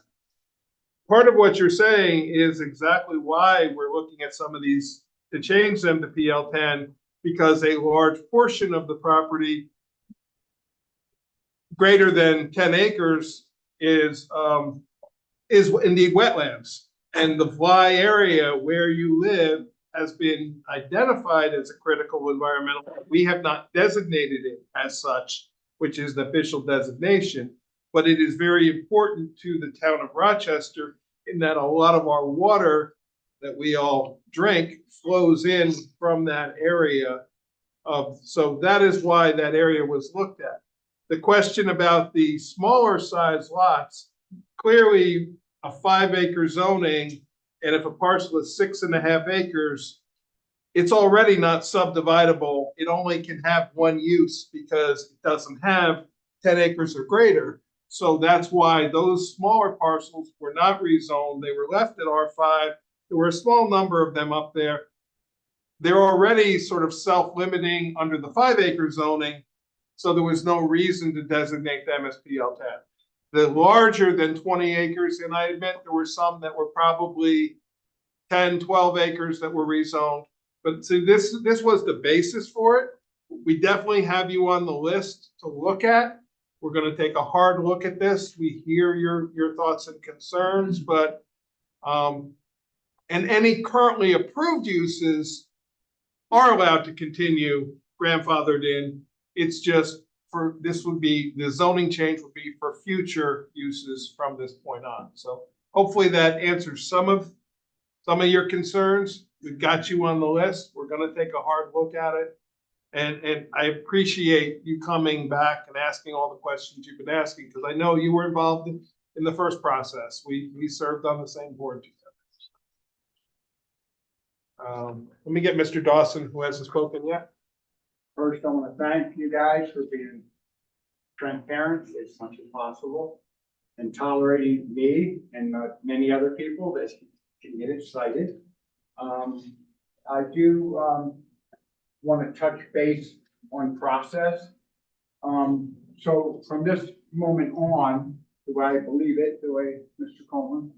Part of what you're saying is exactly why we're looking at some of these to change them to PL10, because a large portion of the property greater than 10 acres is indeed wetlands. And the Fly area where you live has been identified as a critical environmental. We have not designated it as such, which is the official designation, but it is very important to the town of Rochester in that a lot of our water that we all drink flows in from that area. So that is why that area was looked at. The question about the smaller size lots, clearly a 5-acre zoning, and if a parcel is 6.5 acres, it's already not subdividable. It only can have one use because it doesn't have 10 acres or greater. So that's why those smaller parcels were not rezoned. They were left at R5. There were a small number of them up there, they're already sort of self-limiting under the 5-acre zoning, so there was no reason to designate them as PL 10. The larger than 20 acres, and I admit there were some that were probably 10, 12 acres that were rezoned. But see, this was the basis for it. We definitely have you on the list to look at. We're gonna take a hard look at this. We hear your thoughts and concerns, but and any currently approved uses are allowed to continue grandfathered in. It's just for, this would be, the zoning change would be for future uses from this point on. So hopefully that answers some of your concerns. We've got you on the list. We're gonna take a hard look at it. And I appreciate you coming back and asking all the questions you've been asking, because I know you were involved in the first process. We served on the same board together. Let me get Mr. Dawson, who hasn't spoken yet. First, I want to thank you guys for being transparent as much as possible and tolerating me and many other people that can get excited. I do want to touch base on process. So from this moment on, the way I believe it, the way Mr. Coleman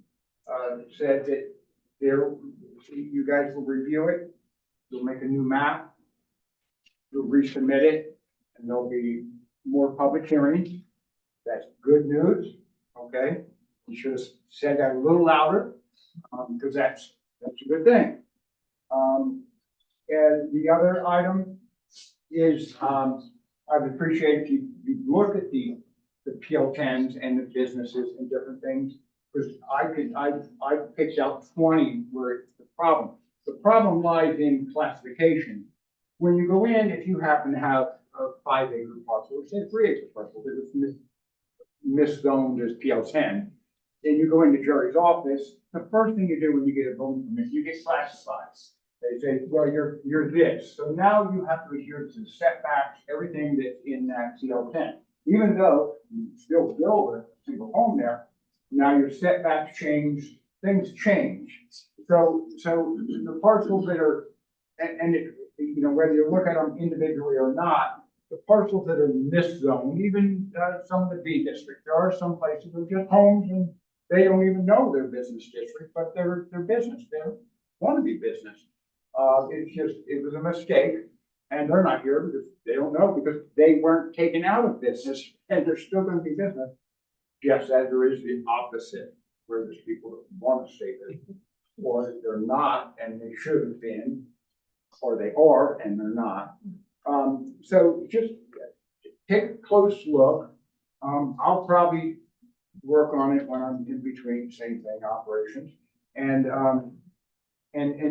said that you guys will review it, you'll make a new map, you'll resubmit it, and there'll be more public hearings. That's good news, okay? You should have said that a little louder, because that's a good thing. And the other item is, I'd appreciate if you look at the PL10s and the businesses and different things, because I picked out 20 where it's the problem. The problem lies in classification. When you go in, if you happen to have a 5-acre parcel, or say a 3-acre parcel that was miszoned as PL10, then you go into Jerry's office, the first thing you do when you get a building permit, you get classified. They say, well, you're this. So now you have to adhere to the setbacks, everything that's in that PL10. Even though you still build a single home there, now your setbacks change, things change. So the parcels that are, and it, you know, whether you look at them individually or not, the parcels that are miszoned, even some of the B district, there are some places that are just homes and they don't even know they're business district, but they're business. They want to be business. It was a mistake, and they're not here because they don't know, because they weren't taken out of business, and they're still going to be business. Just as there is the opposite, where there's people that want to stay there, or they're not, and they should have been, or they are, and they're not. So just take a close look. I'll probably work on it when I'm in between, same thing, operations, and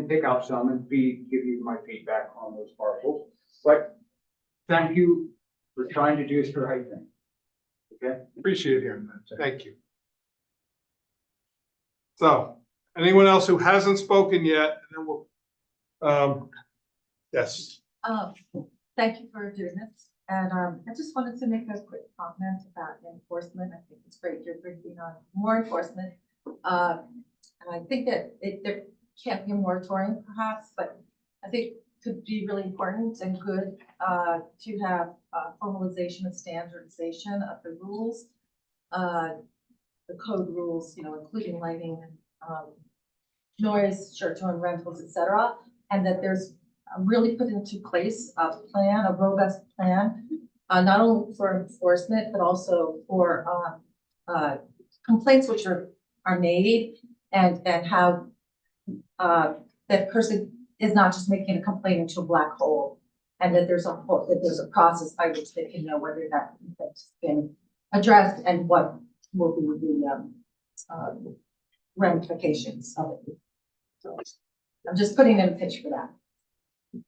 pick out some and give you my feedback on those parcels. But thank you for trying to do the right thing. Okay? Appreciate hearing that. Thank you. So, anyone else who hasn't spoken yet, and then we'll, yes. Thank you for doing this. And I just wanted to make a quick comment about enforcement. I think it's great you're bringing on more enforcement. And I think that there can't be a moratorium perhaps, but I think it could be really important and good to have formalization and standardization of the rules, the code rules, you know, including lighting, noise, short-term rentals, etc., and that there's really put into place a plan, a robust plan, not only for enforcement, but also for complaints which are made, and how that person is not just making a complaint into a black hole, and that there's a process by which they can know whether that complaint's been addressed and what will be the ramifications of it. So I'm just putting in a pitch for that.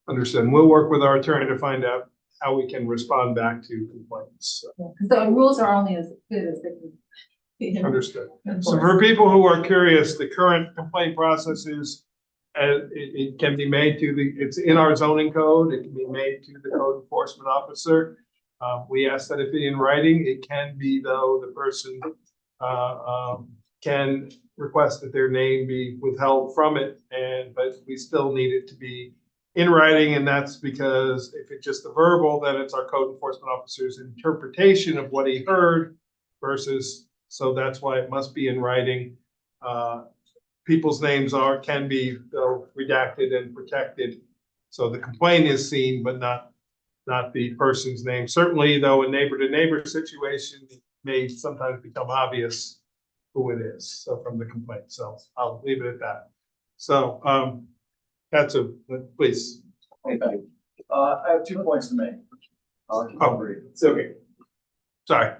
Understood. We'll work with our attorney to find out how we can respond back to complaints. Because the rules are only as good as they can be. Understood. So for people who are curious, the current complaint process is, it can be made to it's in our zoning code. It can be made to the code enforcement officer. We ask that it be in writing. It can be, though, the person can request that their name be withheld from it, but we still need it to be in writing, and that's because if it's just a verbal, then it's our code enforcement officer's interpretation of what he heard versus, so that's why it must be in writing. People's names can be redacted and protected. So the complaint is seen, but not the person's name. Certainly, though, a neighbor-to-neighbor situation it may sometimes become obvious who it is, so from the complaint. So I'll leave it at that. So, please. Hey, thank you. I have 2 points to make. Oh. Brief. It's okay. Sorry.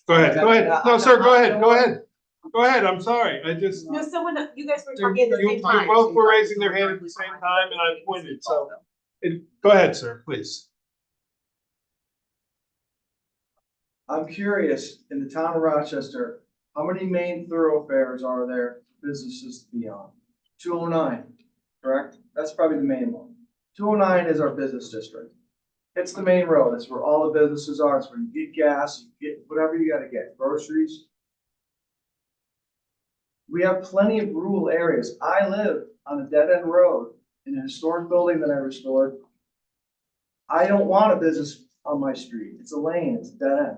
Go ahead. No, sir, go ahead. Go ahead. I'm sorry. I just. No, you guys were talking at the You same time. both were raising their hand at the same time and I pointed, so. Go ahead, sir, please. I'm curious, in the town of Rochester, how many main thoroughfares are there businesses to be on? 209, correct? That's probably the main one. 209 is our business district. It's the main road. It's where all the businesses are. It's where you get gas, you get whatever you gotta get, groceries. We have plenty of rural areas. I live on a dead-end road in a historic building that I restored. I don't want a business on my street. It's a lane, it's a dead end.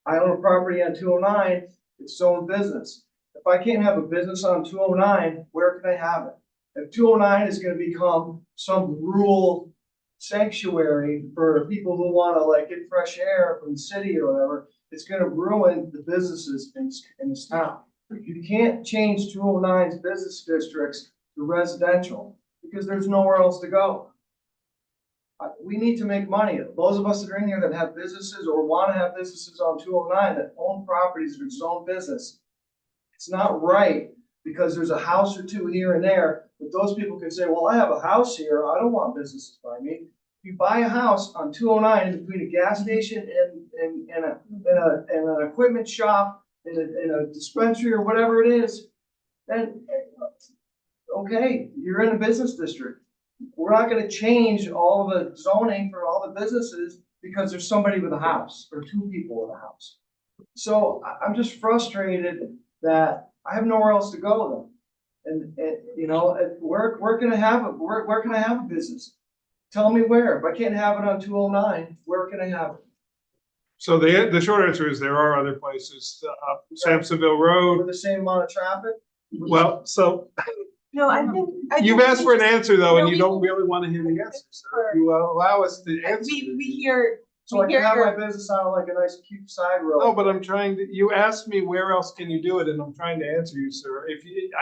I own a property on 209, it's its own business. If I can't have a business on 209, where can I have it? If 209 is gonna become some rural sanctuary for people who wanna like get fresh air from the city or whatever, it's gonna ruin the businesses in this town. You can't change 209's business districts to residential because there's nowhere else to go. We need to make money. Those of us that are in here that have businesses or want to have businesses on 209 that own properties or own business, it's not right because there's a house or two here and there, but those people can say, well, I have a house here. I don't want businesses by me. If you buy a house on 209 in between a gas station and an equipment shop, in a dispensary or whatever it is, then okay, you're in a business district. We're not gonna change all the zoning for all the businesses because there's somebody with a house or two people with a house. So I'm just frustrated that I have nowhere else to go then. And you know, where can I have it? Where can I have a business? Tell me where. If I can't have it on 209, where can I have it? So the short answer is there are other places, Sampsonville Road. With the same amount of traffic? Well, so No, I think. you've asked for an answer though, and No, you don't really want to hear the answer. So if you allow us to answer. We hear. So I we can hear have your- my business on like a nice cute side road. No, but I'm trying to, you asked me where else can you do it, and I'm trying to answer you, sir.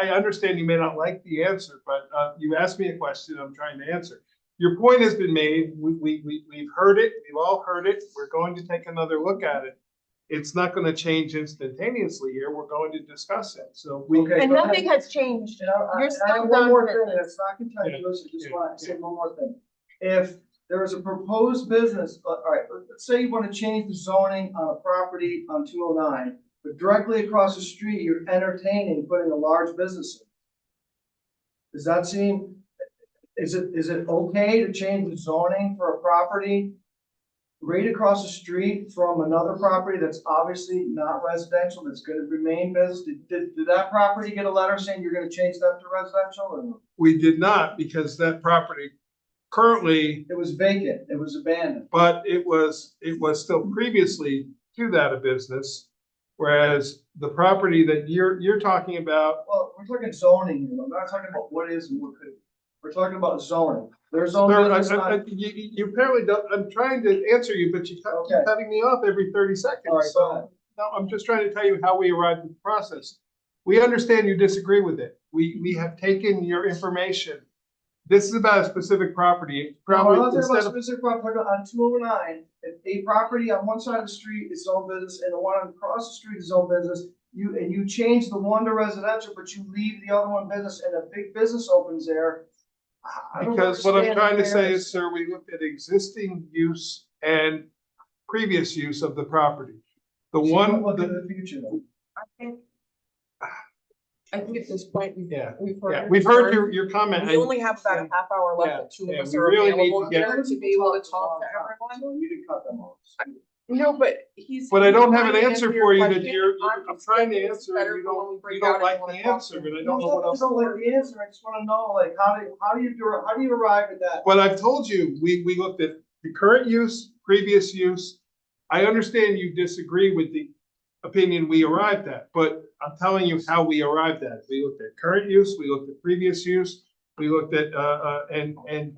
I understand you may not like the answer, but you asked me a question, I'm trying to answer. Your point has been made, we've heard it, we've all heard it, we're going to take another look at it. It's not gonna change instantaneously here, we're going to discuss it, so we. Okay. And nothing has changed. And I You're have still one more done thing, with that's not contentious, I just Yeah. want to say one more thing. If there is a proposed business, all right, let's say you want to change the zoning on a property on 209, but directly across the street, you're entertaining putting a large business in. Does that seem, is it okay to change the zoning for a property right across the street from another property that's obviously not residential, that's gonna remain business? Did that property get a letter saying you're gonna change that to residential or no? We did not, because that property currently, It was vacant, it was abandoned. but it was still previously to that a business. Whereas the property that you're talking about, Well, we're talking zoning, you know, we're not talking about what is and what could. We're talking about zoning. There's zone sir, business on. you apparently don't, I'm trying to answer you, but you keep Okay. cutting me off every 30 seconds. All right, So, go ahead. no, I'm just trying to tell you how we arrived at the process. We understand you disagree with it. We have taken your information. This is about a specific property, We're probably not talking instead about of, specific property on 209. If a property on one side of the street is zone business and the one across the street is zone business, you change the one to residential, but you leave the other one business and a big business opens there. I don't because what I'm understand trying to the say fairness. is, sir, we looked at existing use and previous use of the property. The So one, don't look into the future though. I think at this point, yeah, we've heard. yeah, we've heard your comment. We only have about a half hour left, that two Yeah, of us we are really need available to get- here to be able to talk to everyone. No, you didn't cut them off. No, but he's. But I don't have an trying to answer your for you that question. I'm trying to It's answer, better and for when we you break don't out like and the wanna talk answer, to and I you. don't know what else. I don't like the answer, I just wanna know, like, how do you arrive at that? But I've told you, we looked at the current use, previous use. I understand you disagree with the opinion we arrived at, but I'm telling you how we arrived at it. We looked at current use, we looked at previous use, we looked at, and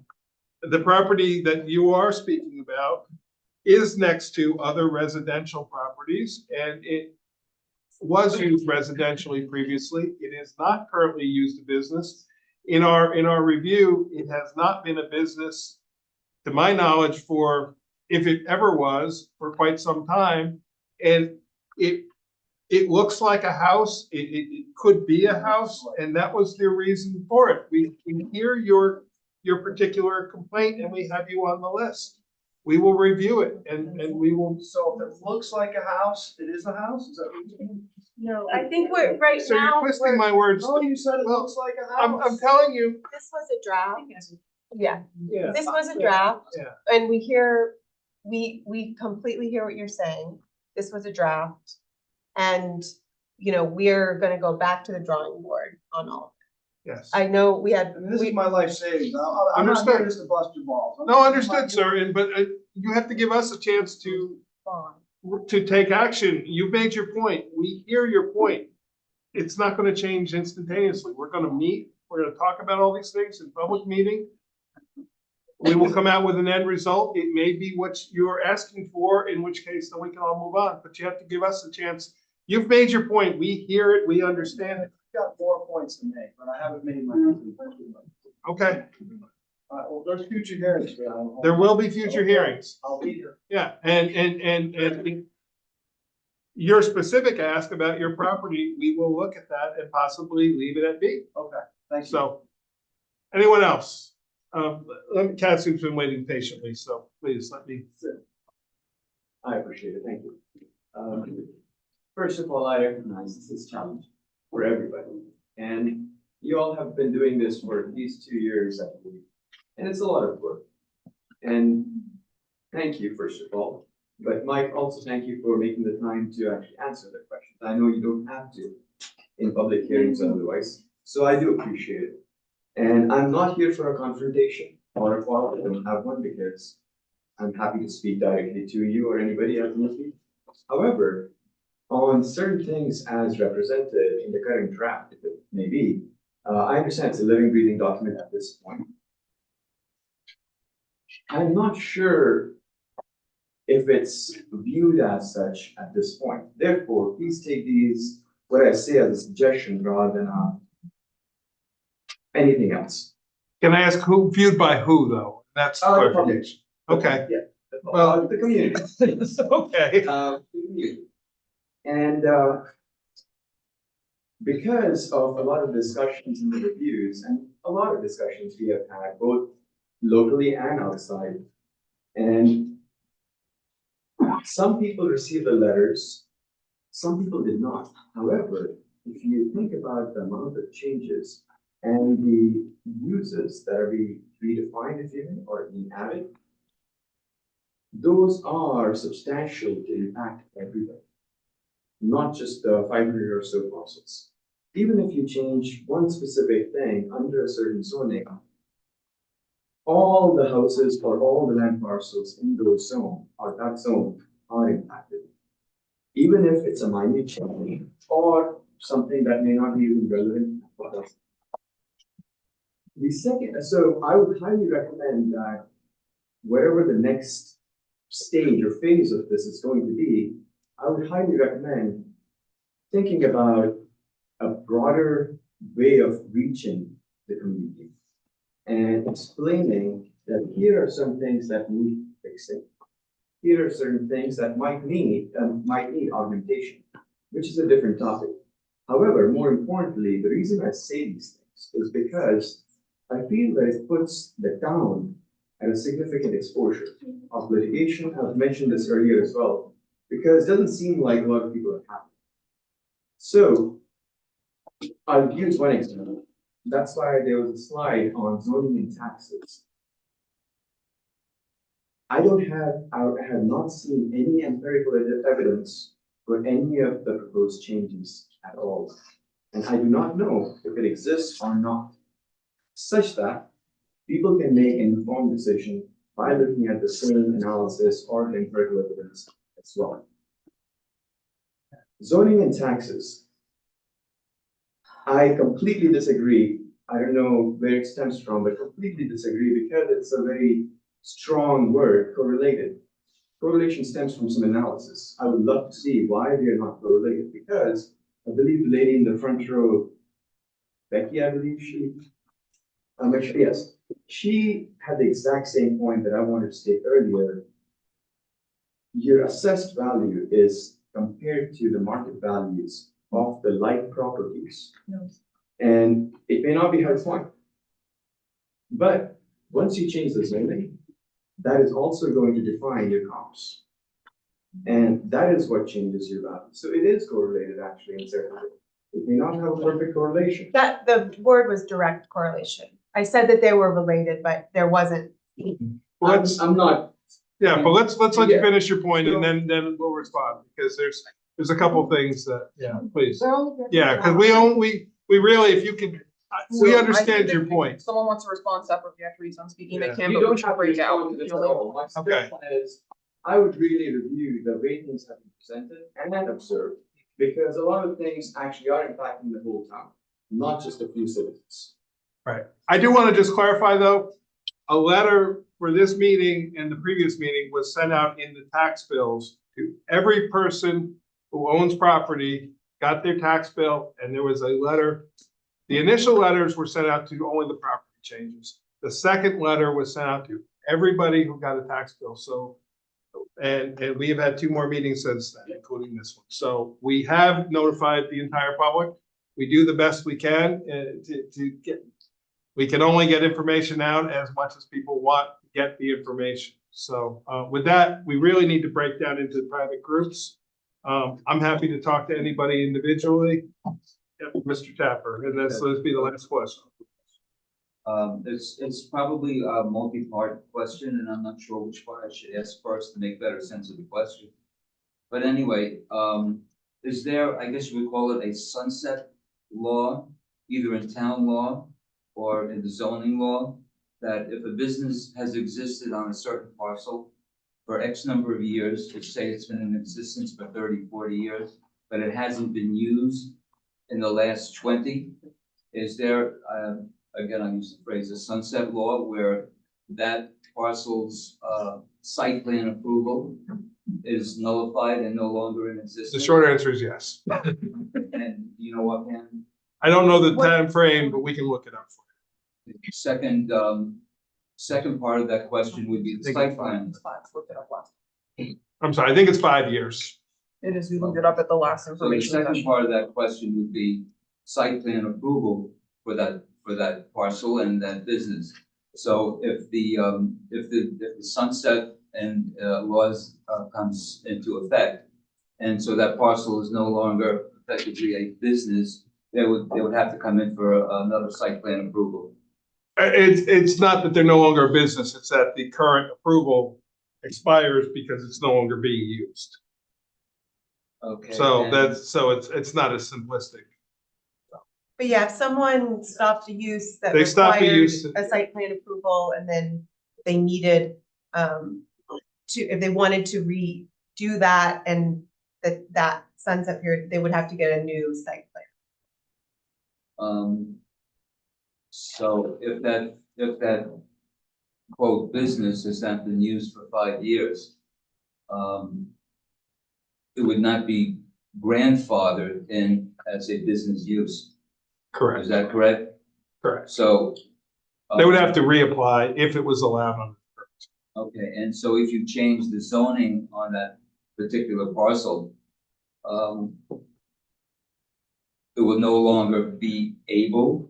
the property that you are speaking about is next to other residential properties, and it was used residentially previously. It is not currently used a business. In our review, it has not been a business, to my knowledge, for, if it ever was, for quite some time. And it looks like a house, it could be a house, and that was the reason for it. We hear your particular complaint, and we have you on the list. We will review it, and we will. So if it looks like a house, it is a house, is that what you mean? No, I think we're, right So you're now, twisting my words. No, you said it Well, looks like a house. I'm telling you. this was a draft. Yeah, Yeah. this was a draft. Yeah. And we completely hear what you're saying. This was a draft. And, we're gonna go back to the drawing board on all of Yes. it. I know we had, And this is my life savings, I'm not Understood. here just to bust your balls. No, understood, sir, but you have to give us a chance to take action. You've made your point. We hear your point. It's not gonna change instantaneously. We're gonna meet, we're gonna talk about all these things in public meeting. We will come out with an end result. It may be what you're asking for, in which case then we can all move on, but you have to give us a chance. You've made your point. We hear it, we understand it. I've got 4 points to make, but I haven't made my. Okay, Well, there's future hearings. there will be future hearings. I'll be here. Yeah, and your specific ask about your property, we will look at that and possibly leave it at B. Okay, thank you. So, anyone else? Katsu's been waiting patiently, so please let me. I appreciate it, thank you. First of all, I recognize this is a challenge for everybody. And you all have been doing this for at least 2 years, I believe. And it's a lot of work. And thank you, first of all. But Mike, also thank you for making the time to actually answer the questions. I know you don't have to in public hearings otherwise, so I do appreciate it. And I'm not here for a confrontation or a quarrel. I don't have one because I'm happy to speak directly to you or anybody else in the field. However, on certain things as represented in the current draft, if it may be, I understand it's a living, breathing document at this point. I'm not sure if it's viewed as such at this point. Therefore, please take these, what I say, as a suggestion rather than anything else. Can I ask who, viewed by who, though? That's the clarification. Okay. Yeah. Well, the community. Okay. The community. And because of a lot of discussions in the reviews and a lot of discussions we have had both locally and outside, and some people received the letters, some people did not. However, if you think about the amount of changes and the uses that are being redefined, if you may, or being added, those are substantial to impact everybody, not just the 500 or so parcels. Even if you change one specific thing under a certain zoning, all the houses or all the land parcels in those zone or that zone are impacted. Even if it's a minor change or something that may not be even relevant for us. The second, so I would highly recommend that whatever the next stage or phase of this is going to be, I would highly recommend thinking about a broader way of reaching the community and explaining that here are some things that need fixing. Here are certain things that might need augmentation, which is a different topic. However, more importantly, the reason I say these things is because I feel that it puts the town at a significant exposure of litigation. I've mentioned this earlier as well, because it doesn't seem like a lot of people are happy. So I'll use one example. That's why there was a slide on zoning and taxes. I have not seen any empirical evidence for any of the proposed changes at all. And I do not know if it exists or not, such that people can make an informed decision by looking at the same analysis or empirical evidence as well. Zoning and taxes. I completely disagree. I don't know where it stems from, but completely disagree because it's a very strong word, correlated. Correlation stems from some analysis. I would love to see why they are not correlated, because I believe the lady in the front row, Becky, I believe actually, yes, she had the exact same point that I wanted to state earlier. Your assessed value is compared to the market values of the like properties. And it may not be her point. But once you change the zoning, that is also going to define your comps. And that is what changes your value. So it is correlated actually in certain ways. It may not have a perfect correlation. That, the word was direct correlation. I said that they were related, but there wasn't. I'm not. Yeah, but let's let you Yeah. finish your point and then we'll respond, because there's a couple things that, yeah, please. Yeah, because we really, if you can, we So I understand think your if point. Someone wants to respond separately after he's done speaking, they Yeah. can, You but we don't should have to break out. respond to this You'll at later. all. My Okay. step is, I would really review the way things have been presented and observed, because a lot of things actually are impacting the whole town, not just a few citizens. Right. I do want to just clarify though, a letter for this meeting and the previous meeting was sent out in the tax bills to every person who owns property, got their tax bill, and there was a letter. The initial letters were sent out to only the property changes. The second letter was sent out to everybody who got a tax bill. So, and we have had 2 more meetings since then, including this one. So we have notified the entire public. We do the best we can to get. We can only get information out as much as people want to get the information. So with that, we really need to break down into private groups. I'm happy to talk to anybody individually. Yep, Mr. Tapper, and let's be the last question. It's probably a multi-part question, and I'm not sure which part I should ask first to make better sense of the question. But anyway, is there, I guess you would call it a sunset law, either in town law or in the zoning law, that if a business has existed on a certain parcel for X number of years, let's say it's been in existence for 30, 40 years, but it hasn't been used in the last 20, is there, again, I use the phrase a sunset law, where that parcel's site plan approval is nullified and no longer in existence? The short answer is yes. And you know what, Pam? I don't know the time frame, but we can look it up for Second, second part of that question would be the site plan. It's fine, looked it up last. you. I'm sorry, I think it's 5 years. It is, we looked it up at the last So the information second session. part of that question would be site plan approval for that parcel and that business. So if the sunset and laws comes into effect, and so that parcel is no longer effectively a business, they would have to come in for another site plan approval. It's not that they're no longer a business, it's that the current approval expires because it's no longer being used. Okay. So and- it's not as simplistic. But yeah, if someone stopped the use that They stopped the required use. a site plan approval and then they needed if they wanted to redo that and that sunset period, they would have to get a new site plan. So if that quote business has not been used for 5 years, it would not be grandfathered in as a business use. Correct. Is that correct? Correct. So. They would have to reapply if it was allowed on. Okay, and so if you change the zoning on that particular parcel, it will no longer be able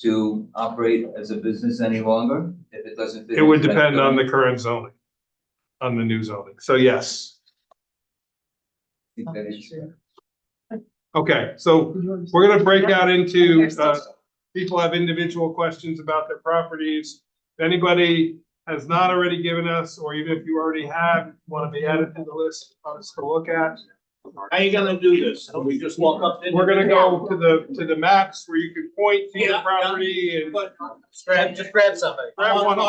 to operate as a business any longer if it doesn't fit It would into that depend on the zoning? current zoning, on the new zoning. So yes. I think that is- Okay, so we're gonna break out into, people have individual questions about their properties. If anybody has not already given us, or even if you already have, want to be added to the list for us to look at. How you gonna do this? We just walk up? We're gonna go to the maps where you can point to your property and Just grab something. grab one